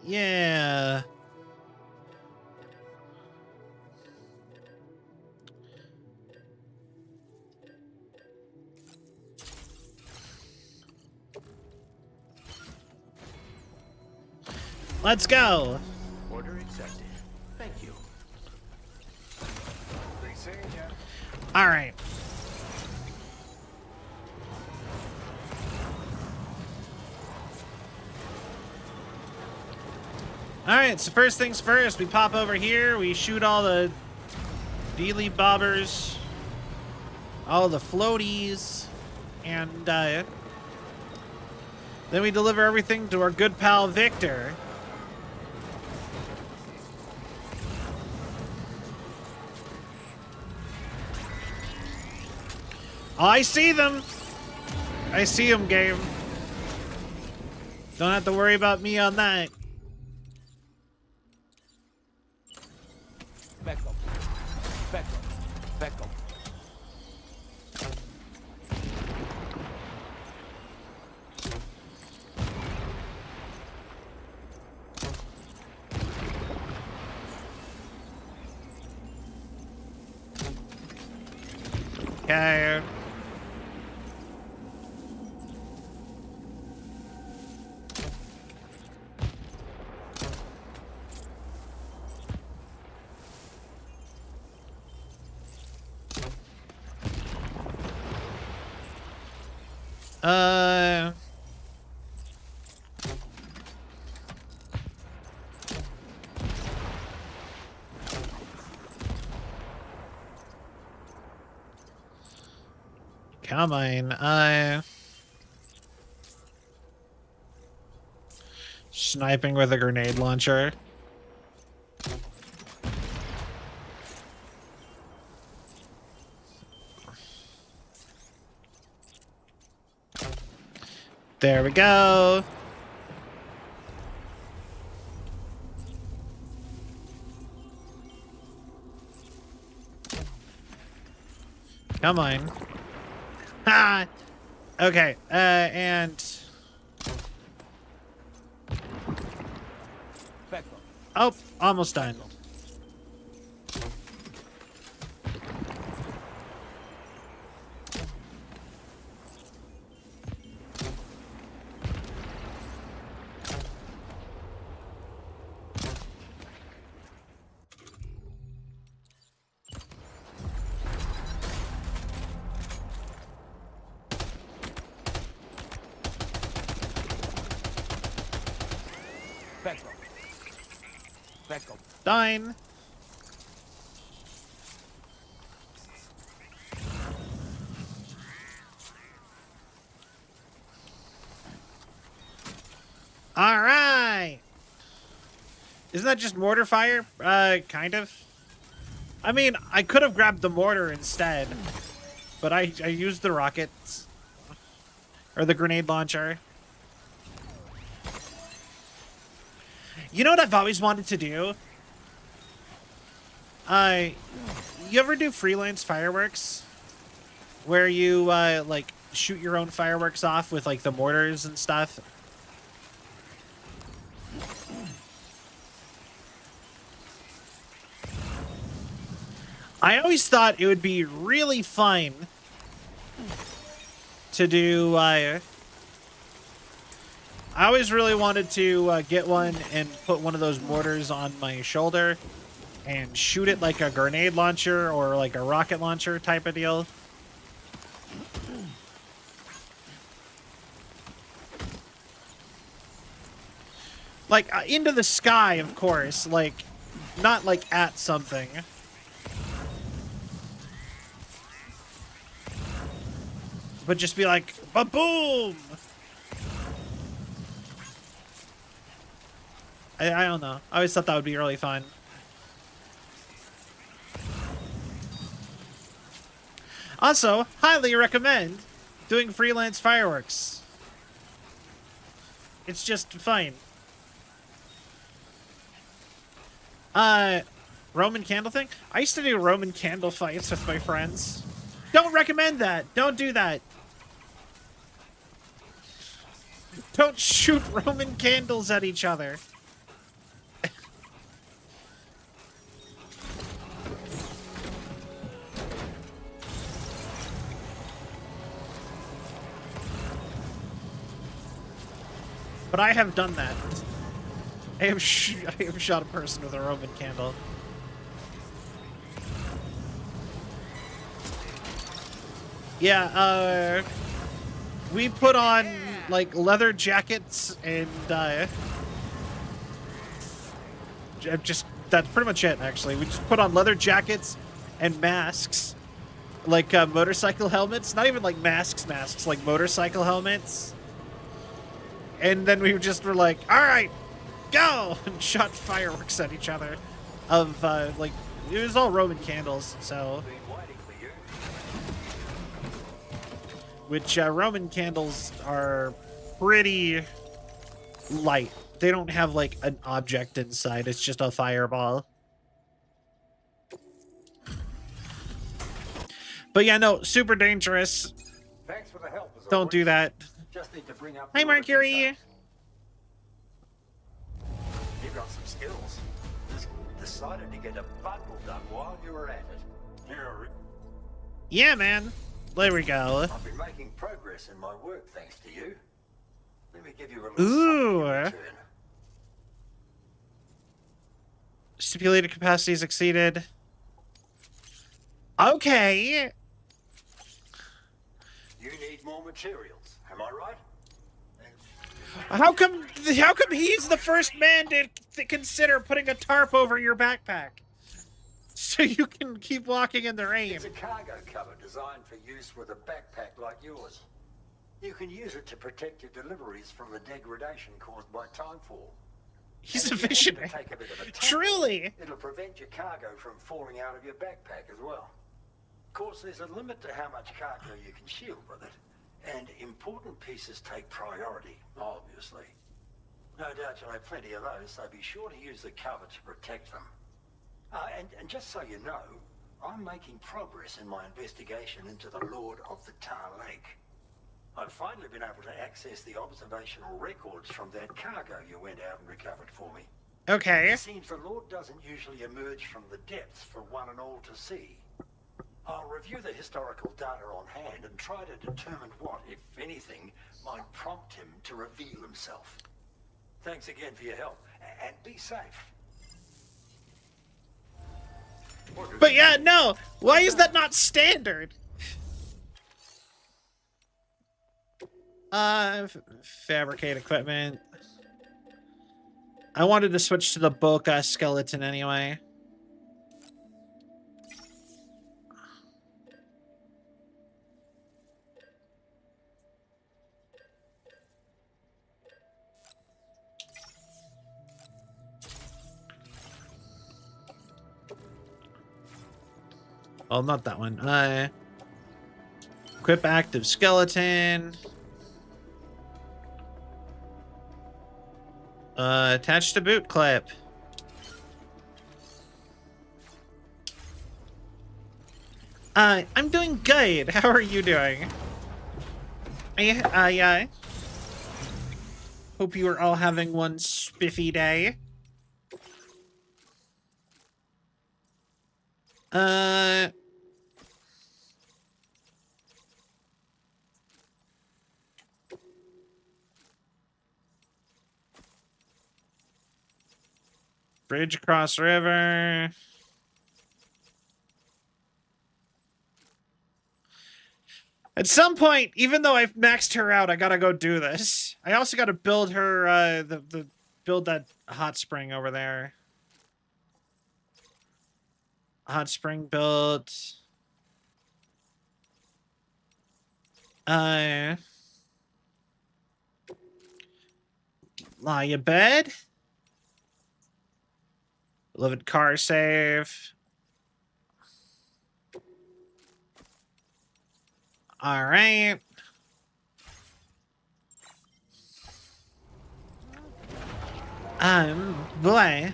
Speaker 1: Yeah. Let's go.
Speaker 6: Order accepted. Thank you.
Speaker 2: Be seeing ya.
Speaker 1: All right. All right, so first things first, we pop over here, we shoot all the dealy bobbers, all the floaties, and then we deliver everything to our good pal Victor. Oh, I see them. I see them, game. Don't have to worry about me on that.
Speaker 2: Back up. Back up. Back up.
Speaker 1: Okay. Come on, sniping with a grenade launcher. There we go. Come on. Ha! Okay, and...
Speaker 2: Back up.
Speaker 1: Oh, almost done.
Speaker 2: Back up. Back up.
Speaker 1: Done. All right. Isn't that just mortar fire? Kind of. I mean, I could have grabbed the mortar instead, but I used the rockets. Or the grenade launcher. You know what I've always wanted to do? You ever do freelance fireworks? Where you, like, shoot your own fireworks off with, like, the mortars and stuff? I always thought it would be really fun to do. I always really wanted to get one and put one of those mortars on my shoulder and shoot it like a grenade launcher or like a rocket launcher type of deal. Like, into the sky, of course. Like, not like at something. But just be like, ba-boom! I don't know. I always thought that would be really fun. Also, highly recommend doing freelance fireworks. It's just fine. Roman candle thing? I used to do Roman candle fights with my friends. Don't recommend that. Don't do that. Don't shoot Roman candles at each other. But I have done that. I have shot a person with a Roman candle. Yeah, we put on, like, leather jackets and, that's pretty much it, actually. We just put on leather jackets and masks. Like, motorcycle helmets. Not even, like, masks, like motorcycle helmets. And then we just were like, alright, go! And shot fireworks at each other. Of, like, it was all Roman candles, so... Which, Roman candles are pretty light. They don't have, like, an object inside. It's just a fireball. But yeah, no, super dangerous.
Speaker 8: Thanks for the help, as
Speaker 1: Don't do
Speaker 8: always.
Speaker 1: that.
Speaker 8: Just need to bring up
Speaker 1: Hi,
Speaker 8: the order
Speaker 1: Mercury.
Speaker 8: details. You've got some skills. Just decided to get a bundle done while you were at it.
Speaker 1: Yeah, man. There we go.
Speaker 8: I've been making progress in my work thanks to you. Let me give you a little
Speaker 1: Ooh.
Speaker 8: something in return.
Speaker 1: Stipulated capacities exceeded. Okay.
Speaker 8: You need more materials, am I right?
Speaker 1: How come he's the first man to consider putting a tarp over your backpack? So you can keep walking in the rain.
Speaker 8: It's a cargo cover designed for use with a backpack like yours. You can use it to protect your deliveries from the degradation caused by timefall.
Speaker 1: He's
Speaker 8: And
Speaker 1: a
Speaker 8: if you happen to
Speaker 1: visionary.
Speaker 8: take a bit of a tumble,
Speaker 1: Truly.
Speaker 8: It'll prevent your cargo from falling out of your backpack as well. Of course, there's a limit to how much cargo you can shield with it. And important pieces take priority, obviously. No doubt you'll have plenty of those, so be sure to use the cover to protect them. And just so you know, I'm making progress in my investigation into the Lord of the Tar Lake. I've finally been able to access the observational records from that cargo you went out and recovered for me.
Speaker 1: Okay.
Speaker 8: It seems the Lord doesn't usually emerge from the depths for one and all to see. I'll review the historical data on hand and try to determine what, if anything, might prompt him to reveal himself. Thanks again for your help, and be safe.
Speaker 1: But yeah, no. Why is that not standard? Fabricate equipment. I wanted to switch to the Boca skeleton anyway. Oh, not that one. Equip active skeleton. Attach to boot clip. I'm doing good. How are you doing? I hope you are all having one spiffy day. Uh... Bridge across river. At some point, even though I've maxed her out, I gotta go do this. I also gotta build her, build that hot spring over there. Hot spring built. Lie abed. Beloved car save. All right. Boy.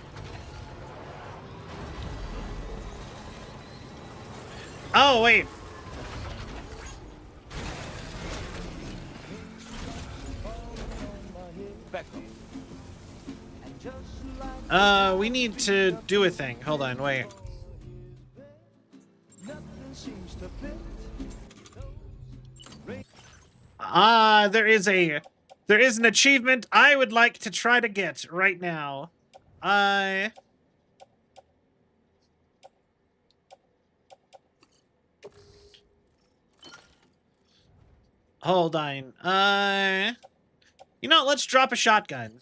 Speaker 1: Oh, wait. We need to do a thing. Hold on, wait. There is an achievement I would like to try to get right now. Hold on. You know, let's drop a shotgun.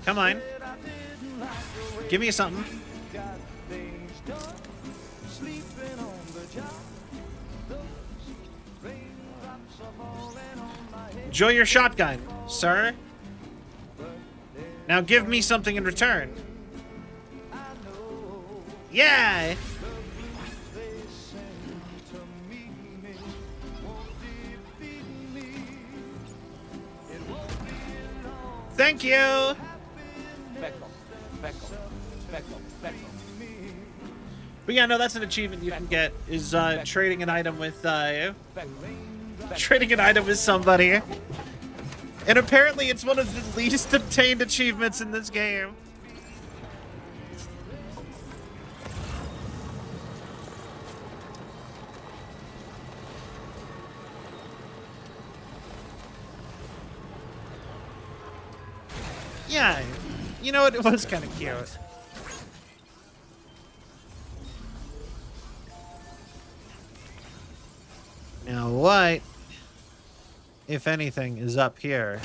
Speaker 1: Come on. Give me something. Enjoy your shotgun, sir. Now give me something in return. Yeah! Thank you! But yeah, no, that's an achievement you can get, is trading an item with trading an item with somebody. And apparently it's one of the least obtained achievements in this game. Yeah, you know what, it was kind of cute. Now what, if anything, is up here?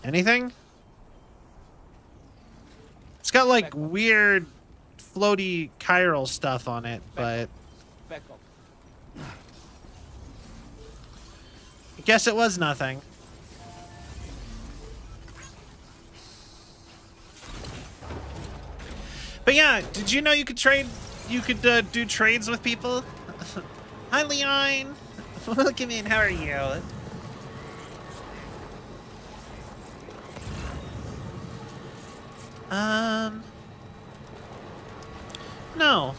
Speaker 1: Anything? It's got like weird floaty chiral stuff on it, but I guess it was nothing. But yeah, did you know you could trade? You could do trades with people. Hi, Leon. Look at me. How are you? No.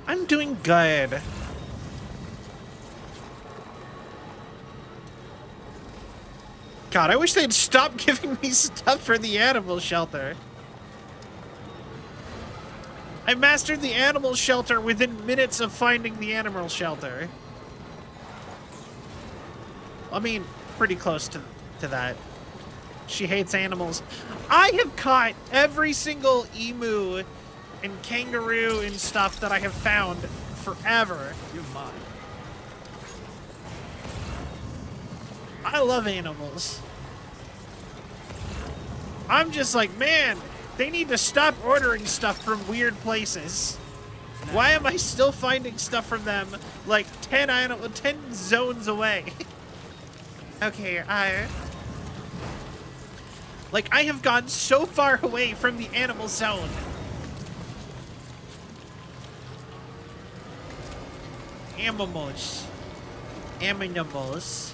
Speaker 1: I'm doing good. God, I wish they'd stop giving me stuff for the animal shelter. I mastered the animal shelter within minutes of finding the animal shelter. I mean, pretty close to that. She hates animals. I have caught every single emu and kangaroo and stuff that I have found forever.
Speaker 6: You're mine.
Speaker 1: I love animals. I'm just like, man, they need to stop ordering stuff from weird places. Why am I still finding stuff from them like 10 zones away? Okay, like, I have gone so far away from the animal zone. Animals. Aminimals.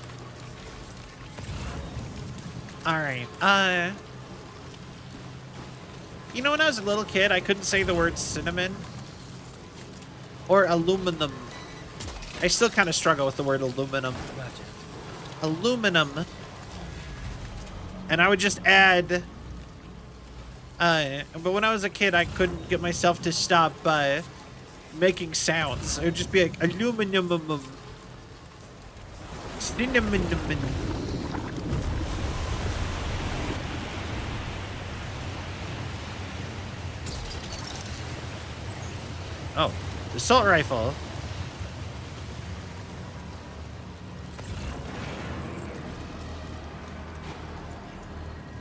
Speaker 1: Alright, you know, when I was a little kid, I couldn't say the word cinnamon. Or aluminum. I still kind of struggle with the word aluminum.
Speaker 2: Gotcha.
Speaker 1: Aluminum. And I would just add... but when I was a kid, I couldn't get myself to stop, making sounds. It would just be like, aluminum. Cinnamon. Oh, the assault rifle.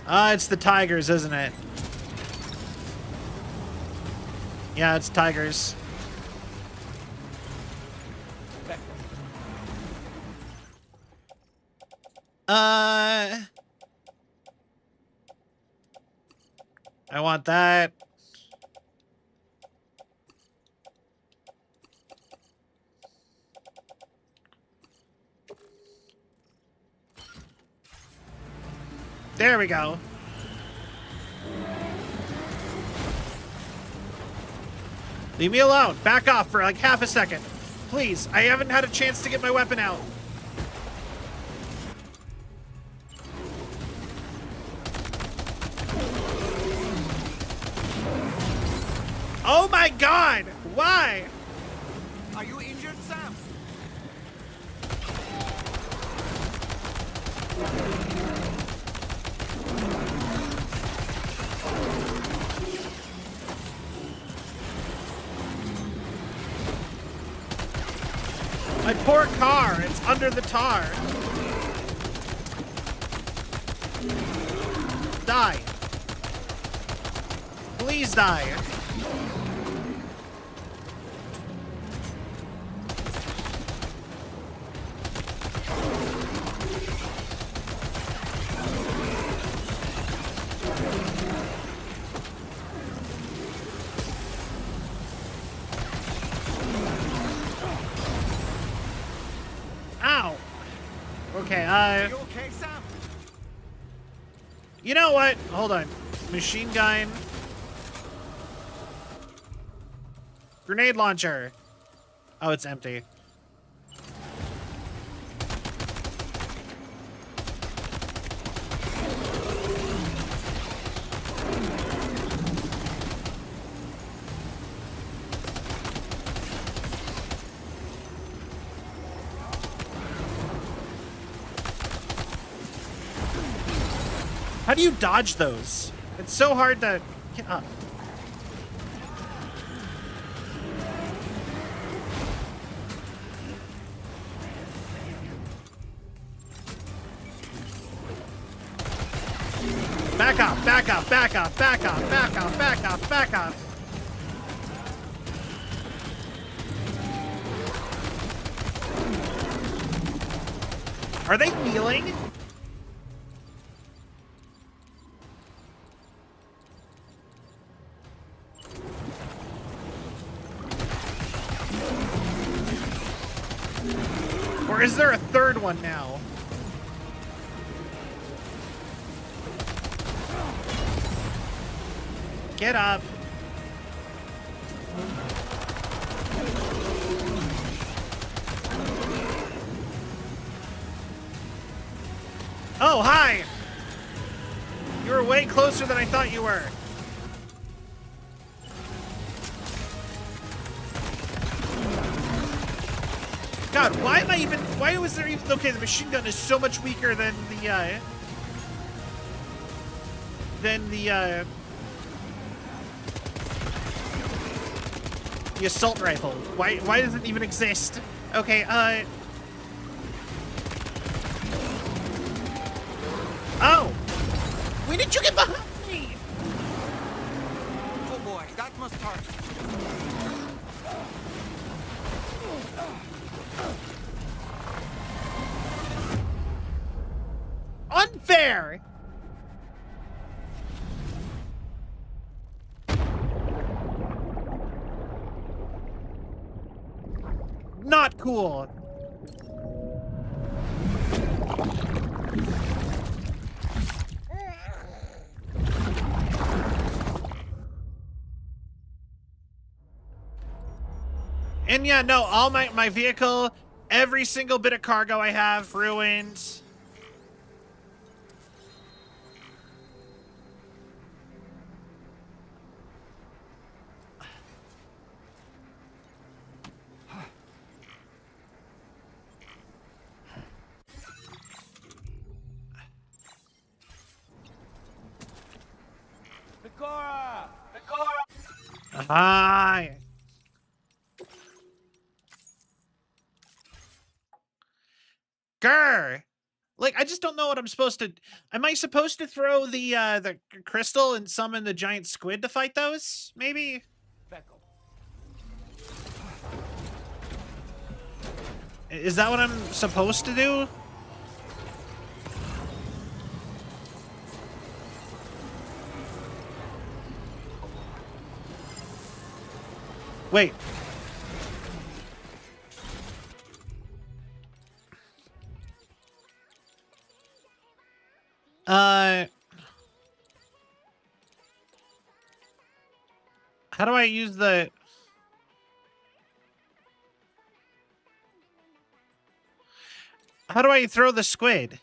Speaker 1: It's the tigers, isn't it? Yeah, it's tigers. I want that. There we go. Leave me alone. Back off for like half a second. Please, I haven't had a chance to get my weapon out. Oh my god! Why?
Speaker 2: Are you injured, Sam?
Speaker 1: My poor car, it's under the tar. Die. Please die. Ow. Okay,
Speaker 2: You okay, Sam?
Speaker 1: you know what? Hold on. Machine gun. Grenade launcher. Oh, it's empty. How do you dodge those? It's so hard to get up. Back off, back off, back off, back off, back off, back off, back off. Are they healing? Or is there a third one now? Get up. Oh, hi! You were way closer than I thought you were. God, why am I even... Why was there even... Okay, the machine gun is so much weaker than the, the assault rifle. Why does it even exist? Okay, Oh! When did you get behind me?
Speaker 2: Oh boy, that must hurt.
Speaker 1: Unfair! Not cool. And yeah, no, all my vehicle, every single bit of cargo I have ruined.
Speaker 2: Pecora!
Speaker 1: Hi. Grr. Like, I just don't know what I'm supposed to... Am I supposed to throw the crystal and summon the giant squid to fight those? Maybe? Is that what I'm supposed to do? Wait. How do I use the... How do I throw the squid?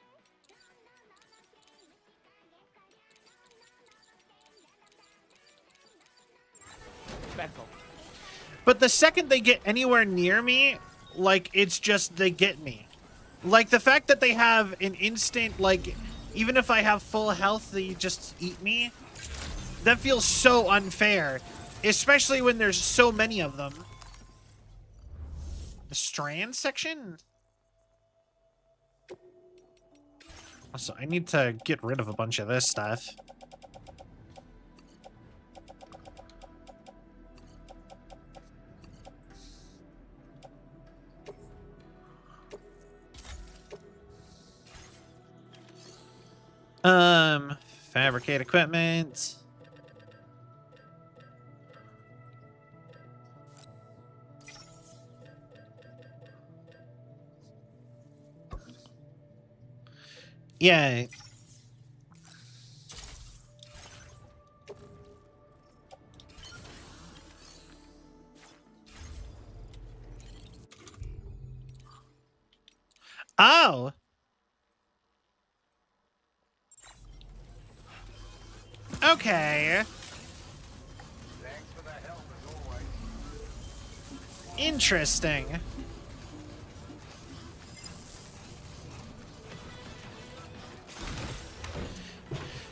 Speaker 1: But the second they get anywhere near me, like, it's just, they get me. Like, the fact that they have an instant, like, even if I have full health, they just eat me, that feels so unfair. Especially when there's so many of them. The Strand section? Also, I need to get rid of a bunch of this stuff. Fabricate equipment. Yeah. Oh. Okay.
Speaker 2: Thanks for the help as always.
Speaker 1: Interesting.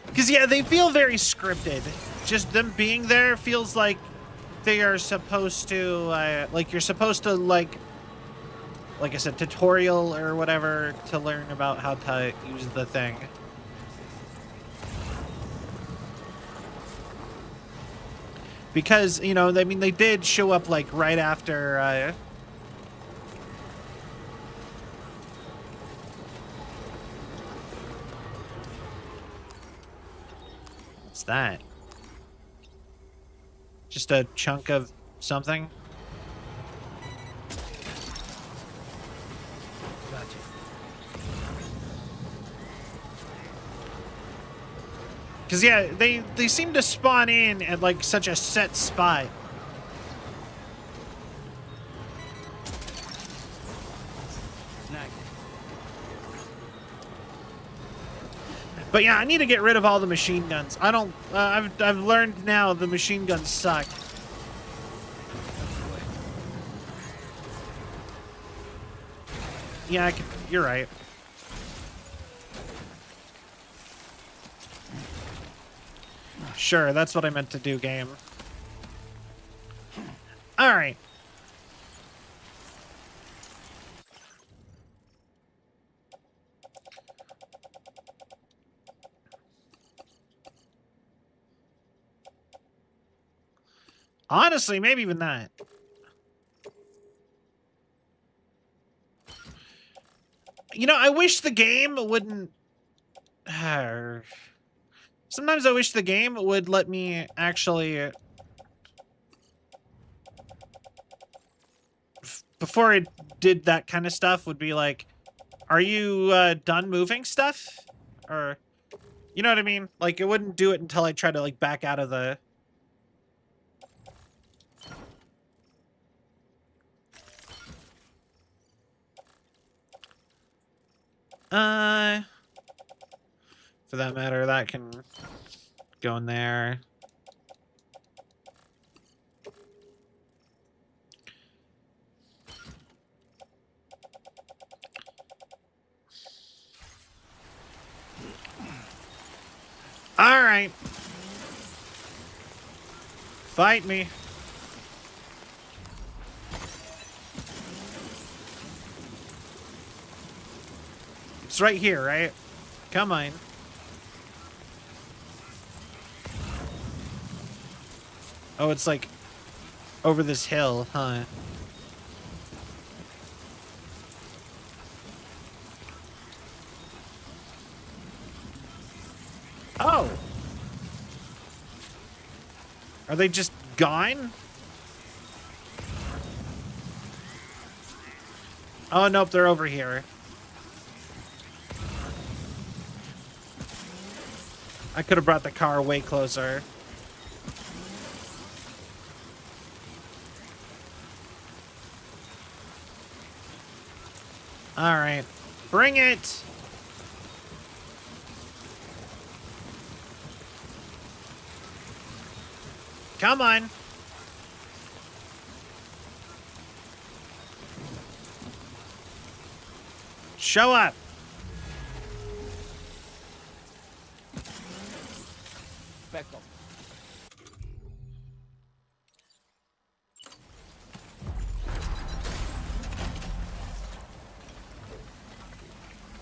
Speaker 1: Because, yeah, they feel very scripted. Just them being there feels like they are supposed to, like, you're supposed to, like I said, tutorial or whatever to learn about how to use the thing. Because, you know, I mean, they did show up, like, right after, what's that? Just a chunk of something?
Speaker 2: Gotcha.
Speaker 1: Because, yeah, they seem to spawn in at, like, such a set spot. But yeah, I need to get rid of all the machine guns. I don't. I've learned now the machine guns suck. Yeah, you're right. Sure, that's what I meant to do, game. All right. Honestly, maybe even that. You know, I wish the game wouldn't... Sometimes I wish the game would let me actually... Before it did that kind of stuff would be like, are you done moving stuff? Or, you know what I mean? Like, it wouldn't do it until I tried to, like, back out of the... For that matter, that can go in there. All right. Fight me. It's right here, right? Come on. Oh, it's like over this hill, huh? Oh! Are they just gone? Oh, nope, they're over here. I could have brought the car way closer. All right, bring it. Come on. Show up.
Speaker 6: Beckham.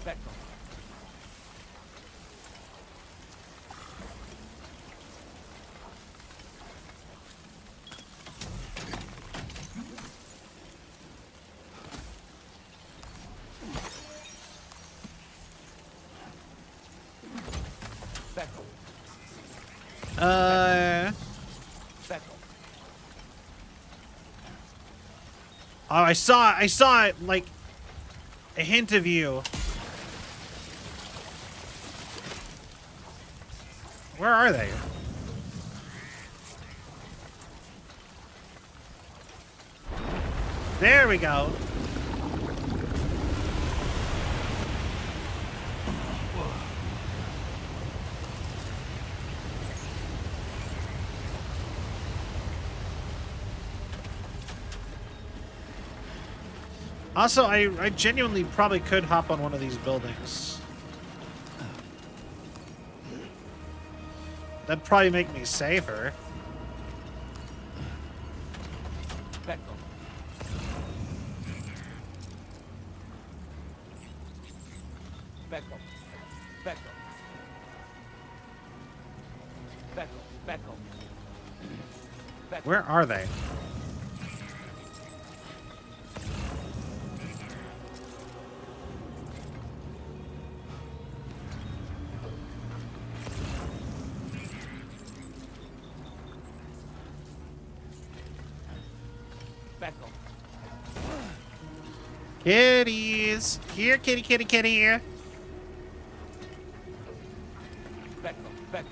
Speaker 6: Beckham. Beckham. Beckham.
Speaker 1: Oh, I saw it, like, a hint of you. Where are they? There we go. Also, I genuinely probably could hop on one of these buildings. That'd probably make me safer.
Speaker 6: Beckham. Beckham. Beckham. Beckham. Beckham. Beckham.
Speaker 1: Where are they?
Speaker 6: Beckham.
Speaker 1: Kitties! Here, kitty, kitty, kitty, here.
Speaker 6: Beckham. Beckham.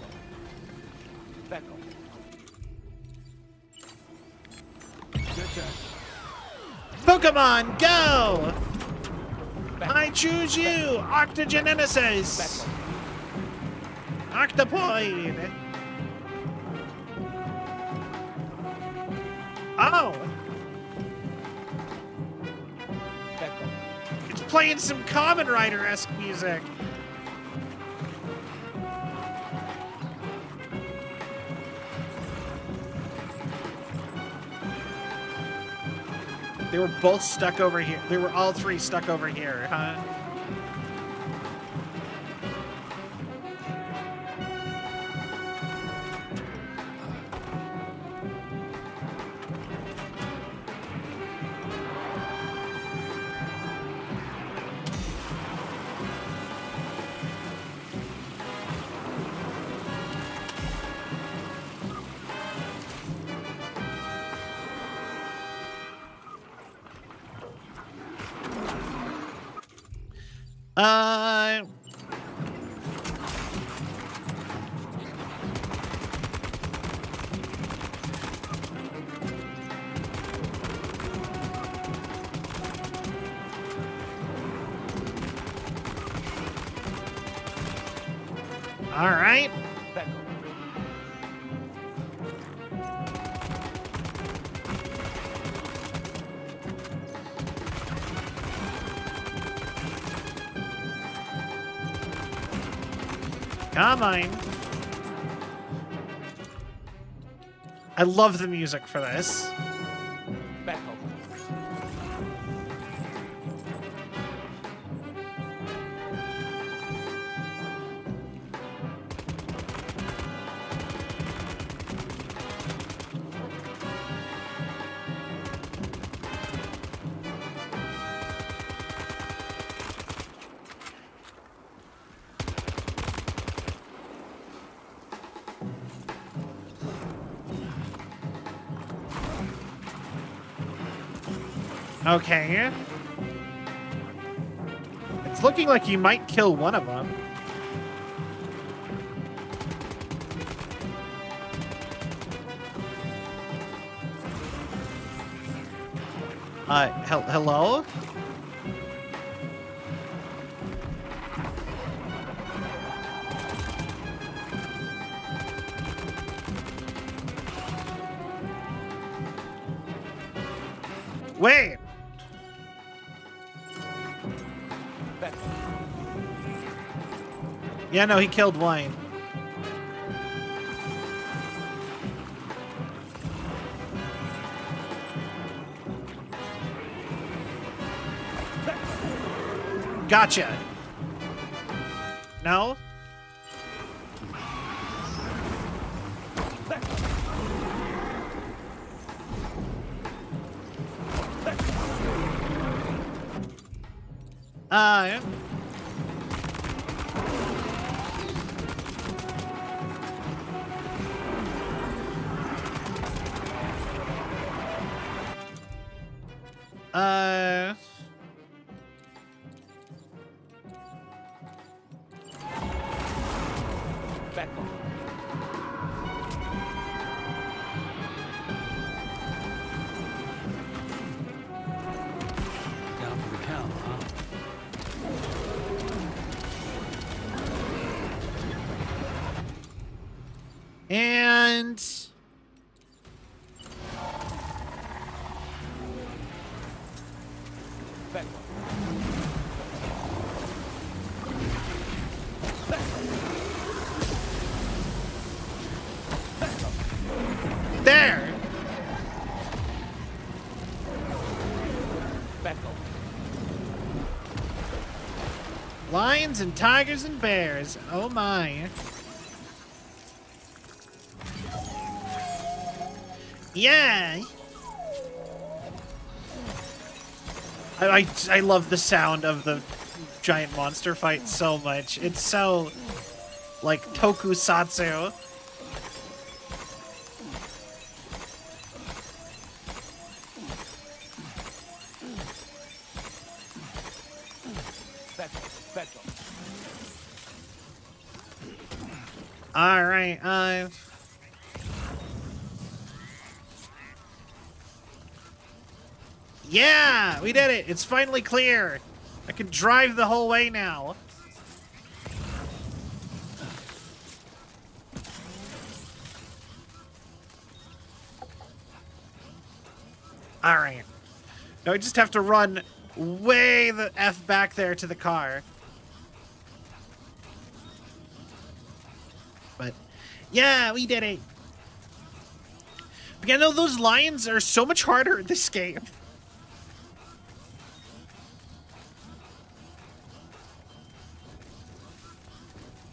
Speaker 6: Beckham. Good turn.
Speaker 1: Pokemon, go!
Speaker 6: Beckham.
Speaker 1: I choose you, Octogenesis! Octopoid! Oh!
Speaker 6: Beckham.
Speaker 1: It's playing some Kamen Rider-esque music. They were both stuck over here. They were all three stuck over here, huh? Uh... All right. Come on. I love the music for this. Okay. It's looking like you might kill one of them. Hello? Wait. Yeah, no, he killed Wayne. Gotcha. No? Yeah.
Speaker 9: Down for the count, huh?
Speaker 1: And there. Lions and tigers and bears. Oh my. Yeah. I love the sound of the giant monster fight so much. It's so like tokusatsu. All right, yeah, we did it. It's finally clear. I can drive the whole way now. All right. Now I just have to run way the F back there to the car. But yeah, we did it. But you know, those lions are so much harder in this game.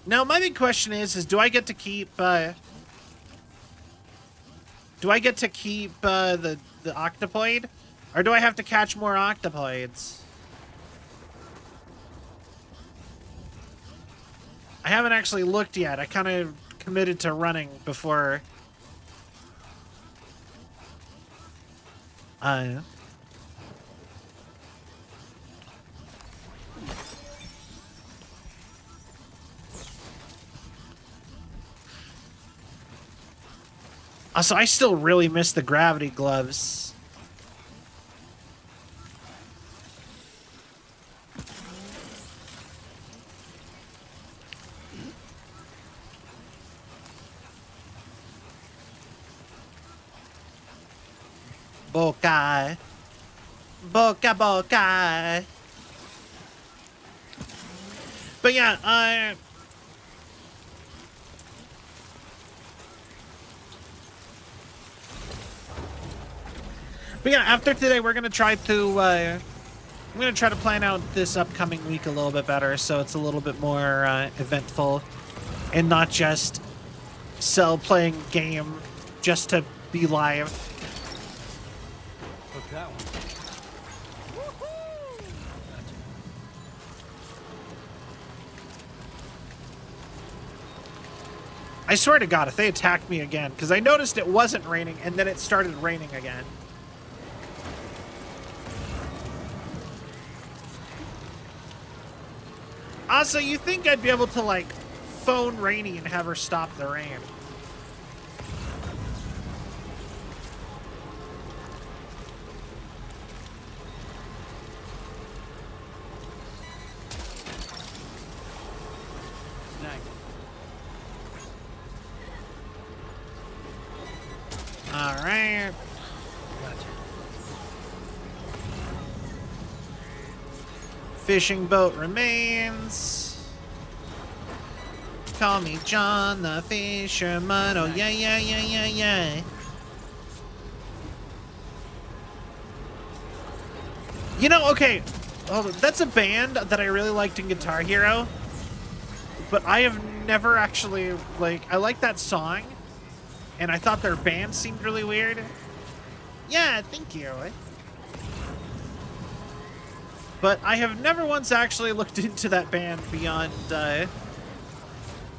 Speaker 1: Now, my big question is do I get to keep, the octopoid? Or do I have to catch more octopoids? I haven't actually looked yet. I kind of committed to running before. Also, I still really miss the gravity gloves. Bokai. Bokai. But yeah, after today, we're gonna try to, I'm gonna try to plan out this upcoming week a little bit better, so it's a little bit more eventful, and not just Cell playing game just to be live.
Speaker 9: Took that one.
Speaker 1: I swear to God, if they attacked me again, because I noticed it wasn't raining, and then it started raining again. Also, you think I'd be able to, like, phone Rainy and have her stop the rain.
Speaker 9: Snag.
Speaker 1: All right.
Speaker 9: Gotcha.
Speaker 1: Fishing boat remains. Call me John the Fisherman. Oh, yeah, yeah, yeah, yeah, yeah. You know, okay. Oh, that's a band that I really liked in Guitar Hero. But I have never actually, like, I like that song. And I thought their band seemed really weird. Yeah, thank you. But I have never once actually looked into that band beyond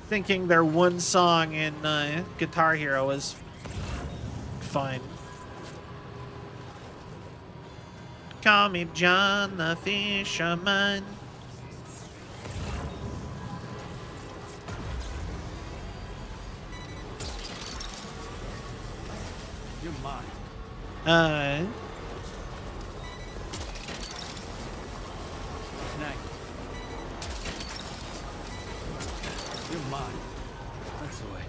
Speaker 1: thinking their one song in Guitar Hero was fine. Call me John the Fisherman.
Speaker 9: You're mine.
Speaker 1: Uh,
Speaker 9: Snag. You're mine. That's the way.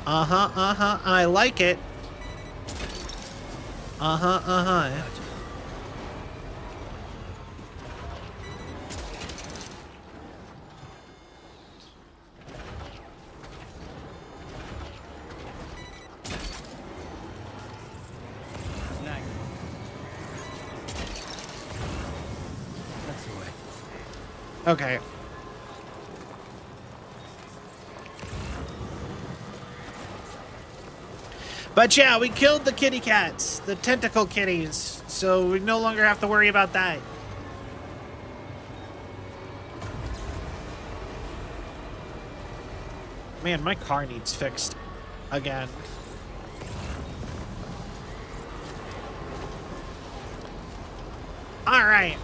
Speaker 1: I like it.
Speaker 9: Gotcha. Snag. That's the way.
Speaker 1: Okay. But yeah, we killed the kitty cats, the tentacle kitties, so we no longer have to worry about that. Man, my car needs fixed again. All right.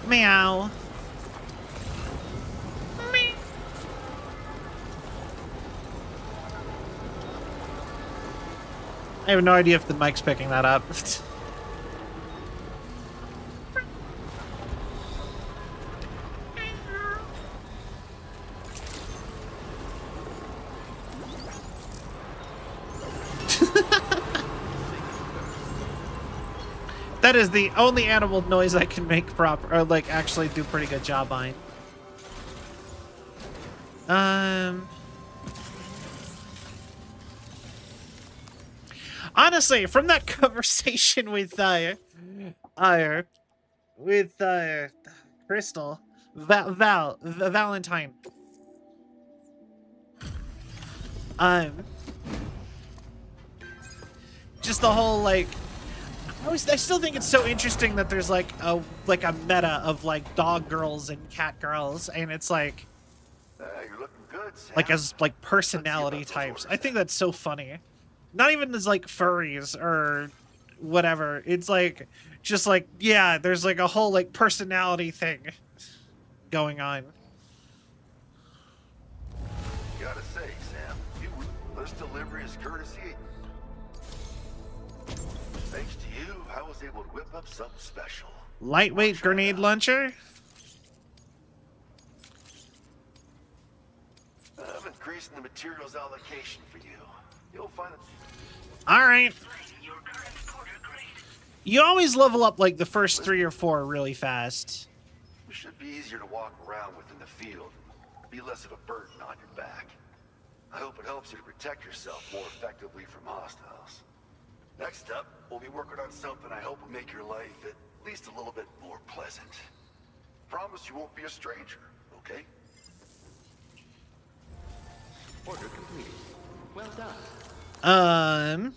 Speaker 1: Meow. Meow. I have no idea if the mic's picking that up. That is the only animal noise I can make proper, or like actually do pretty good job on. Honestly, from that conversation with Crystal, Valentine, just the whole like. I still think it's so interesting that there's like a meta of like dog girls and cat girls, and it's like
Speaker 4: You're looking good, Sam.
Speaker 1: like as like personality types. I think that's so funny. Not even as like furries or whatever. It's like, just like, yeah, there's like a whole like personality thing going on.
Speaker 4: Gotta say, Sam, this delivery is courtesy. Thanks to you, I was able to whip up something special.
Speaker 1: Lightweight grenade launcher?
Speaker 4: I'm increasing the materials allocation for you. You'll find it.
Speaker 1: Alright. You always level up like the first 3 or 4 really fast.
Speaker 4: It should be easier to walk around with in the field. Be less of a burden on your back. I hope it helps you to protect yourself more effectively from hostiles. Next up, we'll be working on something I hope will make your life at least a little bit more pleasant. Promise you won't be a stranger, okay?
Speaker 6: Order complete. Well done.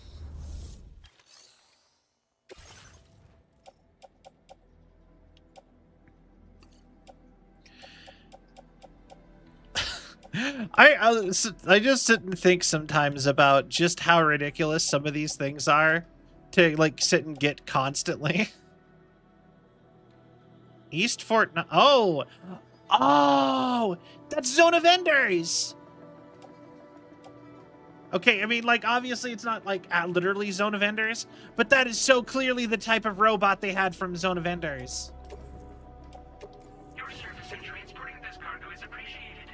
Speaker 1: I just sit and think sometimes about just how ridiculous some of these things are to like sit and get constantly. East Fort. Oh, that's Zone of Enders. Okay, I mean, like, obviously it's not, like, literally Zone of Enders, but that is so clearly the type of robot they had from Zone of Enders.
Speaker 3: Your service in transporting this cargo is appreciated.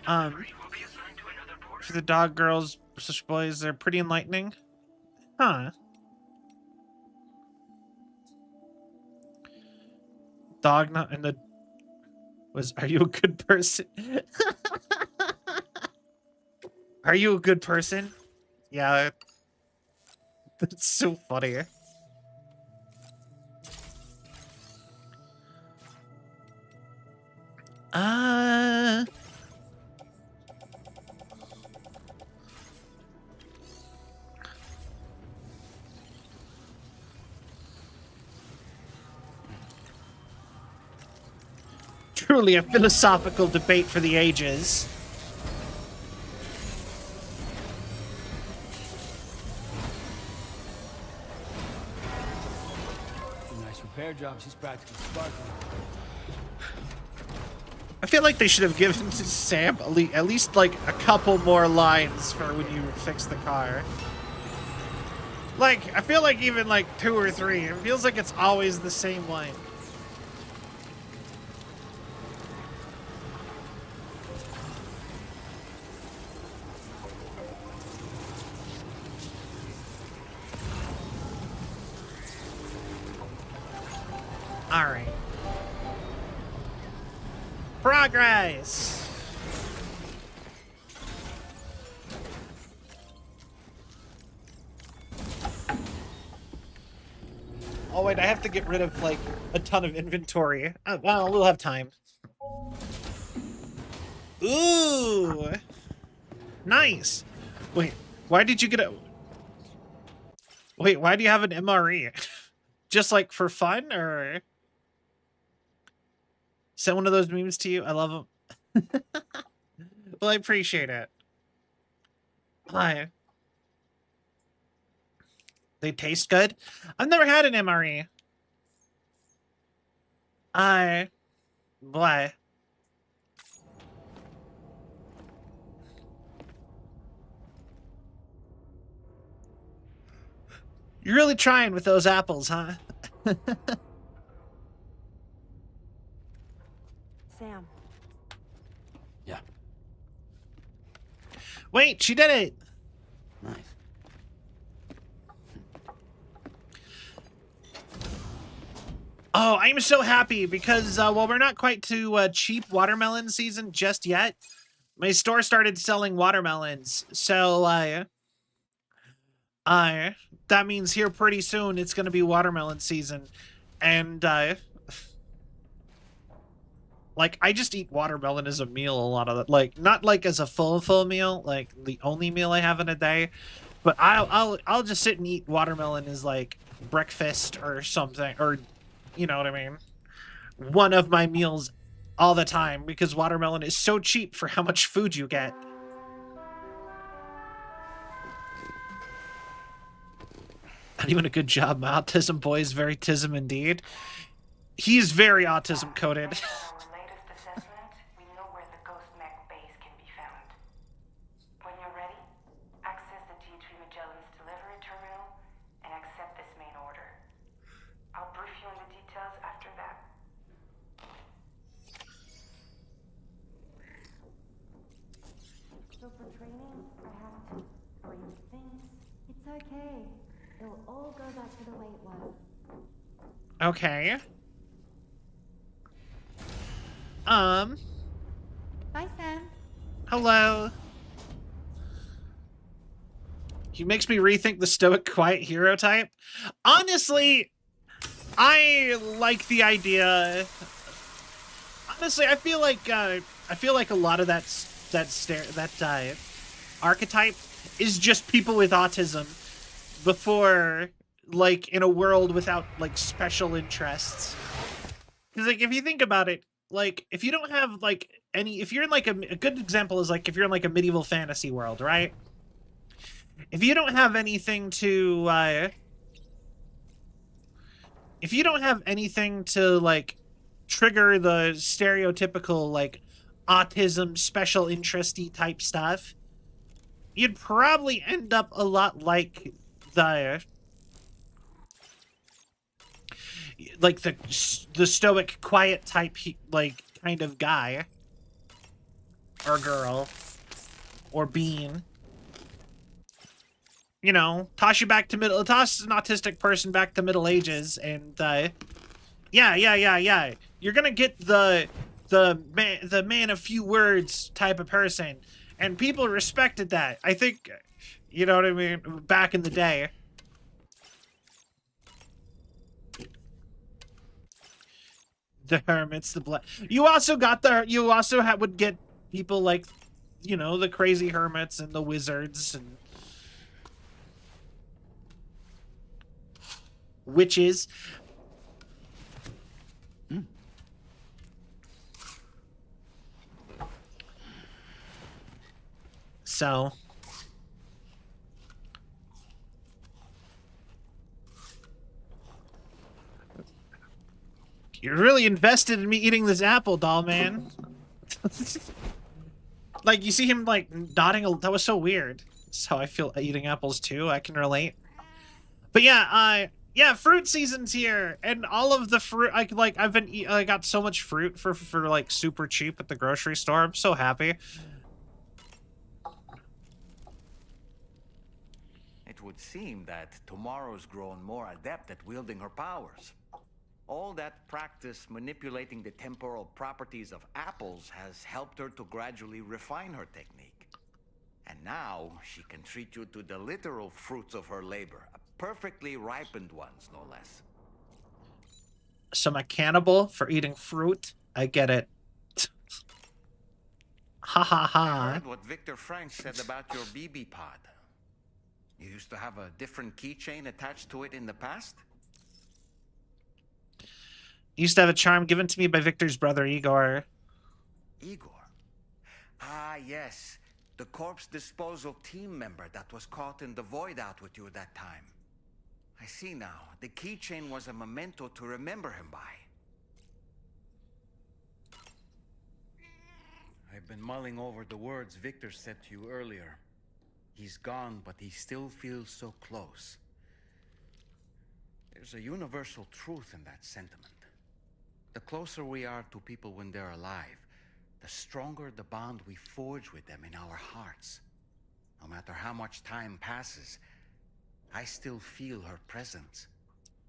Speaker 3: The delivery will be assigned to another porter.
Speaker 1: For the dog girls / boys, they're pretty enlightening. Huh. Dog not in the... Are you a good person? Are you a good person? Yeah. That's so funny. Truly a philosophical debate for the ages.
Speaker 9: Nice repair job. She's practically sparkling.
Speaker 1: I feel like they should have given to Sam at least like a couple more lines for when you fix the car. Like, I feel like even like 2 or 3. It feels like it's always the same line. All right. Progress. Oh wait, I have to get rid of like a ton of inventory. Well, we'll have time. Ooh, nice. Wait, why did you get a? Wait, why do you have an MRE? Just like for fun, or send one of those memes to you? I love them. Well, I appreciate it. Hi. They taste good? I've never had an MRE. Why? You're really trying with those apples, huh?
Speaker 10: Sam.
Speaker 6: Yeah.
Speaker 1: Wait, she did it!
Speaker 6: Nice.
Speaker 1: Oh, I'm so happy because, well, we're not quite to cheap watermelon season just yet. My store started selling watermelons, so, that means here pretty soon it's gonna be watermelon season. And, like, I just eat watermelon as a meal a lot of it. Like, not like as a full meal, like the only meal I have in a day. But I'll just sit and eat watermelon as like breakfast or something, or you know what I mean? One of my meals all the time because watermelon is so cheap for how much food you get. Not even a good job. My autism boy is very tism indeed. He's very autism coded.
Speaker 5: Based on our latest assessment, we know where the Ghost Mech base can be found. When you're ready, access the T3 Magellan's delivery terminal and accept this main order. I'll brief you on the details after that.
Speaker 10: So for training, I have to arrange things. It's okay. It'll all go back to the way it was.
Speaker 1: Okay.
Speaker 10: Bye, Sam.
Speaker 1: Hello. He makes me rethink the stoic, quiet hero type. Honestly, I like the idea. Honestly, I feel like a lot of that archetype is just people with autism before, like, in a world without, like, special interests. Because, like, if you think about it, like, if you don't have, like, if you're in, like, a good example is, like, if you're in, like, a medieval fantasy world, right? If you don't have anything to, like, trigger the stereotypical, like, autism, special interesty type stuff, you'd probably end up a lot like the stoic, quiet type, like, kind of guy or girl or being. You know, toss an autistic person back to Middle Ages, and yeah. You're gonna get the man of few words type of person, and people respected that. I think, you know what I mean, back in the day. The hermits, you also would get people like, you know, the crazy hermits and the wizards and witches. So you're really invested in me eating this apple, doll man. Like, you see him, like, nodding. That was so weird. So I feel eating apples too. I can relate. But yeah, yeah, fruit season's here, and all of the fruit, I got so much fruit for like super cheap at the grocery store. I'm so happy.
Speaker 2: It would seem that tomorrow's grown more adept at wielding her powers. All that practice manipulating the temporal properties of apples has helped her to gradually refine her technique. And now she can treat you to the literal fruits of her labor, perfectly ripened ones, no less.
Speaker 1: So I'm a cannibal for eating fruit? I get it. Ha ha ha.
Speaker 2: I heard what Victor Frank said about your BB pod. You used to have a different keychain attached to it in the past?
Speaker 1: Used to have a charm given to me by Victor's brother, Igor.
Speaker 2: Igor? Ah, yes. The corpse disposal team member that was caught in the void out with you that time. I see now. The keychain was a memento to remember him by.
Speaker 11: I've been mulling over the words Victor said to you earlier. He's gone, but he still feels so close. There's a universal truth in that sentiment. The closer we are to people when they're alive, the stronger the bond we forge with them in our hearts. No matter how much time passes, I still feel her presence.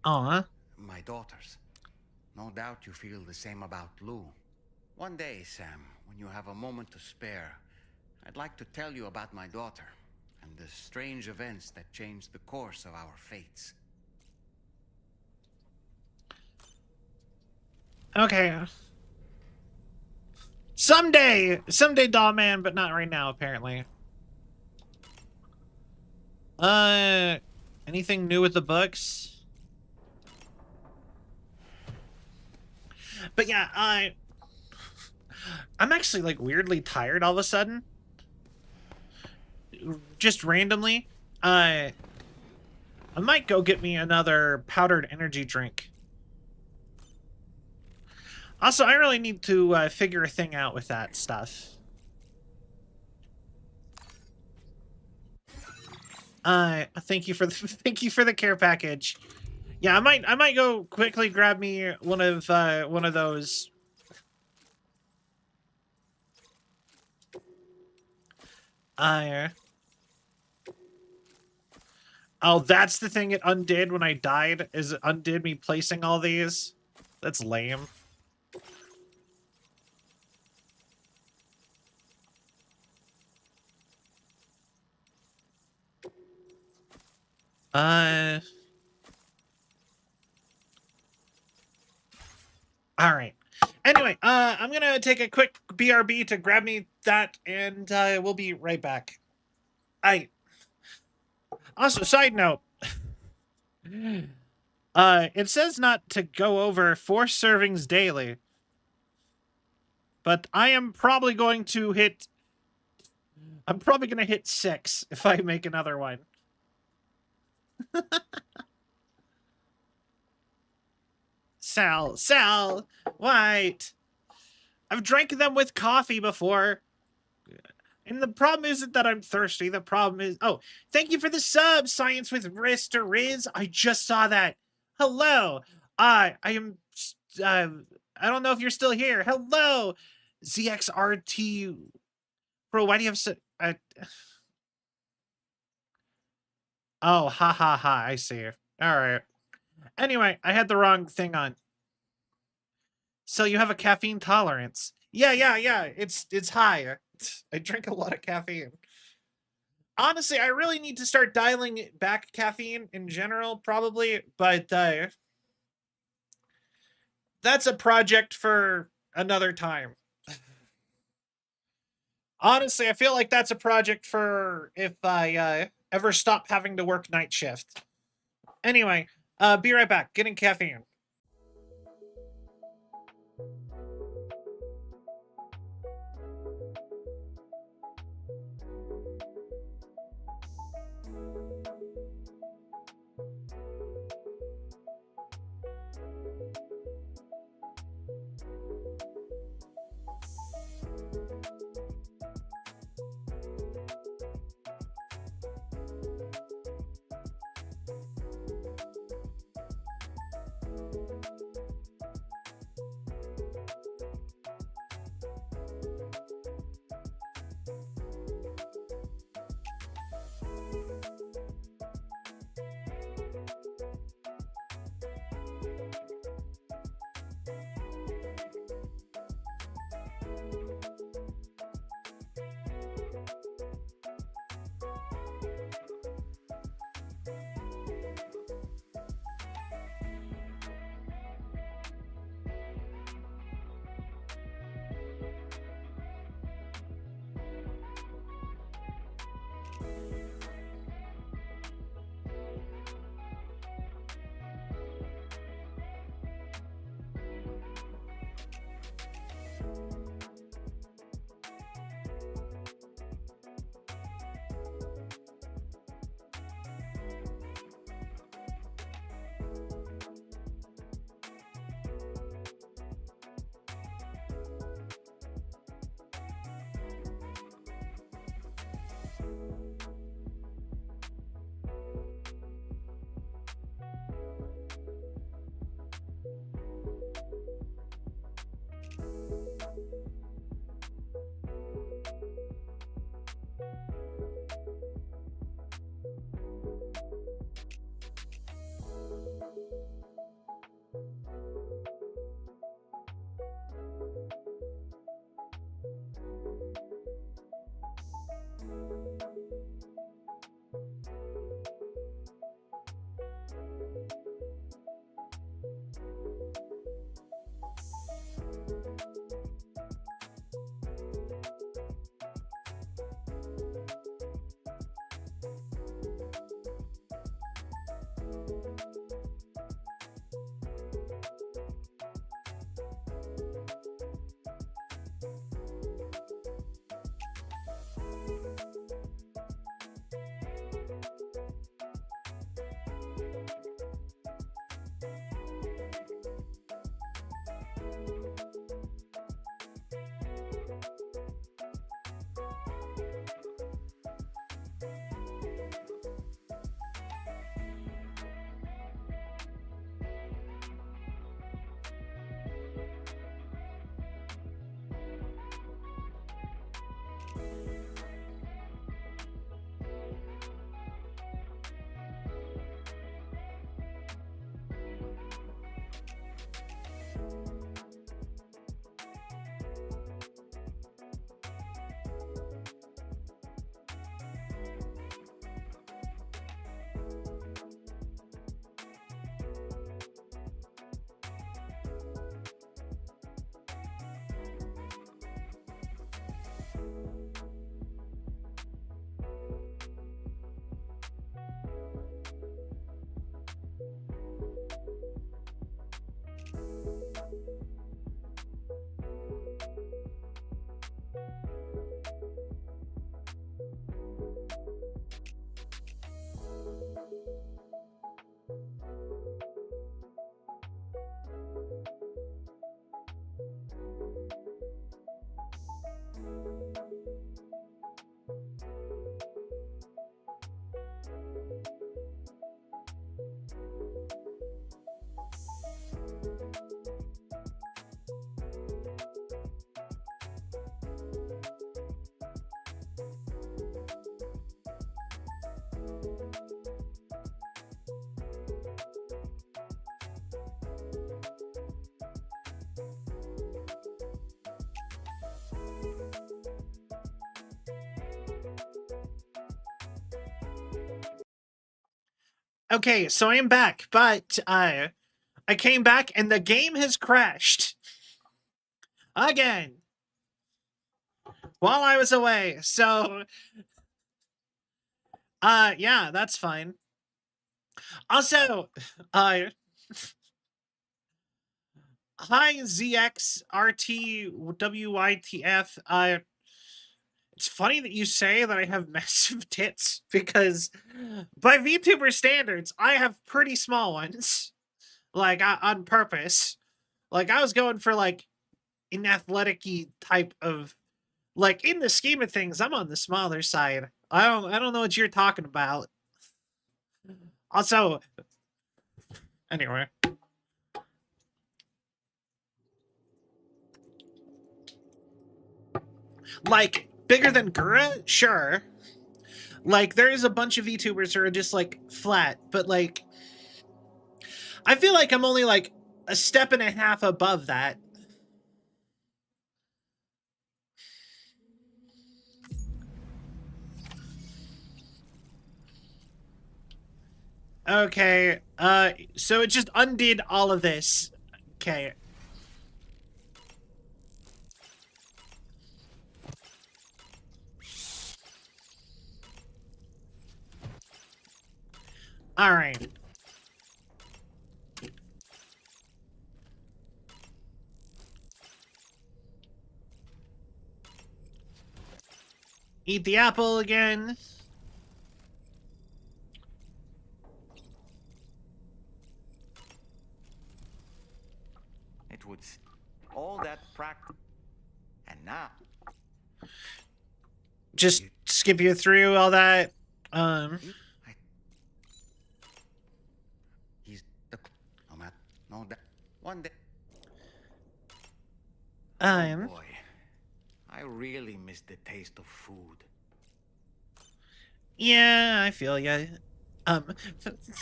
Speaker 1: Aww.
Speaker 11: My daughters. No doubt you feel the same about Lou. One day, Sam, when you have a moment to spare, I'd like to tell you about my daughter and the strange events that changed the course of our fates.
Speaker 1: Okay. Someday, doll man, but not right now, apparently. Anything new with the books? But yeah, I'm actually, like, weirdly tired all of a sudden. Just randomly. I might go get me another powdered energy drink. Also, I really need to figure a thing out with that stuff. Thank you for the thank you for the care package. Yeah, I might go quickly grab me one of those. Oh, that's the thing it undid when I died, is it undid me placing all these. That's lame. All right. Anyway, I'm gonna take a quick BRB to grab me that, and we'll be right back. Also, side note, it says not to go over 4 servings daily, but I am probably going to hit. I'm probably gonna hit 6 if I make another one. Sal, White. I've drank them with coffee before. And the problem isn't that I'm thirsty. The problem is... Oh, thank you for the sub, Science with Wrist or Riz. I just saw that. Hello. I am... I don't know if you're still here. Hello. ZXRT. Bro, why do you have so... Oh, ha ha ha. I see. All right. Anyway, I had the wrong thing on. So you have a caffeine tolerance. Yeah. It's high. I drink a lot of caffeine. Honestly, I really need to start dialing back caffeine in general, probably, but that's a project for another time. Honestly, I feel like that's a project for if I ever stop having to work night shift. Anyway, be right back. Getting caffeine. Okay, so I am back, but I came back and the game has crashed again while I was away. So yeah, that's fine. Also, hi ZXRTWYTF. It's funny that you say that I have massive tits because by VTuber standards, I have pretty small ones. Like on purpose. Like I was going for like an athletic-y type of, like, in the scheme of things, I'm on the smaller side. I don't know what you're talking about. Also, anyway. Like, bigger than Gura? Sure. Like, there is a bunch of VTubers who are just, like, flat, but, like, I feel like I'm only, like, a step and a half above that. Okay, so it just undid all of this. Okay. Alright. Eat the apple again.
Speaker 2: It would all that practice, and now
Speaker 1: Just skip you through all that.
Speaker 11: He's the no that one day.
Speaker 2: oh boy, I really miss the taste of food.
Speaker 1: Yeah, I feel ya.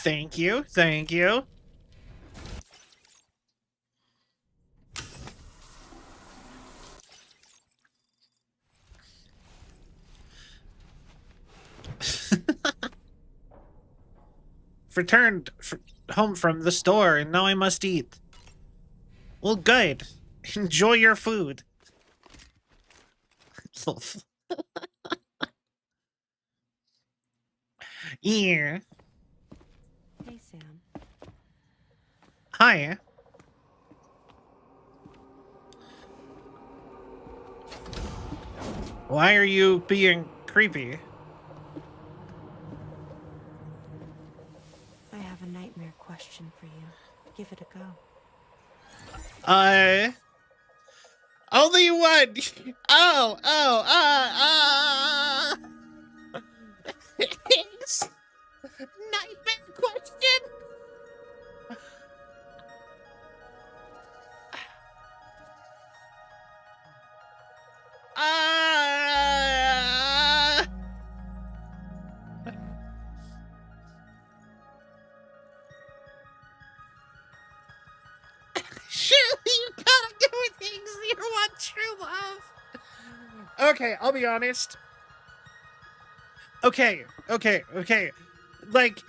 Speaker 1: Thank you, thank you. Returned home from the store, and now I must eat. Well, good. Enjoy your food. Yeah.
Speaker 10: Hey, Sam.
Speaker 1: Hi. Why are you being creepy?
Speaker 10: I have a nightmare question for you. Give it a go.
Speaker 1: Only one. Oh, nightmare question. Surely you gotta do things you want true love. Okay, I'll be honest. Okay. Like,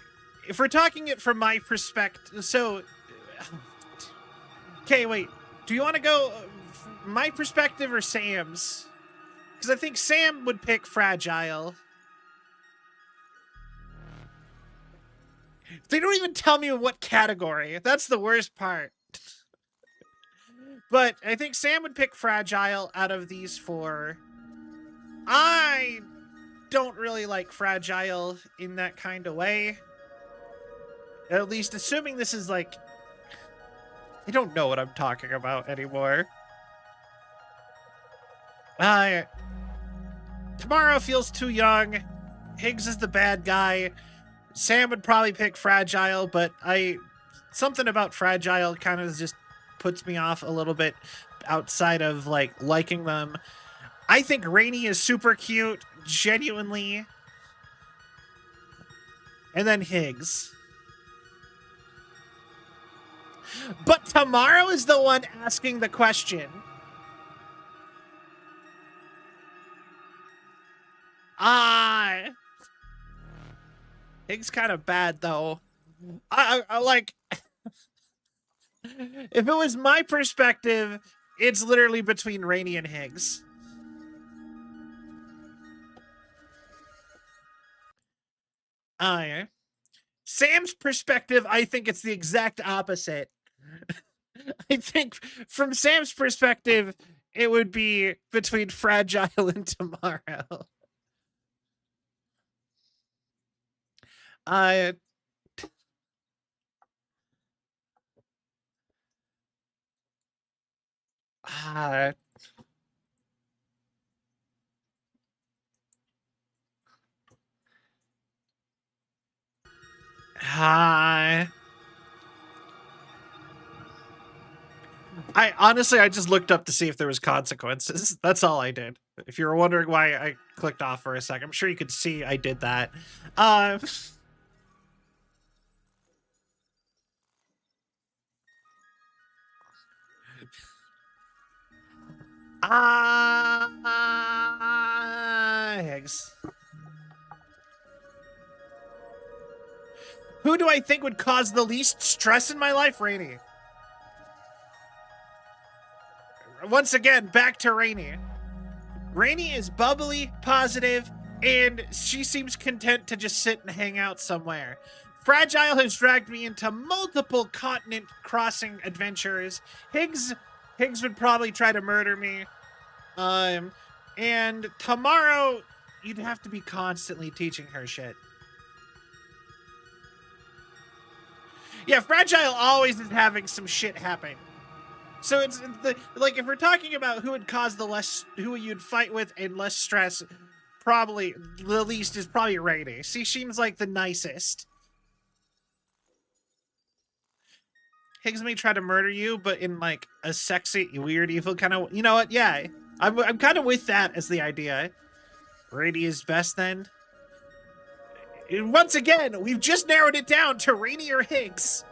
Speaker 1: if we're talking it from my perspective, so... Okay, wait. Do you want to go my perspective or Sam's? Because I think Sam would pick Fragile. They don't even tell me what category. That's the worst part. But I think Sam would pick Fragile out of these four. I don't really like Fragile in that kind of way. At least assuming this is like... I don't know what I'm talking about anymore. Tomorrow feels too young. Higgs is the bad guy. Sam would probably pick Fragile, but something about Fragile kind of just puts me off a little bit outside of like liking them. I think Rainy is super cute, genuinely. And then Higgs. But Tomorrow is the one asking the question. Higgs kind of bad though. I like, if it was my perspective, it's literally between Rainey and Higgs. Sam's perspective, I think it's the exact opposite. I think from Sam's perspective, it would be between Fragile and Tomorrow. Uh, uh, uh, I honestly, I just looked up to see if there was consequences. That's all I did. If you were wondering why I clicked off for a sec, I'm sure you could see I did that. Uh, Higgs. Who do I think would cause the least stress in my life, Rainey? Once again, back to Rainey. Rainey is bubbly, positive, and she seems content to just sit and hang out somewhere. Fragile has dragged me into multiple continent crossing adventures. Higgs would probably try to murder me. And Tomorrow, you'd have to be constantly teaching her shit. Yeah, Fragile always is having some shit happen. So it's like, if we're talking about who would cause who you'd fight with and less stress, probably the least is probably Rainey. She seems like the nicest. Higgs may try to murder you, but in like a sexy, weird, evil kind of. You know what? Yeah, I'm kind of with that as the idea. Rainey is best then. And once again, we've just narrowed it down to Rainey or Higgs.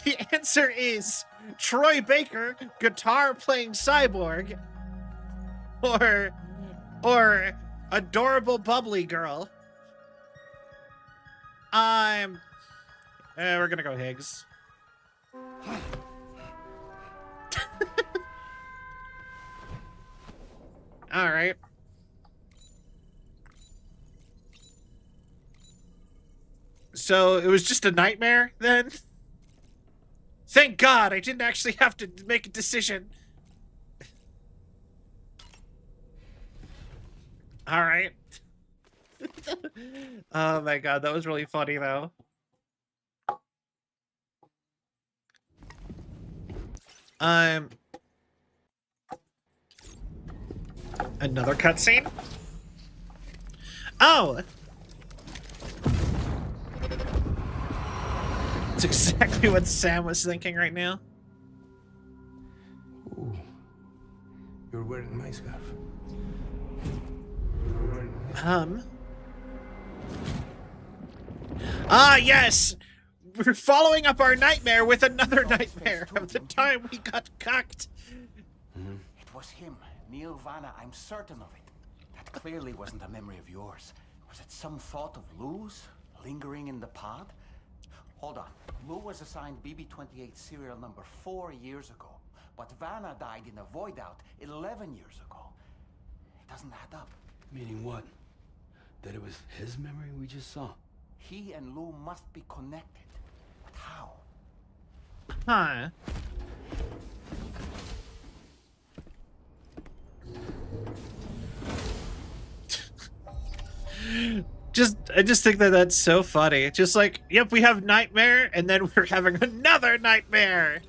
Speaker 1: The answer is Troy Baker, guitar playing cyborg, or adorable bubbly girl. We're gonna go Higgs. All right. So it was just a nightmare then? Thank God I didn't actually have to make a decision. All right. Oh my God, that was really funny though. Another cutscene? Oh! That's exactly what Sam was thinking right now.
Speaker 9: Ooh. You're wearing my scarf.
Speaker 1: Ah, yes! We're following up our nightmare with another nightmare of the time we got cucked.
Speaker 12: It was him, Neil Vanna, I'm certain of it. That clearly wasn't a memory of yours. Was it some thought of Lou's lingering in the pod? Hold on. Lou was assigned BB-28 serial number 4 years ago, but Vanna died in a void out 11 years ago. It doesn't add up.
Speaker 9: Meaning what? That it was his memory we just saw?
Speaker 12: He and Lou must be connected. But how?
Speaker 1: Huh. I just think that that's so funny. Just like, yep, we have nightmare, and then we're having another nightmare.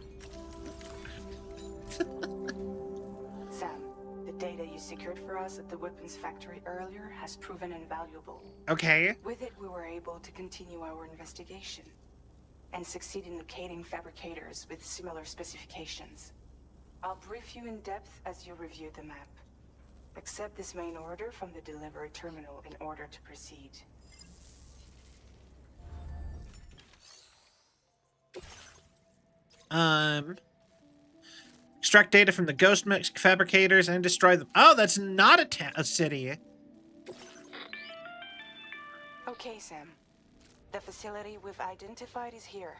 Speaker 5: Sam, the data you secured for us at the weapons factory earlier has proven invaluable.
Speaker 1: Okay.
Speaker 5: With it, we were able to continue our investigation and succeed in locating fabricators with similar specifications. I'll brief you in depth as you review the map. Accept this main order from the delivery terminal in order to proceed.
Speaker 1: Extract data from the ghost mix fabricators and destroy them. Oh, that's not a city.
Speaker 5: Okay, Sam. The facility we've identified is here.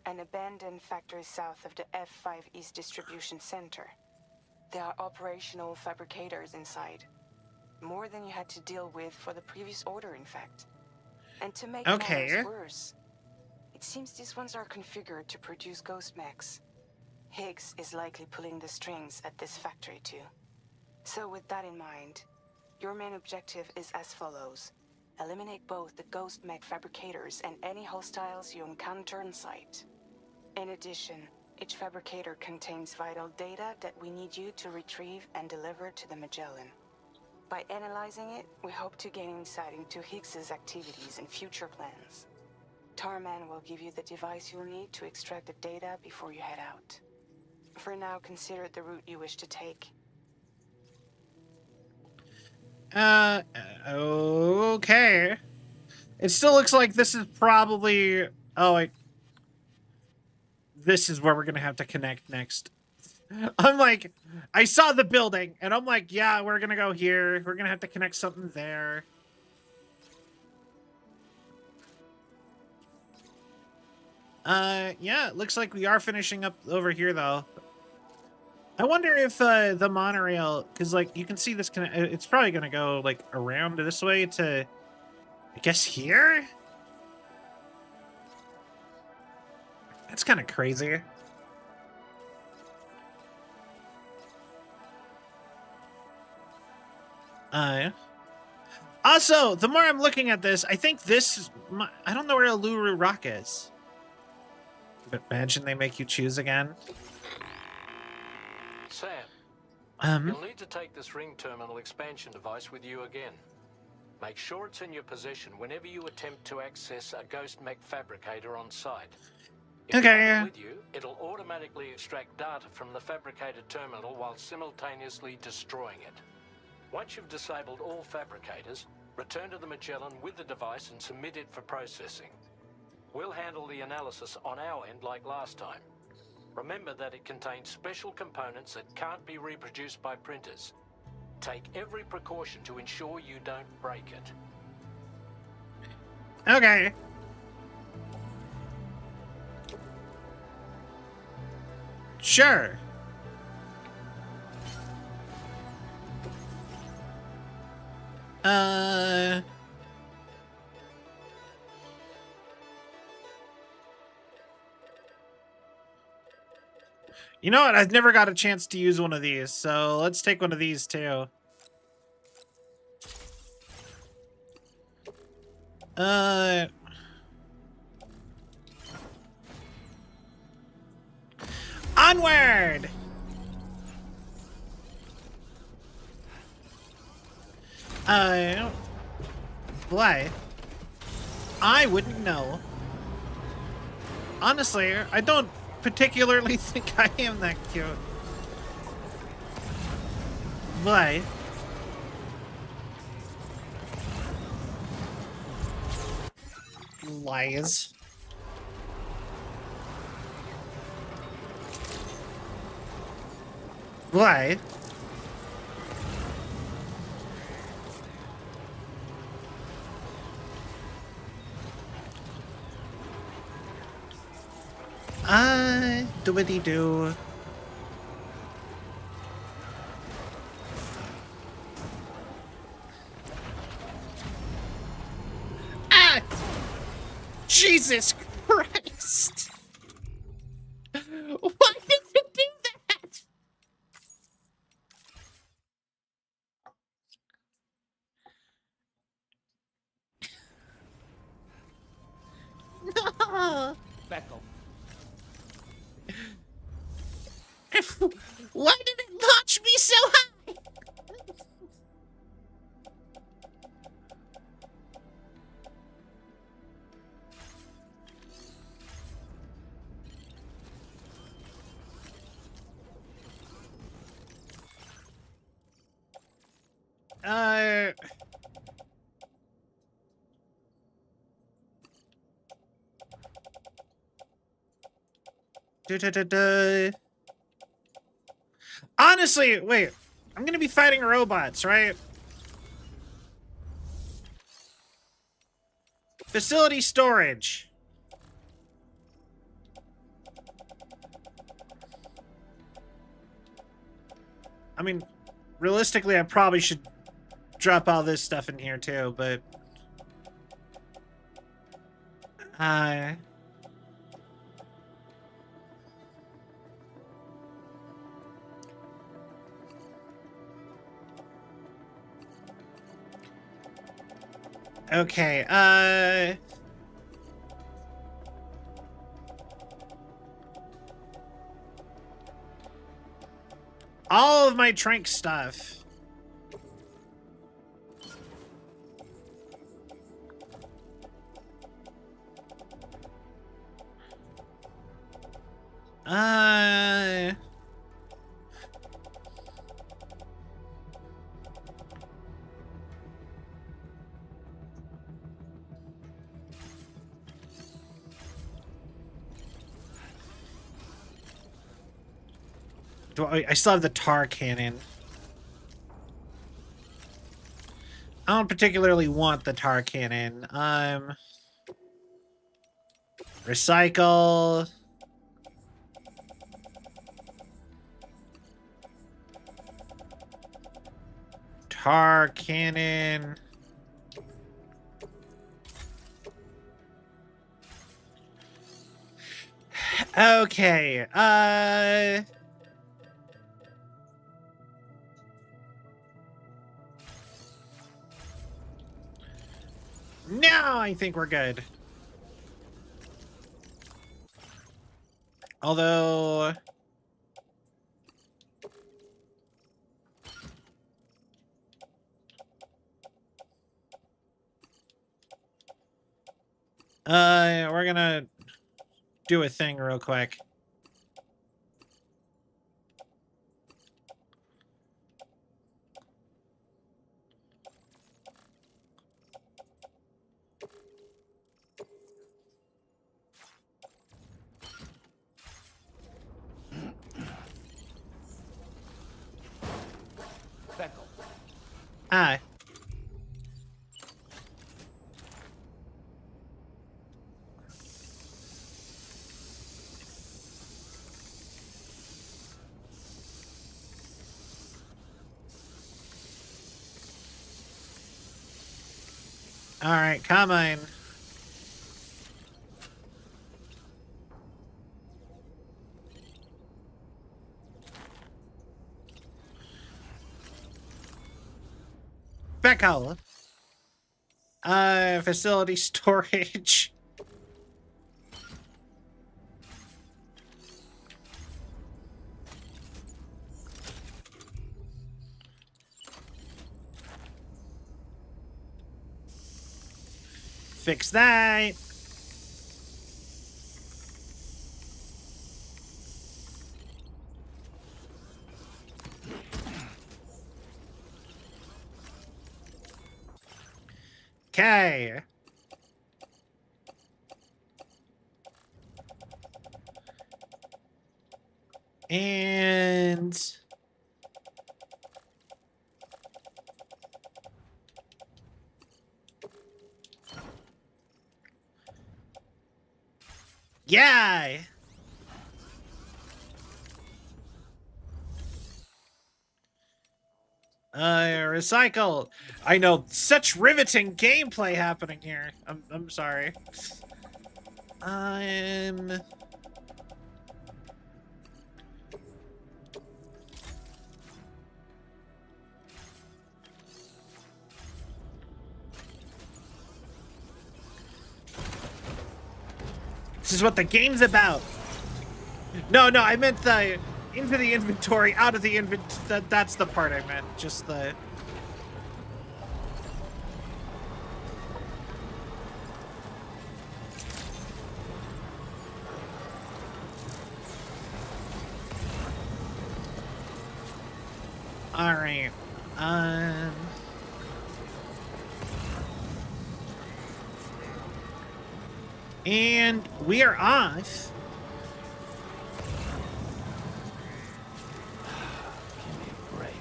Speaker 5: An abandoned factory south of the F5 East Distribution Center. There are operational fabricators inside. More than you had to deal with for the previous order, in fact. And to make matters worse, it seems these ones are configured to produce ghost mechs. Higgs is likely pulling the strings at this factory too. So with that in mind, your main objective is as follows. Eliminate both the ghost mech fabricators and any hostiles you encounter on site. In addition, each fabricator contains vital data that we need you to retrieve and deliver to the Magellan. By analyzing it, we hope to gain insight into Higgs's activities and future plans. Tarman will give you the device you'll need to extract the data before you head out. For now, consider the route you wish to take.
Speaker 1: Okay. It still looks like this is probably... Oh, wait. This is where we're gonna have to connect next. I'm like, I saw the building, and I'm like, yeah, we're gonna go here. We're gonna have to connect something there. Yeah, it looks like we are finishing up over here, though. I wonder if the monorail, because like you can see this, it's probably gonna go like around this way to, I guess, here. That's kind of crazy. Also, the more I'm looking at this, I think this is I don't know where Uluru Rock is. But imagine they make you choose again.
Speaker 13: Sam, you'll need to take this ring terminal expansion device with you again. Make sure it's in your possession whenever you attempt to access a ghost mech fabricator on site. If you have it with you, it'll automatically extract data from the fabricated terminal while simultaneously destroying it. Once you've disabled all fabricators, return to the Magellan with the device and submit it for processing. We'll handle the analysis on our end like last time. Remember that it contains special components that can't be reproduced by printers. Take every precaution to ensure you don't break it.
Speaker 1: Okay. Sure. You know what? I've never got a chance to use one of these, so let's take one of these too. Onward! Why? I wouldn't know. Honestly, I don't particularly think I am that cute. Why? Lies. Why? Do-a-dee-do. Ah! Jesus Christ! Why did you do that? No!
Speaker 6: Beckel.
Speaker 1: Why did it launch me so high? Honestly, wait. I'm gonna be fighting robots, right? Facility storage. I mean, realistically, I probably should drop all this stuff in here too, but... Okay, all of my trank stuff. I still have the tar cannon. I don't particularly want the tar cannon. Recycle. Tar cannon. Okay, now I think we're good. Although... we're gonna do a thing real quick. Hi. All right, come on. Backhoe. Facility storage. Fix that. Okay. And... yeah! Recycle. I know, such riveting gameplay happening here. I'm sorry. This is what the game's about. No, I meant the into the inventory, out of the inventory. That's the part I meant. Just the... All right. And we are off.
Speaker 6: Give me a break.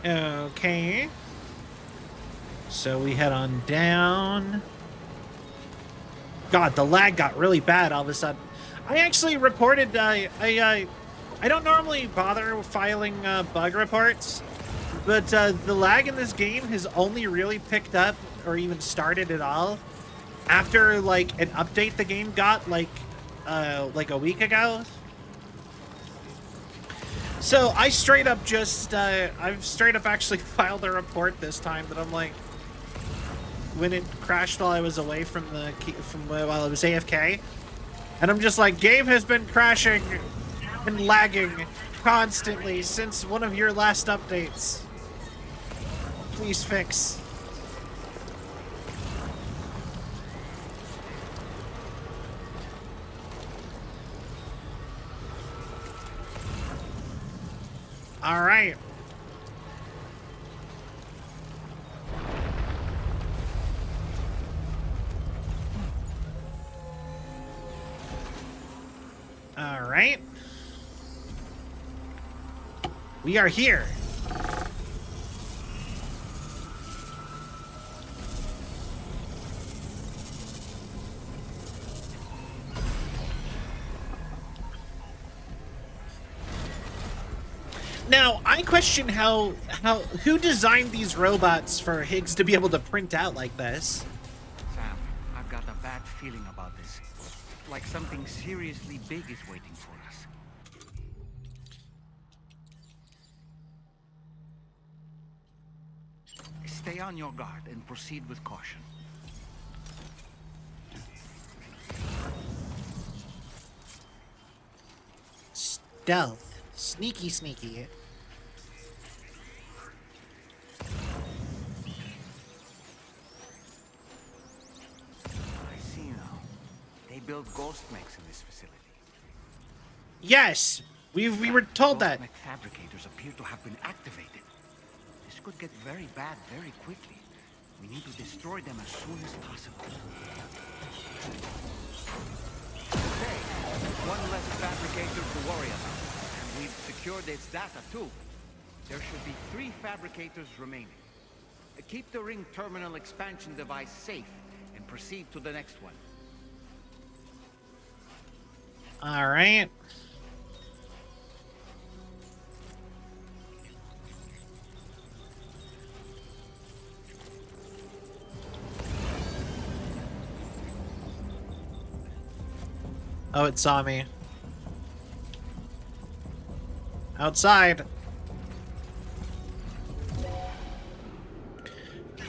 Speaker 1: Okay. So we head on down. God, the lag got really bad all of a sudden. I actually reported, I don't normally bother filing bug reports, but the lag in this game has only really picked up or even started at all after like an update the game got like a week ago. So I straight up just, I've straight up actually filed a report this time that I'm like, when it crashed while I was away from while I was AFK. And I'm just like, game has been crashing and lagging constantly since one of your last updates. Please fix. All right. All right. We are here. Now, I question who designed these robots for Higgs to be able to print out like this?
Speaker 11: Sam, I've got a bad feeling about this. Like something seriously big is waiting for us. Stay on your guard and proceed with caution.
Speaker 1: Stealth. Sneaky, sneaky.
Speaker 11: I see now. They build ghost mechs in this facility.
Speaker 1: Yes, we were told that.
Speaker 11: Ghost mech fabricators appear to have been activated. This could get very bad very quickly. We need to destroy them as soon as possible.
Speaker 2: Okay, one less fabricator to worry about. And we've secured its data too. There should be 3 fabricators remaining. Keep the ring terminal expansion device safe and proceed to the next one.
Speaker 1: All right. Oh, it saw me. Outside.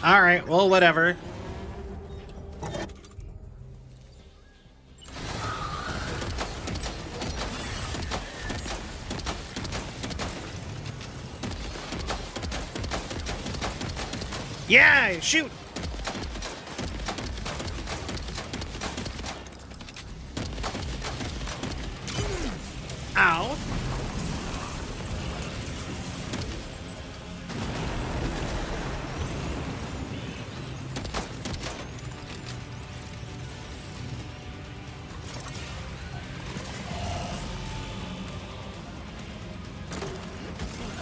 Speaker 1: All right, well, whatever. Yeah, shoot. Ow.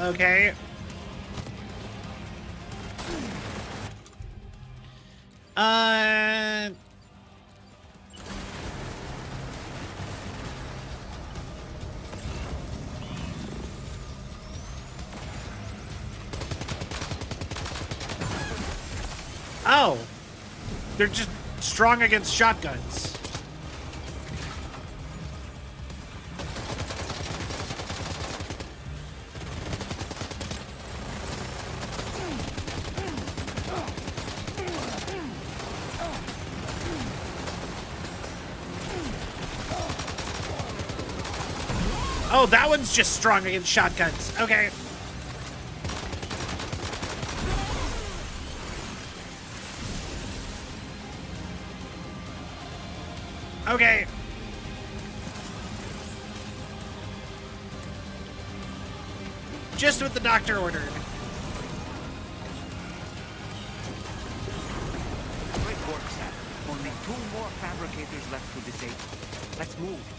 Speaker 1: Okay. Oh. They're just strong against shotguns. Oh, that one's just strong against shotguns. Okay. Okay. Just what the doctor ordered.
Speaker 11: Great work, Sam. Only 2 more fabricators left to disable. Let's move.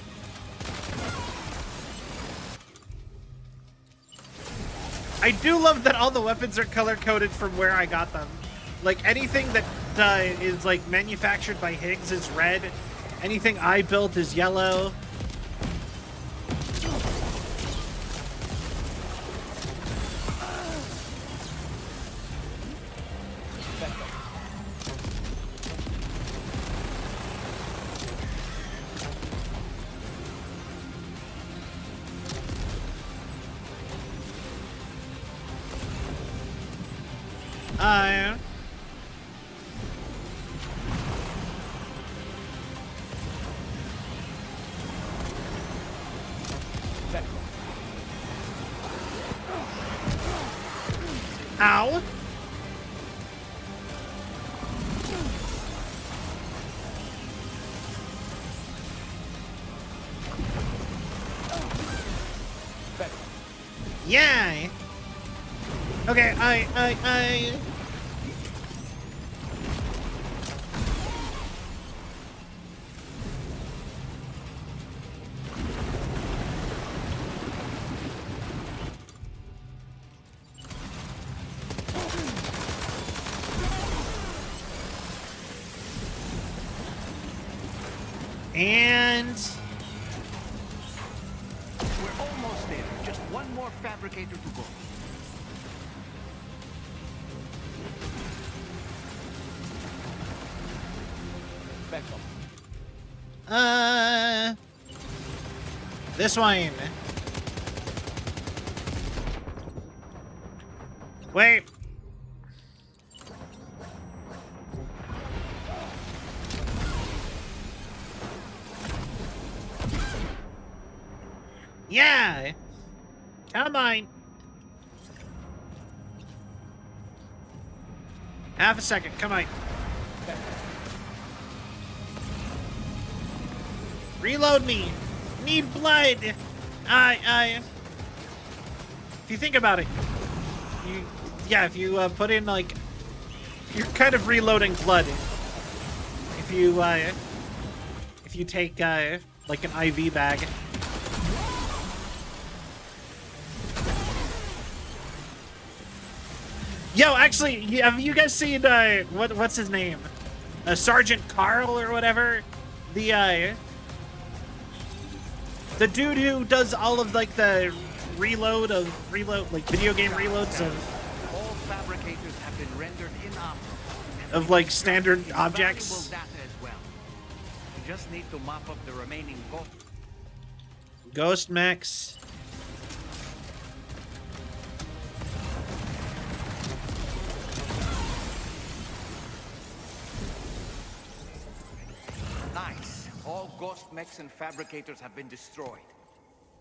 Speaker 1: I do love that all the weapons are color-coded from where I got them. Like, anything that is, like, manufactured by Higgs is red. Anything I built is yellow. Ow. Yeah. Okay, I. And
Speaker 2: we're almost there. Just one more fabricator to go.
Speaker 1: This one. Wait. Yeah. Come on. Half a second. Come on. Reload me. Need blood. If you think about it, if you put in like, you're kind of reloading blood. If you take like an IV bag. Yo, actually, have you guys seen what's his name? Sergeant Carl or whatever? The dude who does all of like the reload like video game reloads of
Speaker 2: all fabricators have been rendered inoperable
Speaker 1: of like standard objects.
Speaker 2: Data as well. You just need to mop up the remaining
Speaker 1: Ghost mechs.
Speaker 2: Nice. All ghost mechs and fabricators have been destroyed.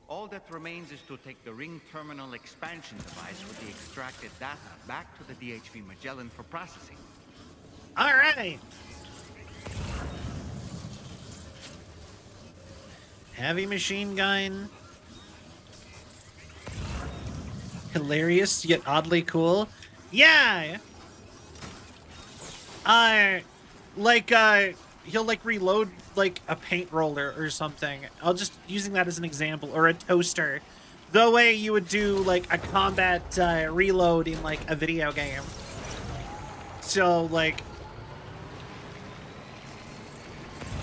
Speaker 2: All that remains is to take the ring terminal expansion device with the extracted data back to the DHV Magellan for processing.
Speaker 1: All right. Heavy machine gun. Hilarious yet oddly cool. Yeah. He'll like reload like a paint roller or something. I'll just using that as an example, or a toaster. The way you would do like a combat reload in like a video game. So like,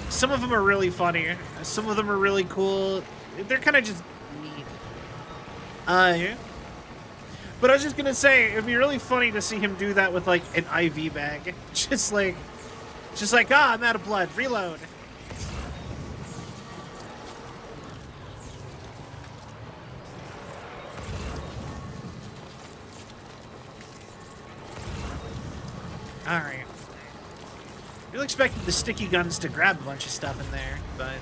Speaker 1: some of them are really funny. Some of them are really cool. They're kind of just neat. But I was just gonna say, it'd be really funny to see him do that with like an IV bag. Just like, I'm out of blood. Reload. All right. Really expected the sticky guns to grab a bunch of stuff in there, but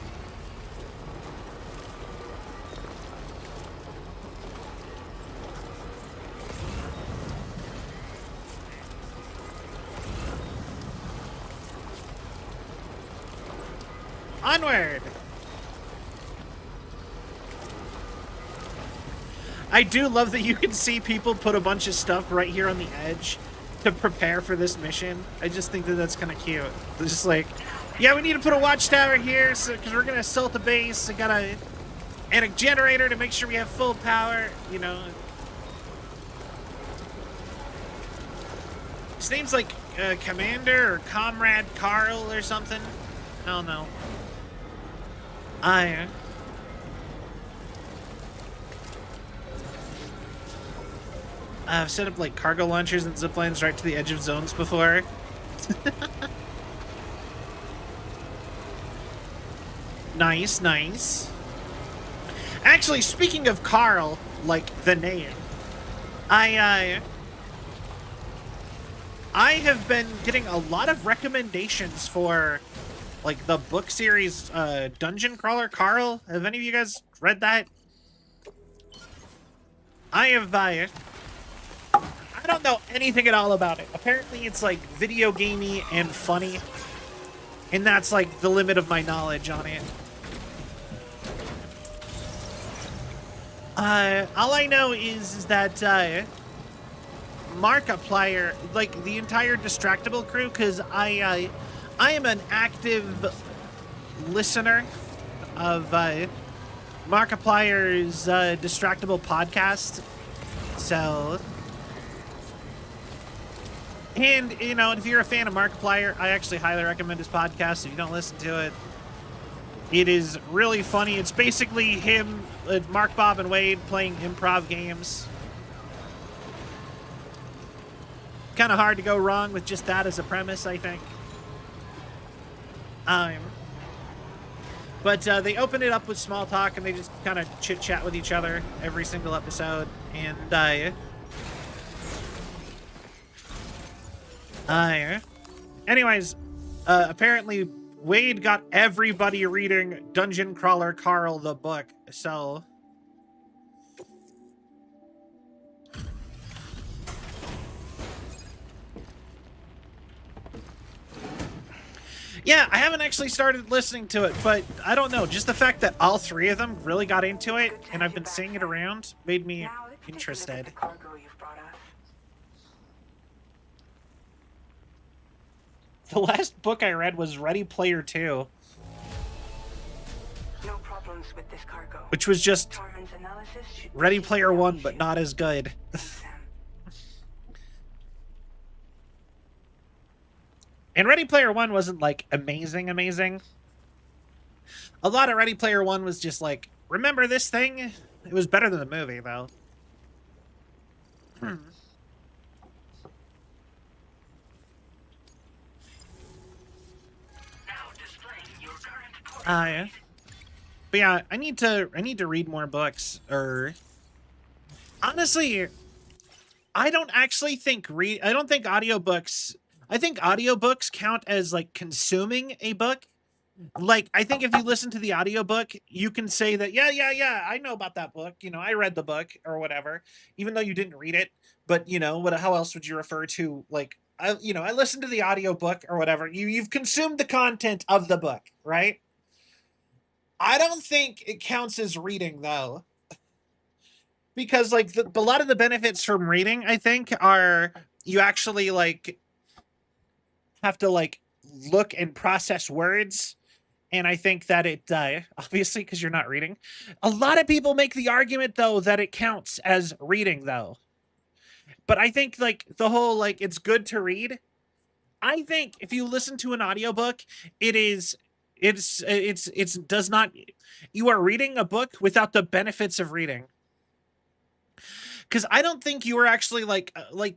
Speaker 1: onward! I do love that you can see people put a bunch of stuff right here on the edge to prepare for this mission. I just think that that's kind of cute. It's just like, yeah, we need to put a watchtower here because we're going to assault the base. I got and a generator to make sure we have full power, you know. His name's like Commander or Comrade Carl or something. I don't know. I've set up like cargo launchers and zip lines right to the edge of zones before. Nice, nice. Actually, speaking of Carl, like the name, I have been getting a lot of recommendations for like the book series Dungeon Crawler Carl. Have any of you guys read that? I don't know anything at all about it. Apparently it's like video gamey and funny. And that's like the limit of my knowledge on it. All I know is that Markiplier, like the entire Distractable crew, because I am an active listener of Markiplier's Distractable podcast. So, and you know, if you're a fan of Markiplier, I actually highly recommend his podcast. If you don't listen to it, it is really funny. It's basically him, Mark, Bob, and Wade playing improv games. Kind of hard to go wrong with just that as a premise, I think. But they open it up with small talk, and they just kind of chit-chat with each other every single episode. And, anyways, apparently Wade got everybody reading Dungeon Crawler Carl the book, so... Yeah, I haven't actually started listening to it, but I don't know. Just the fact that all three of them really got into it, and I've been seeing it around, made me interested. The last book I read was Ready Player 2.
Speaker 5: No problems with this cargo.
Speaker 1: Which was just Ready Player 1, but not as good. And Ready Player 1 wasn't, like, amazing. A lot of Ready Player 1 was just like, remember this thing? It was better than the movie, though. Yeah. But yeah, I need to read more books, or... Honestly, I don't actually think I don't think audiobooks... I think audiobooks count as, like, consuming a book. Like, I think if you listen to the audiobook, you can say that, yeah, I know about that book. You know, I read the book, or whatever, even though you didn't read it. But, you know, how else would you refer to, like, I listened to the audiobook, or whatever. You've consumed the content of the book, right? I don't think it counts as reading, though. Because, like, a lot of the benefits from reading, I think, are you actually, like... have to like look and process words, and I think that it obviously, because you're not reading, a lot of people make the argument though that it counts as reading though. But I think like the whole like it's good to read, I think if you listen to an audiobook, it's does not, you are reading a book without the benefits of reading. Because I don't think you were actually like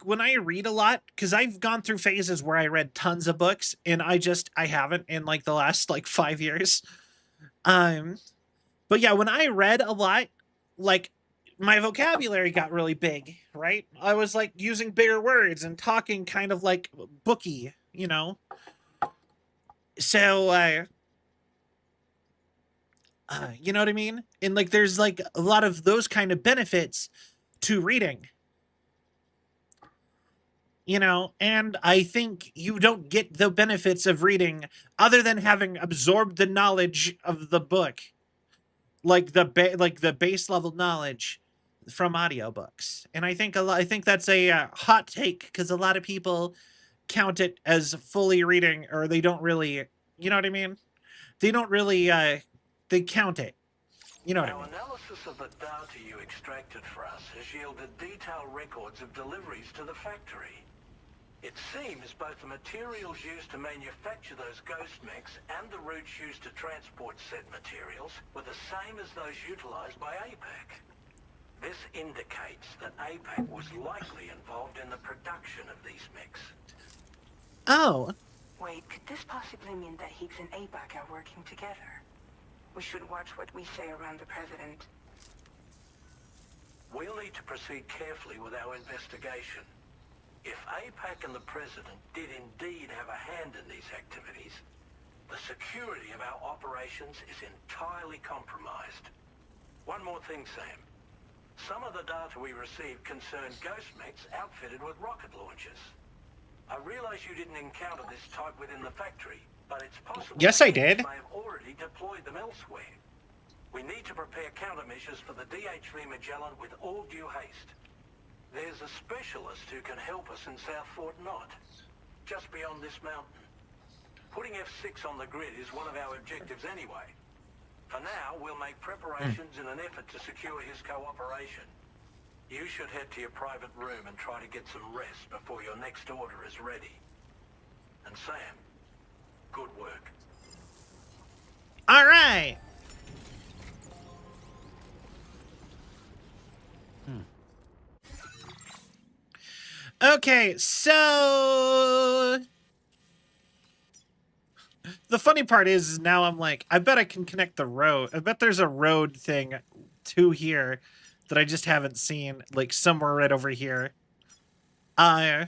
Speaker 1: when I read a lot, because I've gone through phases where I read tons of books, and I haven't in like the last like 5 years. But yeah, when I read a lot, like my vocabulary got really big, right? I was like using bigger words and talking kind of like booky, you know? So, you know what I mean? And like there's like a lot of those kind of benefits to reading, you know, and I think you don't get the benefits of reading other than having absorbed the knowledge of the book, like the base level knowledge from audiobooks. And I think that's a hot take, because a lot of people count it as fully reading, or they don't really, you know what I mean? They don't really they count it. You know what I mean?
Speaker 14: Our analysis of the data you extracted for us has yielded detailed records of deliveries to the factory. It seems both the materials used to manufacture those ghost mechs and the routes used to transport said materials were the same as those utilized by APAC. This indicates that APAC was likely involved in the production of these mechs.
Speaker 1: Oh.
Speaker 5: Wait, could this possibly mean that Higgs and APAC are working together? We should watch what we say around the President.
Speaker 14: We'll need to proceed carefully with our investigation. If APAC and the President did indeed have a hand in these activities, the security of our operations is entirely compromised. One more thing, Sam. Some of the data we received concerned ghost mechs outfitted with rocket launchers. I realize you didn't encounter this type within the factory, but it's possible
Speaker 1: Yes, I did.
Speaker 14: may have already deployed them elsewhere. We need to prepare countermeasures for the DH3 Magellan with all due haste. There's a specialist who can help us in South Fort Knott, just beyond this mountain. Putting F6 on the grid is one of our objectives anyway. For now, we'll make preparations in an effort to secure his cooperation. You should head to your private room and try to get some rest before your next order is ready. And Sam, good work.
Speaker 1: All right. Okay, so the funny part is now I'm like, I bet I can connect the road. I bet there's a road thing to here that I just haven't seen, like somewhere right over here. Oh,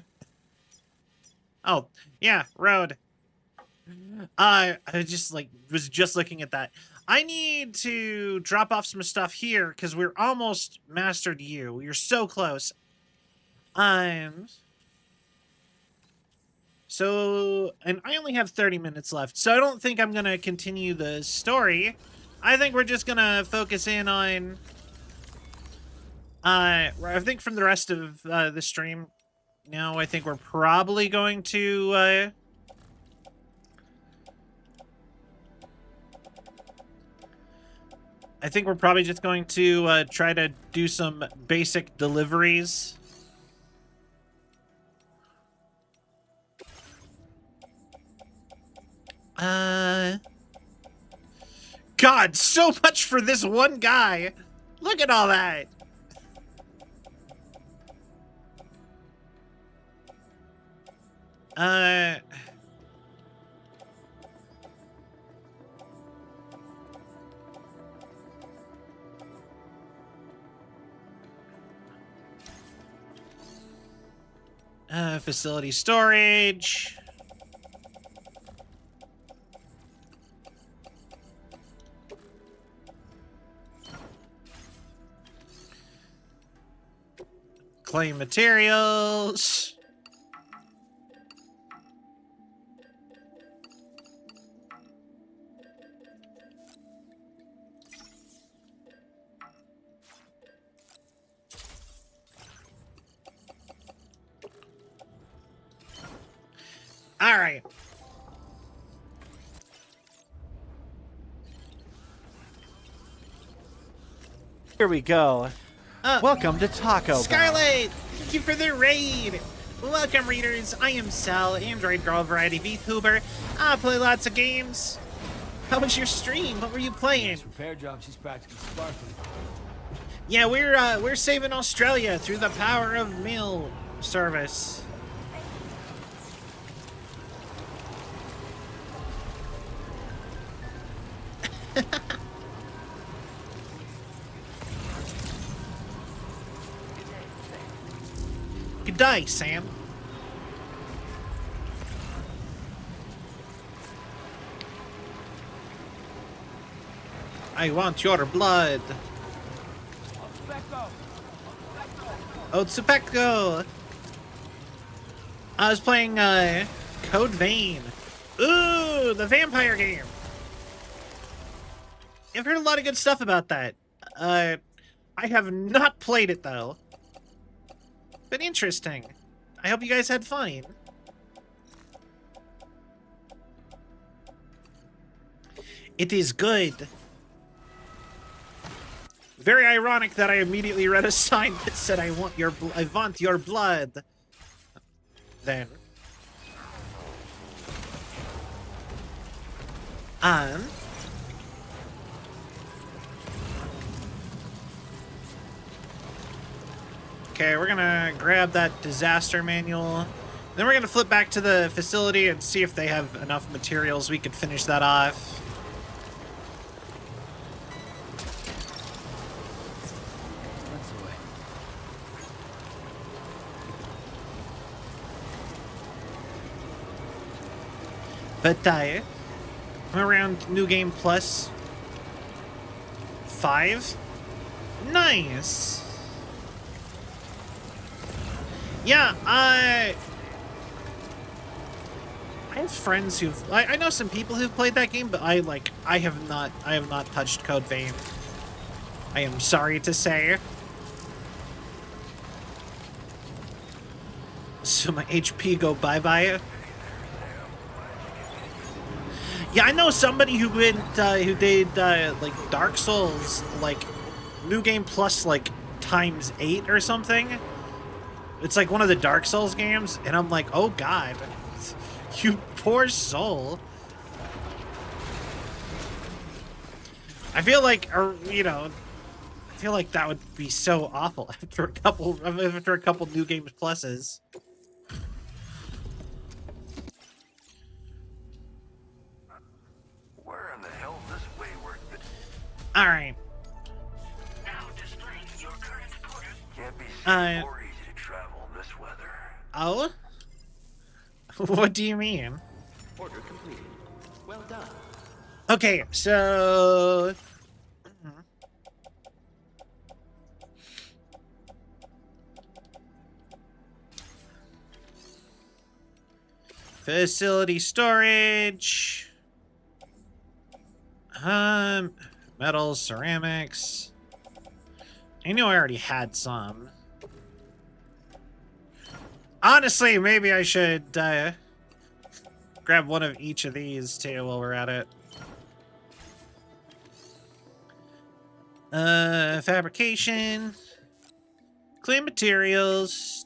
Speaker 1: yeah, road. I just was just looking at that. I need to drop off some stuff here because we're almost mastered you. You're so close. So, and I only have 30 minutes left, so I don't think I'm gonna continue the story. I think we're just gonna focus in on, I think from the rest of the stream now, I think we're probably going to, I think we're probably just going to try to do some basic deliveries. God, so much for this one guy. Look at all that. Facility storage. Claim materials. All right.
Speaker 15: Here we go. Welcome to Taco Bell.
Speaker 1: Scarlet, thank you for the raid. Welcome, readers. I am Cell, Android Girl Variety VTuber. I play lots of games. How was your stream? What were you playing?
Speaker 9: Nice repair job. She's practically sparkling.
Speaker 1: Yeah, we're saving Australia through the power of mail service. Good day, Sam. I want your blood. Otsupeko. I was playing Code Vein. Ooh, the vampire game. I've heard a lot of good stuff about that. I have not played it though. But interesting. I hope you guys had fun. It is good. Very ironic that I immediately read a sign that said I want your blood. Then Okay, we're gonna grab that disaster manual. Then we're gonna flip back to the facility and see if they have enough materials we could finish that off. But I'm around New Game Plus 5. Nice. Yeah, I have friends who've I know some people who've played that game, but I have not touched Code Vein. I am sorry to say. So my HP go bye-bye. Yeah, I know somebody who did like Dark Souls, like New Game Plus like ×8 or something. It's like one of the Dark Souls games, and I'm like, oh god, you poor soul. I feel like, you know, I feel like that would be so awful after a couple New Games Pluses.
Speaker 14: Where in the hell is this wayward?
Speaker 1: All right.
Speaker 14: Now displaying your current quarters. Can't be more easy to travel this weather.
Speaker 1: Oh? What do you mean?
Speaker 6: Order completed. Well done.
Speaker 1: Okay, so facility storage. Metals, ceramics. I know I already had some. Honestly, maybe I should grab one of each of these too while we're at it. Fabrication. Clean materials.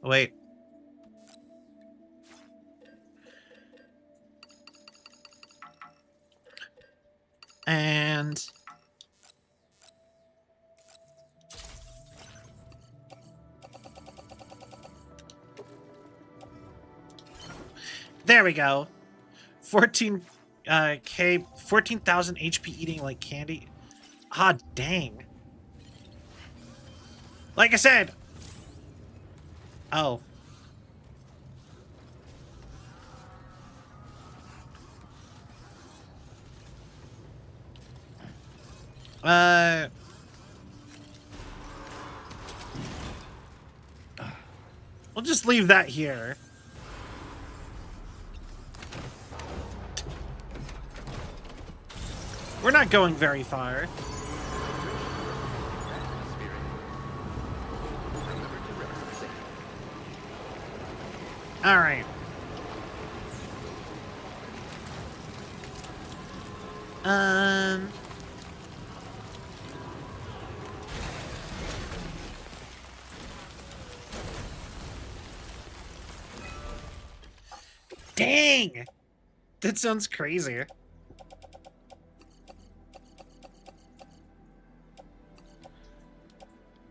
Speaker 1: Wait. And there we go. 14,000 HP eating like candy. Ah, dang. Like I said. Oh. We'll just leave that here. We're not going very far. All right. Dang! That sounds crazy.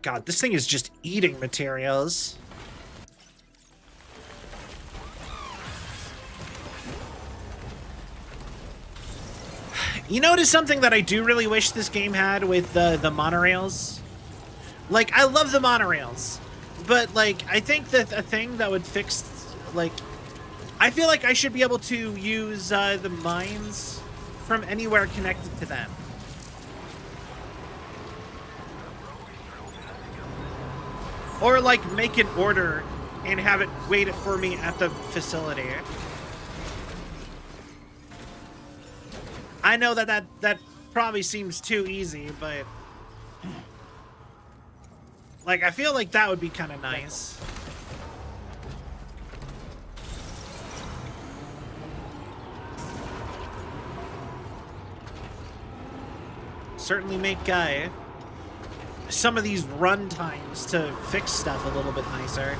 Speaker 1: God, this thing is just eating materials. You notice something that I do really wish this game had with the monorails? Like, I love the monorails, but, like, I think that a thing that would fix, like, I feel like I should be able to use the mines from anywhere connected to them. Or, like, make an order and have it wait for me at the facility. I know that probably seems too easy, but like I feel like that would be kind of nice. Certainly make some of these run times to fix stuff a little bit nicer.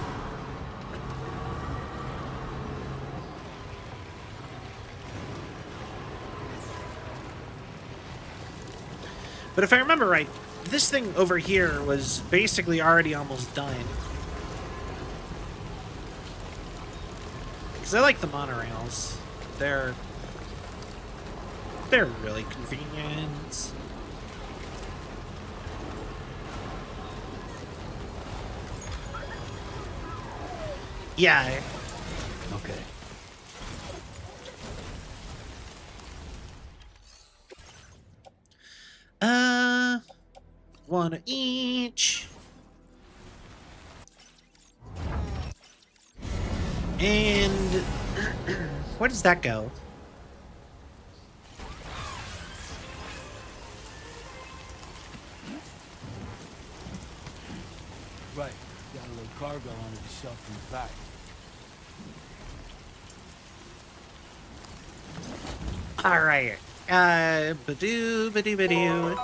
Speaker 1: But if I remember right, this thing over here was basically already almost done. Because I like the monorails. They're really convenient. Yeah.
Speaker 9: Okay.
Speaker 1: One of each. And where does that go?
Speaker 9: Right. Got a little cargo under the shelf in the back.
Speaker 1: All right. Badoo.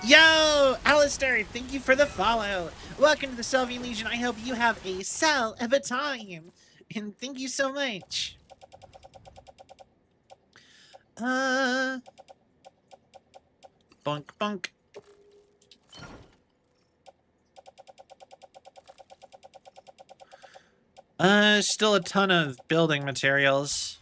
Speaker 1: Yo, Alistair, thank you for the follow. Welcome to the Celvion Legion. I hope you have a cell of a time. And thank you so much. Bunk, bunk. Still a ton of building materials.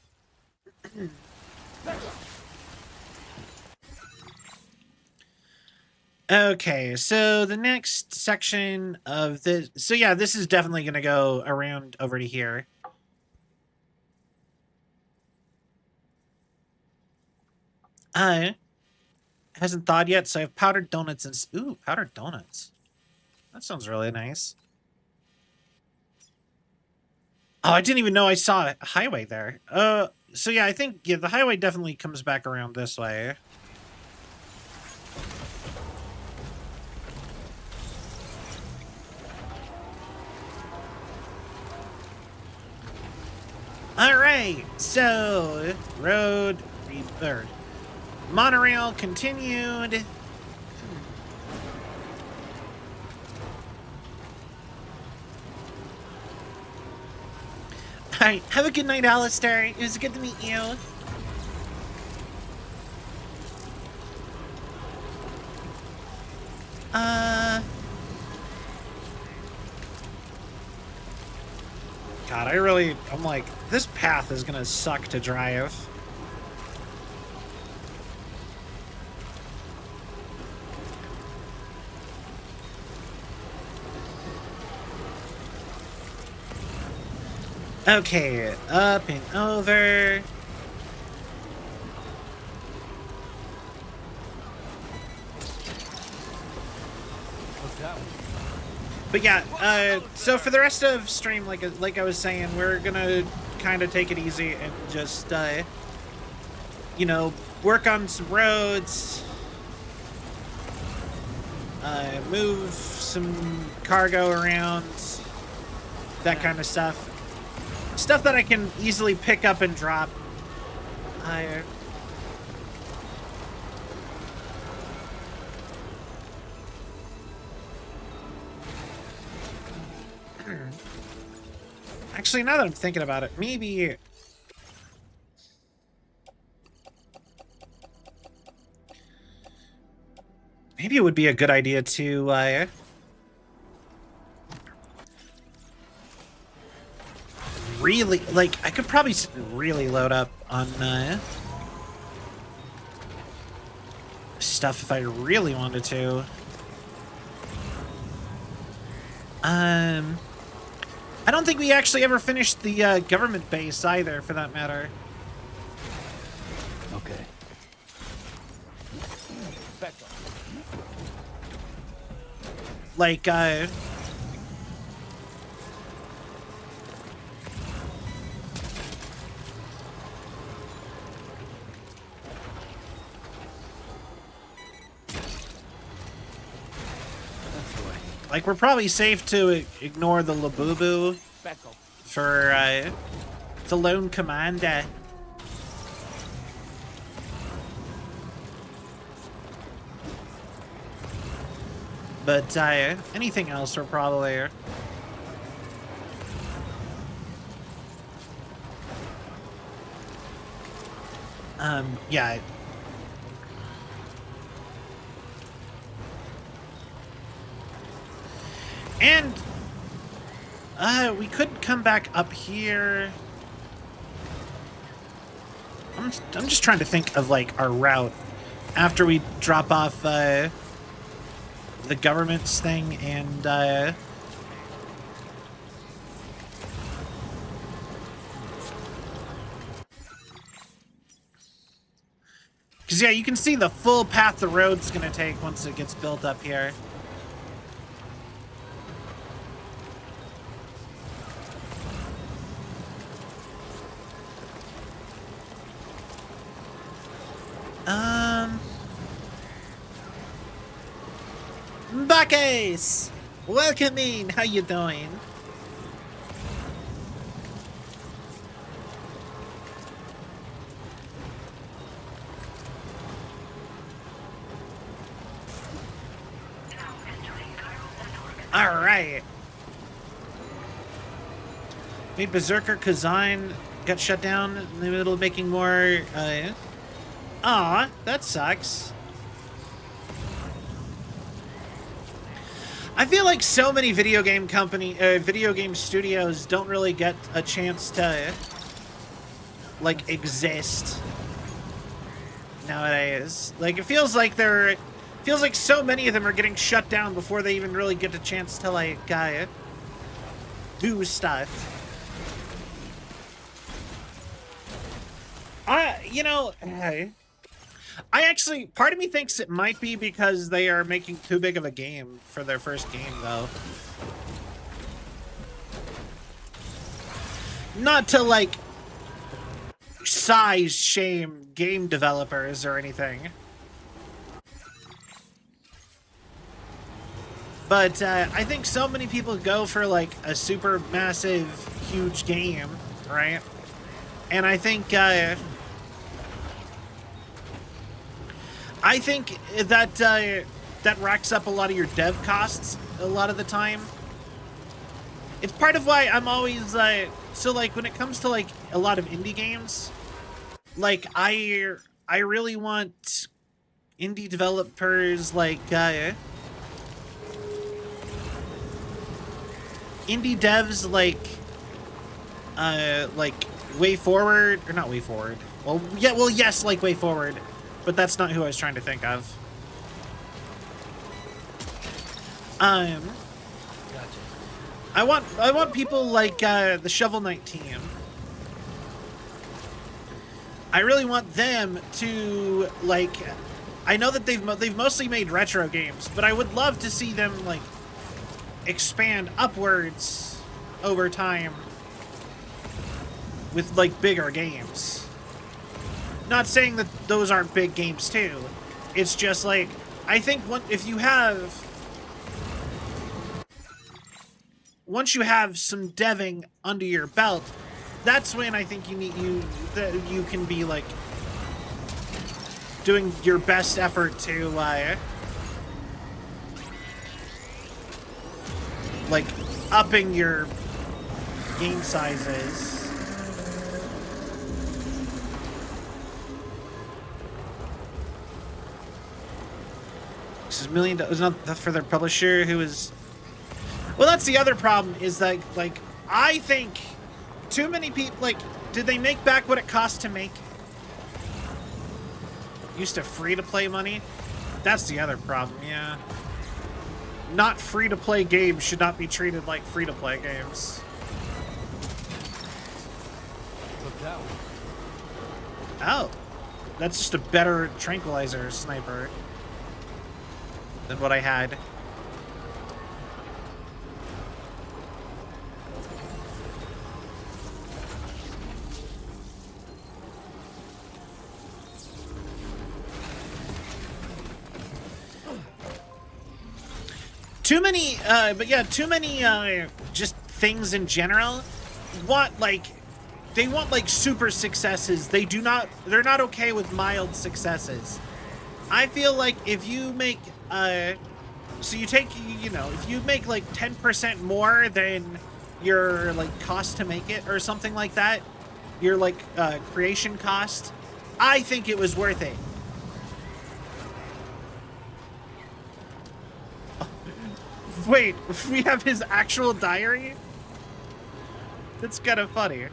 Speaker 1: Okay, so the next section of this... So yeah, this is definitely going to go around over to here. Hasn't thawed yet, so I have powdered donuts and... Ooh, powdered donuts. That sounds really nice. Oh, I didn't even know I saw a highway there. So yeah, I think the highway definitely comes back around this way. All right, so road rebirth. Monorail continued. All right, have a good night, Alistair. It was good to meet you. God, I'm like, this path is gonna suck to drive. Okay, up and over.
Speaker 9: What's that one?
Speaker 1: But yeah, so for the rest of stream, like I was saying, we're gonna kind of take it easy and just, you know, work on some roads, move some cargo around, that kind of stuff. Stuff that I can easily pick up and drop. Actually, now that I'm thinking about it, maybe it would be a good idea to really, like, I could probably really load up on stuff if I really wanted to. I don't think we actually ever finished the government base either, for that matter.
Speaker 9: Okay. Back up.
Speaker 1: Like, like, we're probably safe to ignore the Labubu for the lone commander. But anything else, we're probably... yeah. And we could come back up here. I'm just trying to think of like our route after we drop off the government's thing and because yeah, you can see the full path the road's gonna take once it gets built up here. Buckace! Welcome in, how you doing? Alright. Made Berserker Kazan got shut down in the middle of making more, aw, that sucks. I feel like so many video game studios don't really get a chance to, like, exist nowadays. Like, it feels like so many of them are getting shut down before they even really get a chance to, like, do stuff. You know, I actually, part of me thinks it might be because they are making too big of a game for their first game, though. Not to, like, size shame game developers or anything. But I think so many people go for, like, a super massive, huge game, right? And I think that that racks up a lot of your dev costs a lot of the time. It's part of why I'm always so like when it comes to like a lot of indie games, like I really want indie developers like indie devs like Way Forward, or not Way Forward. Well, yeah, well, yes, like Way Forward, but that's not who I was trying to think of. Gotcha. I want people like the Shovel Knight team. I really want them to like. I know that they've mostly made retro games, but I would love to see them like expand upwards over time with like bigger games. Not saying that those aren't big games too. It's just like I think once you have some deving under your belt, that's when I think you can be like doing your best effort to like upping your game sizes. This is $1 million. It's not for their publisher who is. Well, that's the other problem is that like I think too many people like did they make back what it cost to make? Used to free-to-play money? That's the other problem, yeah. Not free-to-play games should not be treated like free-to-play games.
Speaker 9: Look that way.
Speaker 1: Oh. That's just a better tranquilizer sniper than what I had. Too many, but yeah, too many, just things in general want, like, they want, like, super successes. They're not okay with mild successes. I feel like if you make, so you take, you know, if you make, like, 10% more than your, like, cost to make it or something like that, your, like, creation cost, I think it was worth it. Wait, we have his actual diary? That's kind of funny.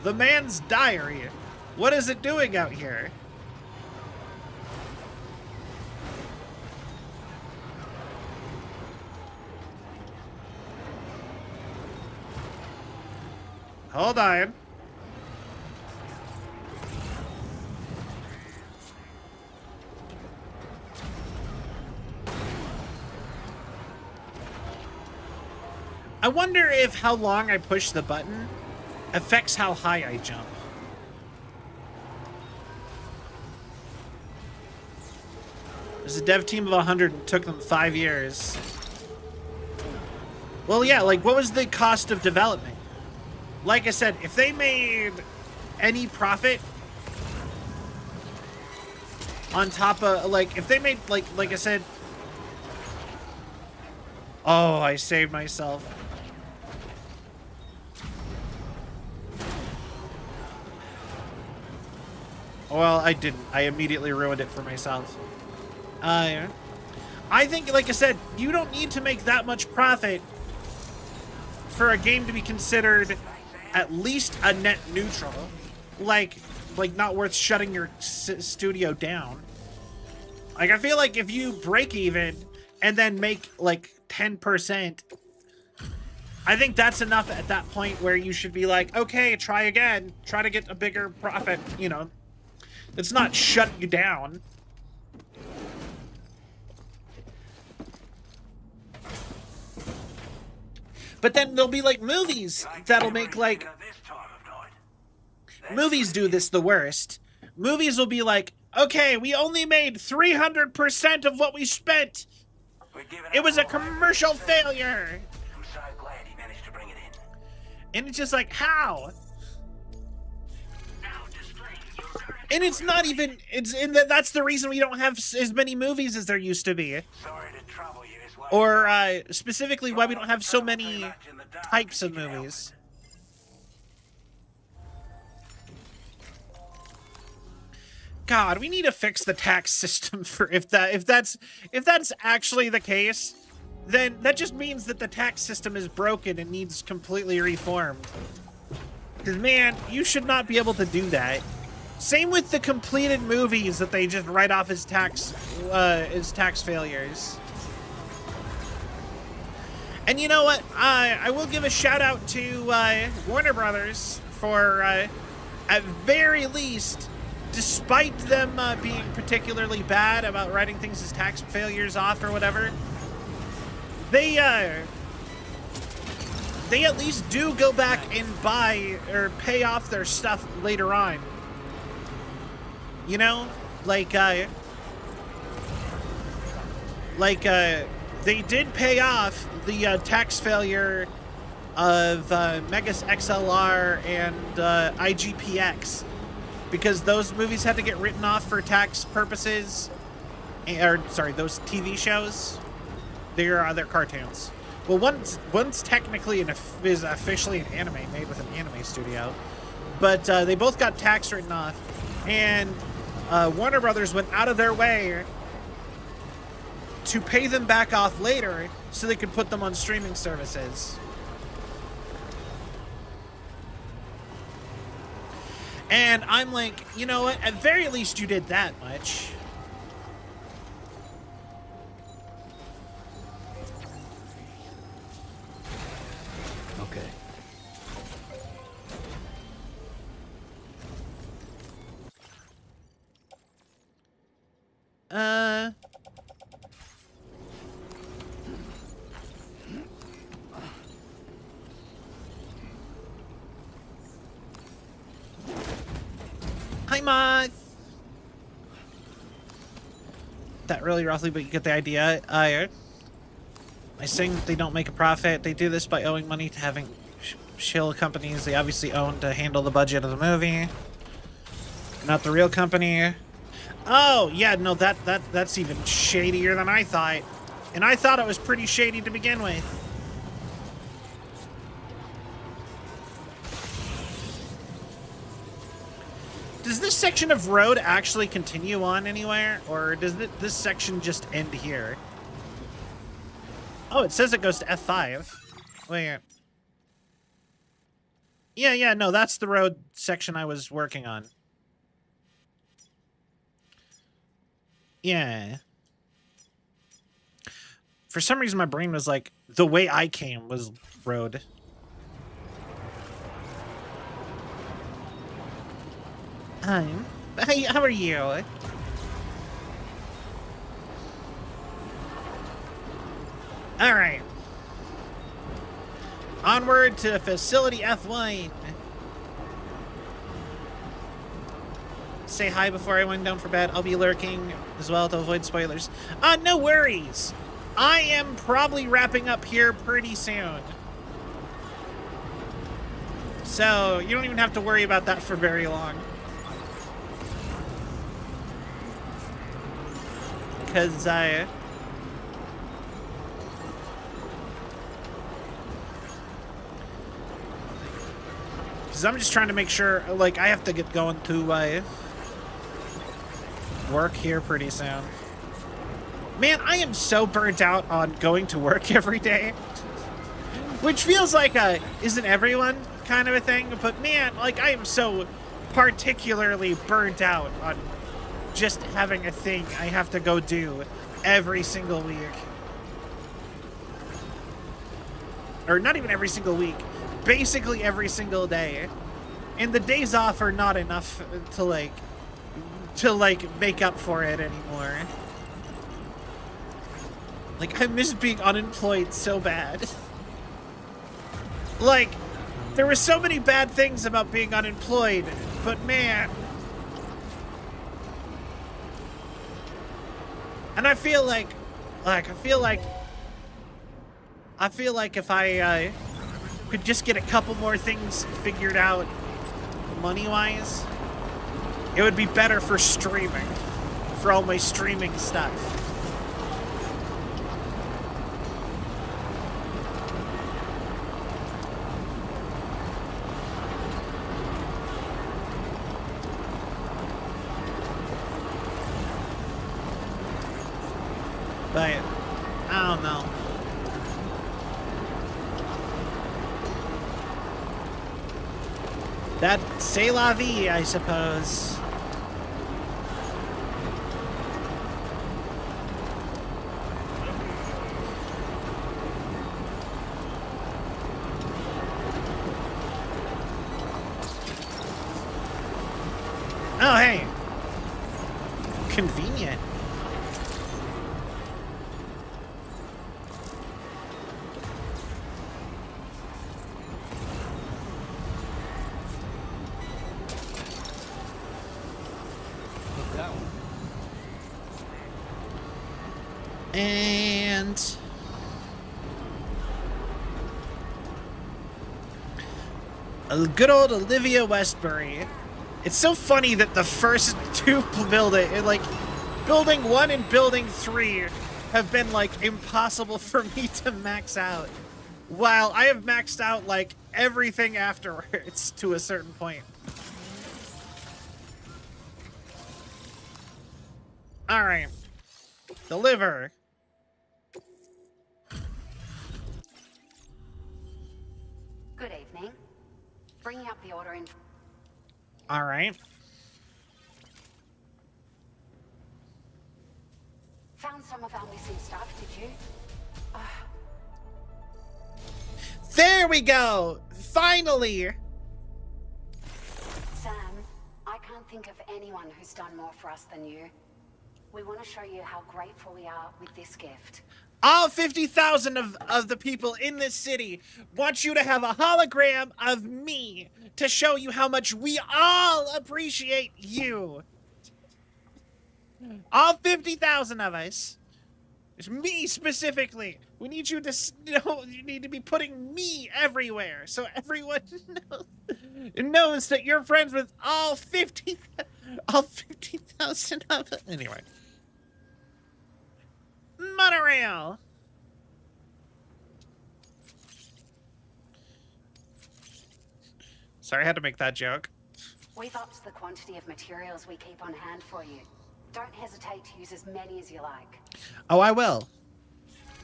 Speaker 1: The man's diary. What is it doing out here? Hold on. I wonder if how long I push the button affects how high I jump. There's a dev team of 100 and took them 5 years. Well, yeah, like, what was the cost of development? Like I said, if they made any profit on top of, like, if they made, like I said... Oh, I saved myself. Well, I didn't. I immediately ruined it for myself. I think, like I said, you don't need to make that much profit for a game to be considered at least a net neutral. Like not worth shutting your studio down. Like, I feel like if you break even and then make, like, 10%, I think that's enough at that point where you should be like, okay, try again. Try to get a bigger profit, you know. It's not shut you down. But then there'll be, like, movies that'll make, like... Movies do this the worst. Movies will be like, okay, we only made 300% of what we spent. It was a commercial failure.
Speaker 14: I'm so glad he managed to bring it in.
Speaker 1: And it's just like, how? And it's not even, that's the reason we don't have as many movies as there used to be.
Speaker 14: Sorry to trouble you as well.
Speaker 1: Or specifically why we don't have so many types of movies. God, we need to fix the tax system for if that's actually the case, then that just means that the tax system is broken and needs completely reformed. Because, man, you should not be able to do that. Same with the completed movies that they just write off as tax failures. And you know what? I will give a shout out to Warner Brothers for, at very least, despite them being particularly bad about writing things as tax failures off or whatever, they at least do go back and buy or pay off their stuff later on. You know, they did pay off the tax failure of Megas XLR and IGPX, because those movies had to get written off for tax purposes, or sorry, those TV shows. They're cartoons. Well, one's technically is officially an anime made with an anime studio, but they both got tax written off, and Warner Brothers went out of their way to pay them back off later so they could put them on streaming services. And I'm like, you know what? At very least you did that much.
Speaker 9: Okay.
Speaker 1: Hi, Moth. That really roughly, but you get the idea. I saying that they don't make a profit. They do this by owing money to having shill companies they obviously own to handle the budget of the movie. Not the real company. Oh, yeah, no, that's even shadier than I thought. And I thought it was pretty shady to begin with. Does this section of road actually continue on anywhere? Or does this section just end here? Oh, it says it goes to F5. Wait. Yeah, no, that's the road section I was working on. Yeah. For some reason, my brain was like, the way I came was road. Hi, how are you? All right. Onward to Facility F1. Say hi before I wind down for bed. I'll be lurking as well to avoid spoilers. No worries. I am probably wrapping up here pretty soon. So you don't even have to worry about that for very long. Because I'm just trying to make sure, like, I have to get going to work here pretty soon. Man, I am so burnt out on going to work every day. Which feels like isn't everyone kind of a thing, but man, like, I am so particularly burnt out on just having a thing I have to go do every single week. Or not even every single week. Basically every single day. And the days off are not enough to make up for it anymore. Like, I miss being unemployed so bad. Like, there were so many bad things about being unemployed, but man. And I feel like if I could just get a couple more things figured out money-wise, it would be better for streaming, for all my streaming stuff. But I don't know. That c'est la vie, I suppose. Oh, hey. Convenient. And a good old Olivia Westbury. It's so funny that the first two building 1 and building 3 have been like impossible for me to max out, while I have maxed out like everything afterwards to a certain point. All right, deliver.
Speaker 16: Good evening. Bringing up the order in.
Speaker 1: All right.
Speaker 16: Found some of our missing stuff, did you?
Speaker 1: There we go! Finally!
Speaker 16: Sam, I can't think of anyone who's done more for us than you. We want to show you how grateful we are with this gift.
Speaker 1: All 50,000 of the people in this city want you to have a hologram of me to show you how much we all appreciate you. All 50,000 of us. It's me specifically. We need you to know, you need to be putting me everywhere so everyone knows that you're friends with all 50,000 of us. Anyway. Monorail. Sorry, I had to make that joke.
Speaker 16: We've upped the quantity of materials we keep on hand for you. Don't hesitate to use as many as you like.
Speaker 1: Oh, I will.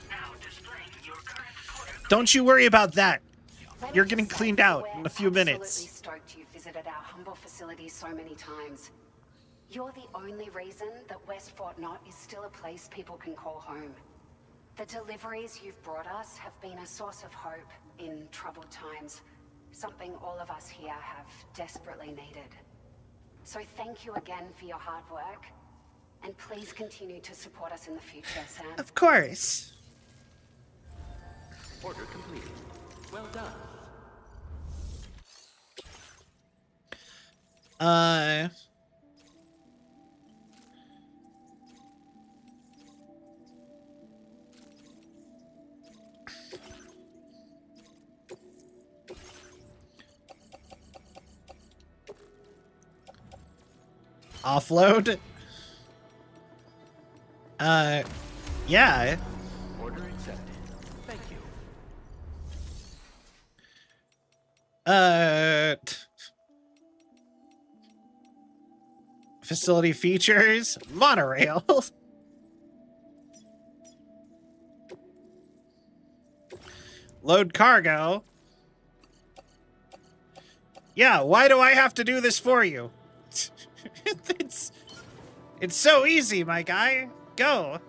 Speaker 3: Now displaying
Speaker 1: Don't you worry about that.
Speaker 16: Let me
Speaker 1: You're
Speaker 16: just
Speaker 1: getting
Speaker 16: say,
Speaker 1: cleaned out
Speaker 16: we're
Speaker 1: in a few minutes.
Speaker 16: absolutely stoked you visited our humble facility so many times. You're the only reason that West Fort Knott is still a place people can call home. The deliveries you've brought us have been a source of hope in troubled times, something all of us here have desperately needed. So thank you again for your hard work, and please continue to support us in the future, Sam.
Speaker 1: Of course.
Speaker 6: Order completed. Well done.
Speaker 1: Offload? Yeah.
Speaker 6: Order accepted. Thank you.
Speaker 1: Facility features, monorail. Load cargo. Yeah, why do I have to do this for you? It's so easy, my guy. Go.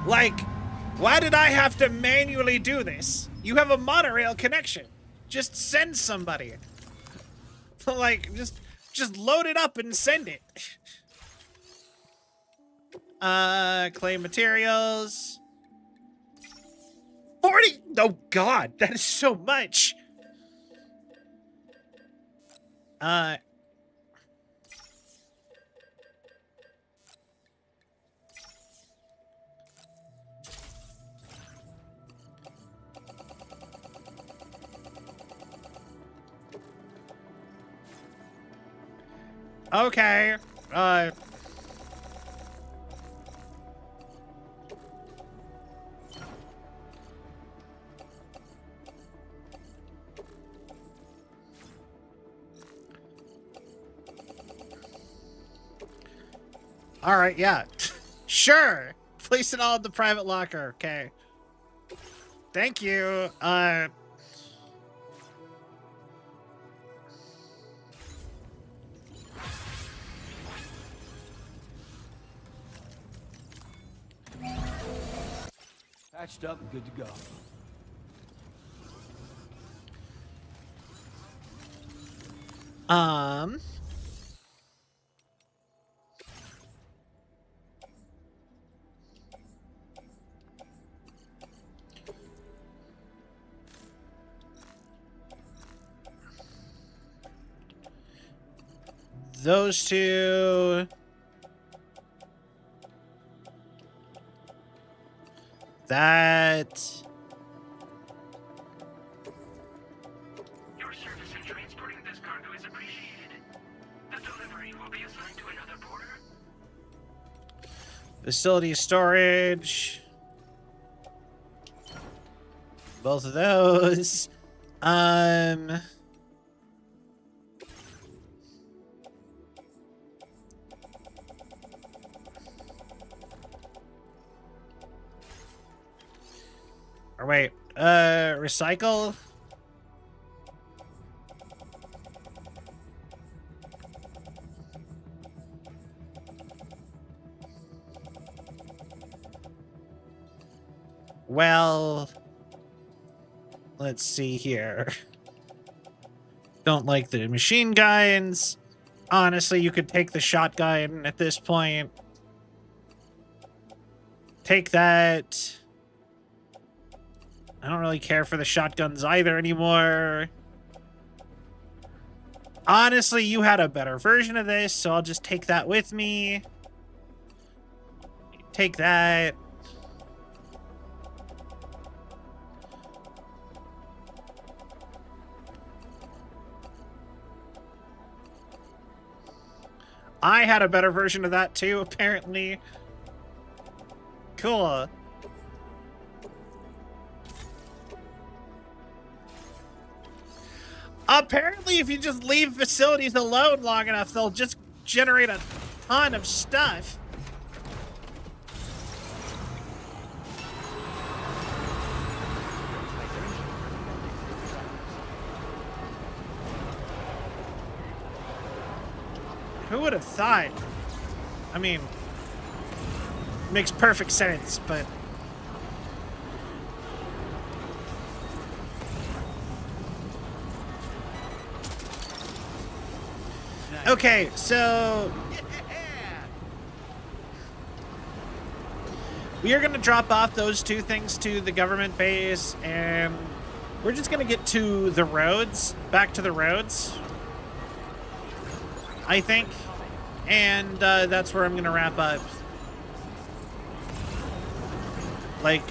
Speaker 1: Like, why did I have to manually do this? You have a monorail connection. Just send somebody. Like, just load it up and send it. Claim materials. 40. Oh God, that is so much. Okay. All right, yeah. Sure. Place it all in the private locker. Okay. Thank you.
Speaker 9: Patched up and good to go.
Speaker 1: Those two. That.
Speaker 3: Your service in transporting this cargo is appreciated. The delivery will be assigned to another porter.
Speaker 1: Facility storage. Both of those. Or wait, recycle? Well, let's see here. Don't like the machine guns. Honestly, you could take the shotgun at this point. Take that. I don't really care for the shotguns either anymore. Honestly, you had a better version of this, so I'll just take that with me. Take that. I had a better version of that too, apparently. Cool. Apparently, if you just leave facilities alone long enough, they'll just generate a ton of stuff. Who would have thought? I mean, makes perfect sense, but... Okay, so... we are going to drop off those two things to the government base, and we're just going to get to the roads, back to the roads, I think, and that's where I'm going to wrap up. Like,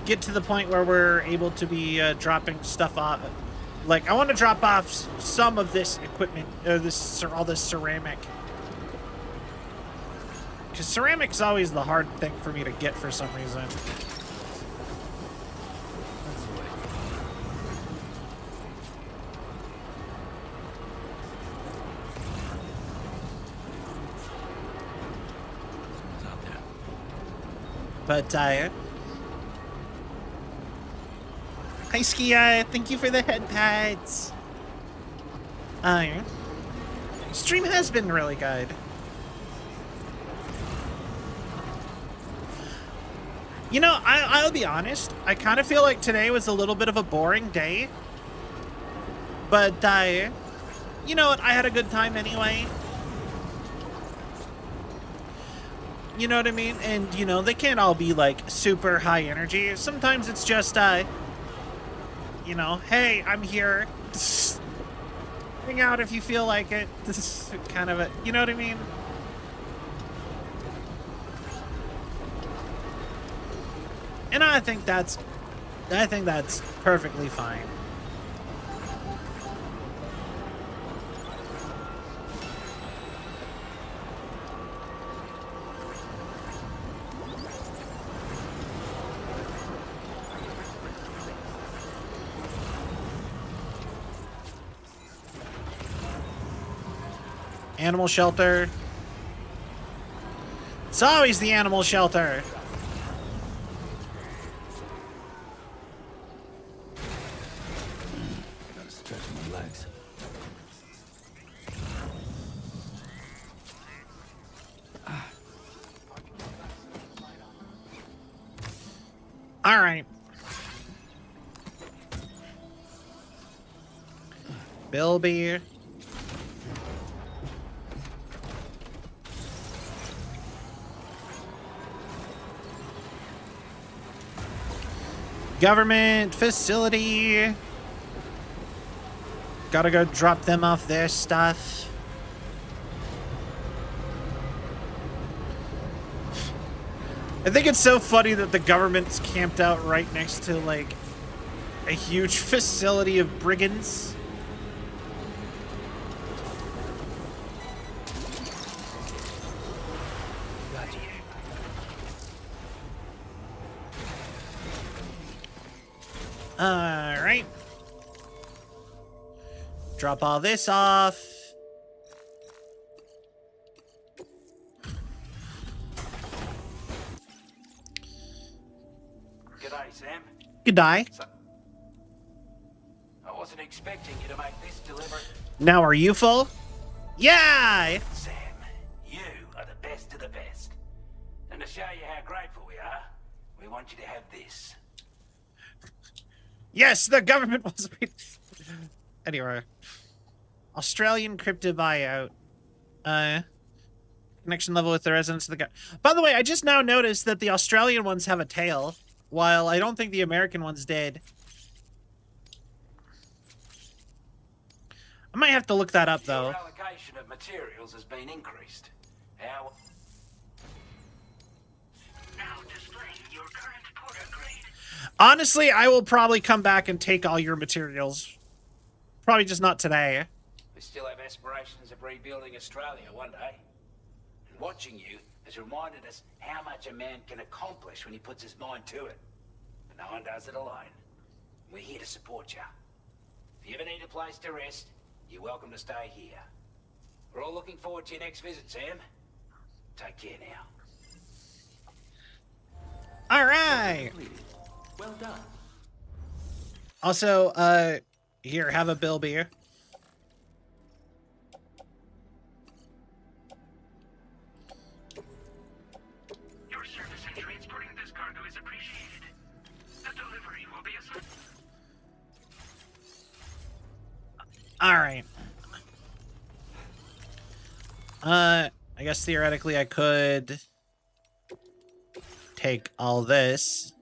Speaker 1: get to the point where we're able to be dropping stuff off. Like, I want to drop off some of this equipment, all this ceramic. Because ceramic's always the hard thing for me to get for some reason. But, hi, Skia. Thank you for the head pads. Stream has been really good. You know, I'll be honest. I kind of feel like today was a little bit of a boring day. But, you know what? I had a good time anyway. You know what I mean? And, you know, they can't all be, like, super high energy. Sometimes it's just, you know, hey, I'm here. Hang out if you feel like it. This is kind of a, you know what I mean? And I think that's perfectly fine. Animal shelter. It's always the animal shelter.
Speaker 9: Gotta stretch my legs.
Speaker 1: All right. Bilby. Government facility. Gotta go drop them off their stuff. I think it's so funny that the government's camped out right next to, like, a huge facility of brigands. Alright. Drop all this off.
Speaker 12: G'day, Sam.
Speaker 1: Goodbye.
Speaker 12: I wasn't expecting you to make this delivery.
Speaker 1: Now are you full? Yeah!
Speaker 12: Sam, you are the best of the best. And to show you how grateful we are, we want you to have this.
Speaker 1: Yes, the government was... Anyway. Australian crypto buyout. Connection level with the residents of the... By the way, I just now noticed that the Australian ones have a tail, while I don't think the American ones did. I might have to look that up, though.
Speaker 12: Your allocation of materials has been increased. How...
Speaker 3: Now displaying your current porter grade.
Speaker 1: Honestly, I will probably come back and take all your materials. Probably just not today.
Speaker 12: We still have aspirations of rebuilding Australia one day. And watching you has reminded us how much a man can accomplish when he puts his mind to it. But no one does it alone. We're here to support you. If you ever need a place to rest,
Speaker 17: You're welcome to stay here. We're all looking forward to your next visit, Sam. Take care now.
Speaker 1: All right.
Speaker 6: Well done.
Speaker 1: Also, here, have a Bill beer.
Speaker 3: Your service in transporting this cargo is appreciated. The delivery will be assigned.
Speaker 1: All right. I guess theoretically I could take all this.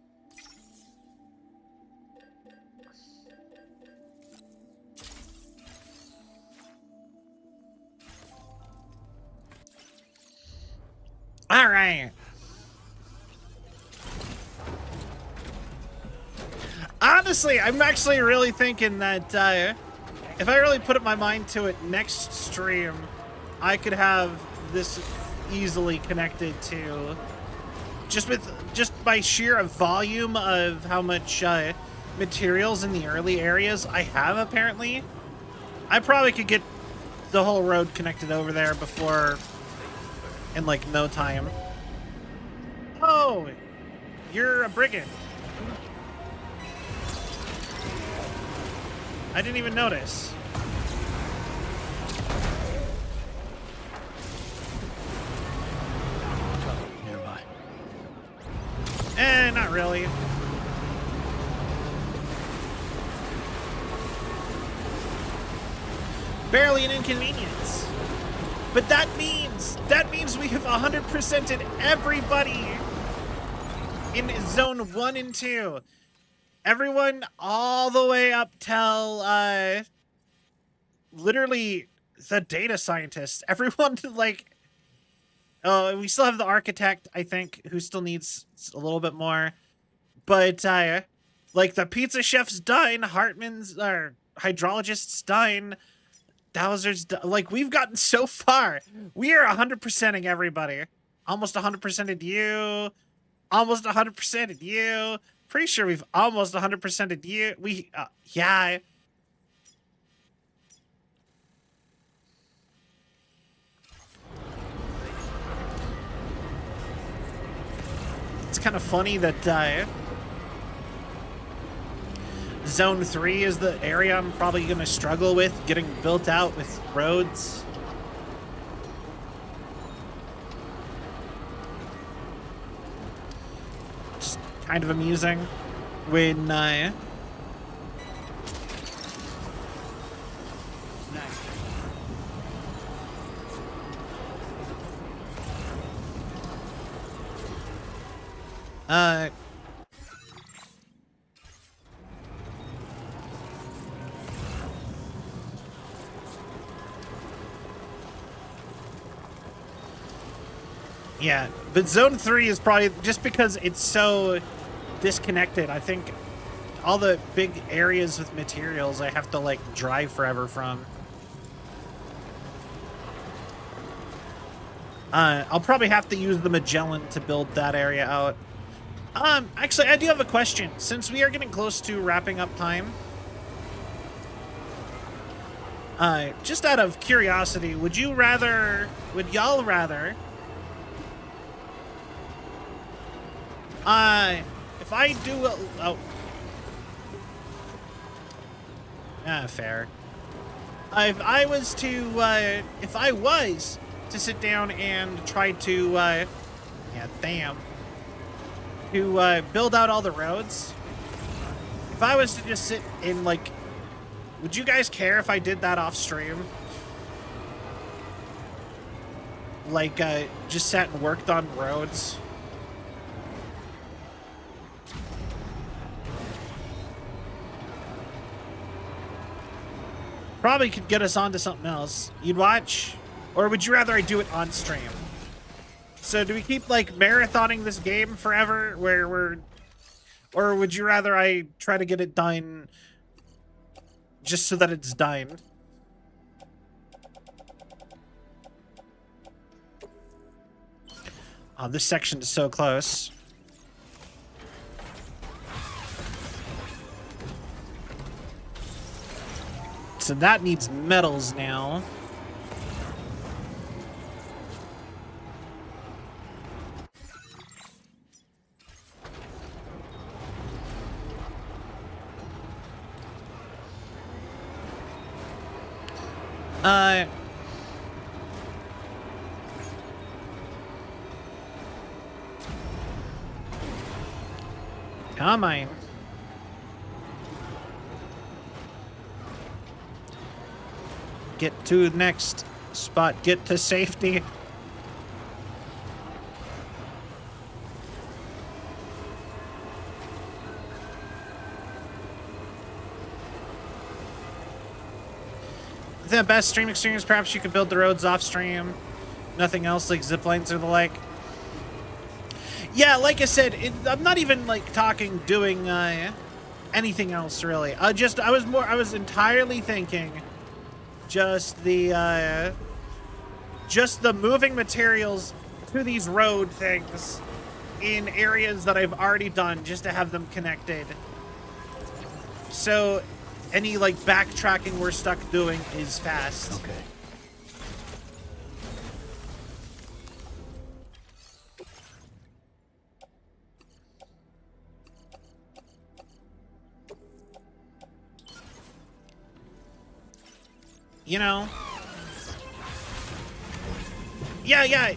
Speaker 1: All right. Honestly, I'm actually really thinking that if I really put up my mind to it, next stream, I could have this easily connected to just by sheer volume of how much materials in the early areas I have. Apparently, I probably could get the whole road connected over there before in like no time. Oh, you're a brigand. I didn't even notice.
Speaker 9: Nearby.
Speaker 1: Not really. Barely an inconvenience. But that means we have 100%ed everybody in zone 1 and 2. Everyone all the way up till literally the data scientists. Everyone like we still have the architect, I think, who still needs a little bit more. But like the pizza chef's done, Hartman's or hydrologist's done, Dowser's done. Like we've gotten so far. We are 100%ing everybody. Almost 100%ed you. Almost 100%ed you. Pretty sure we've almost 100%ed you. Yeah. It's kind of funny that Zone 3 is the area I'm probably going to struggle with getting built out with roads. Just kind of amusing when yeah, but Zone 3 is probably just because it's so disconnected. I think all the big areas with materials I have to like drive forever from. I'll probably have to use the Magellan to build that area out. Actually, I do have a question. Since we are getting close to wrapping up time, just out of curiosity, would y'all rather, if I do fair. If I was to sit down and try to, to build out all the roads, if I was to just sit in, like, would you guys care if I did that off stream? Like, just sat and worked on roads? Probably could get us onto something else. You'd watch? Or would you rather I do it on stream? So do we keep, like, marathoning this game forever where we're... Or would you rather I try to get it done just so that it's done? Oh, this section is so close. so that needs metals now. Come on. Get to the next spot. Get to safety. The best stream experience, perhaps you could build the roads off stream. Nothing else like zip lines or the like. Yeah, like I said, I'm not even like talking doing anything else really. I was entirely thinking just the moving materials to these road things in areas that I've already done just to have them connected. So any like backtracking we're stuck doing is fast.
Speaker 6: Okay.
Speaker 1: You know? Yeah.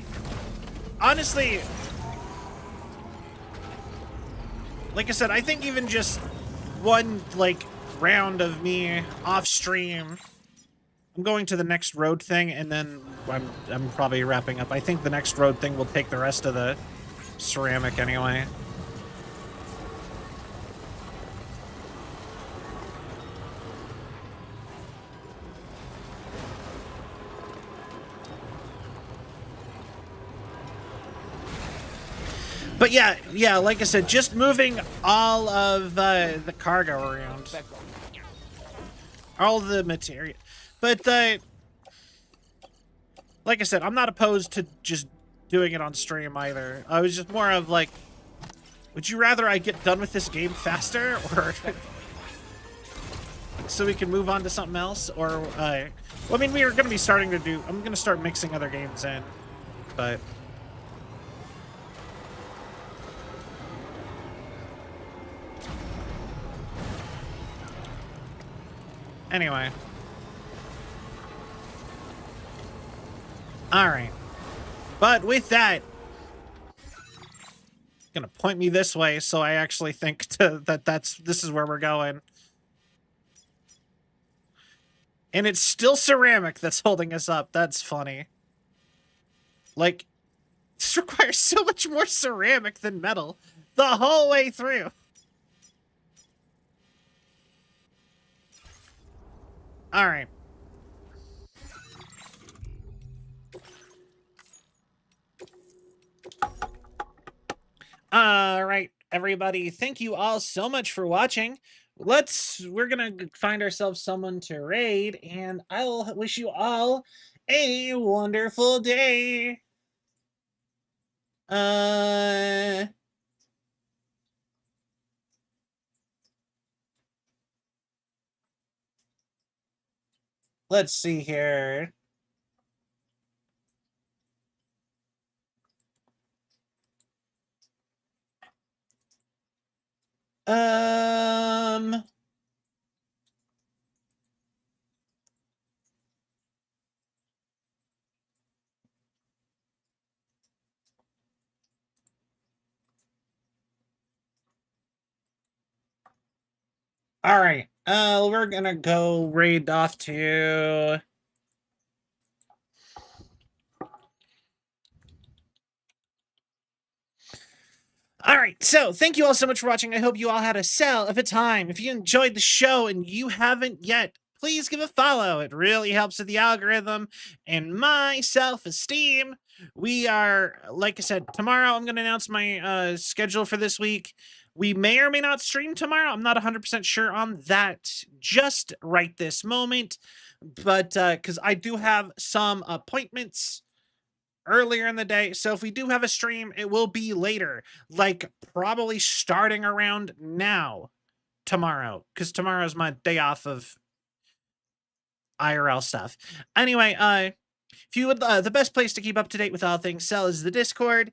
Speaker 1: Honestly, like I said, I think even just one like round of me off stream, I'm going to the next road thing, and then I'm probably wrapping up. I think the next road thing will take the rest of the ceramic anyway. But yeah, like I said, just moving all of the cargo around. All the material. But, like I said, I'm not opposed to just doing it on stream either. I was just more of like, would you rather I get done with this game faster, or so we can move on to something else? Or, well, I mean, we are going to be starting to do, I'm going to start mixing other games in, but... Anyway. Alright. But with that, gonna point me this way, so I actually think this is where we're going. And it's still ceramic that's holding us up. That's funny. Like, this requires so much more ceramic than metal the whole way through. Alright. Alright, everybody. Thank you all so much for watching. We're gonna find ourselves someone to raid, and I'll wish you all a wonderful day. Let's see here. All right. We're gonna go raid off to... All right, so thank you all so much for watching. I hope you all had a hell of a time. If you enjoyed the show and you haven't yet, please give a follow. It really helps with the algorithm and my self-esteem. We are, like I said, tomorrow I'm going to announce my schedule for this week. We may or may not stream tomorrow. I'm not 100% sure on that just right this moment. But because I do have some appointments earlier in the day, so if we do have a stream, it will be later, like probably starting around now tomorrow, because tomorrow's my day off of IRL stuff. Anyway, if you would, the best place to keep up to date with all things Cell is the Discord.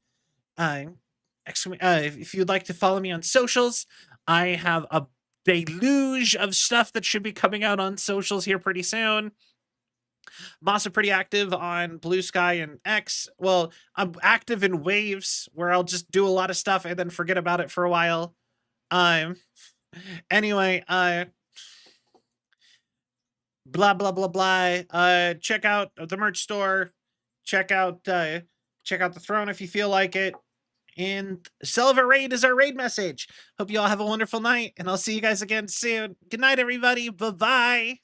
Speaker 1: If you'd like to follow me on socials, I have a deluge of stuff that should be coming out on socials here pretty soon. I'm also pretty active on Blue Sky and X. Well, I'm active in Waves, where I'll just do a lot of stuff and then forget about it for a while. Anyway, blah blah blah blah. Check out the merch store. Check out the throne if you feel like it. And Silver Raid is our raid message. Hope you all have a wonderful night, and I'll see you guys again soon. Good night, everybody. Bye-bye.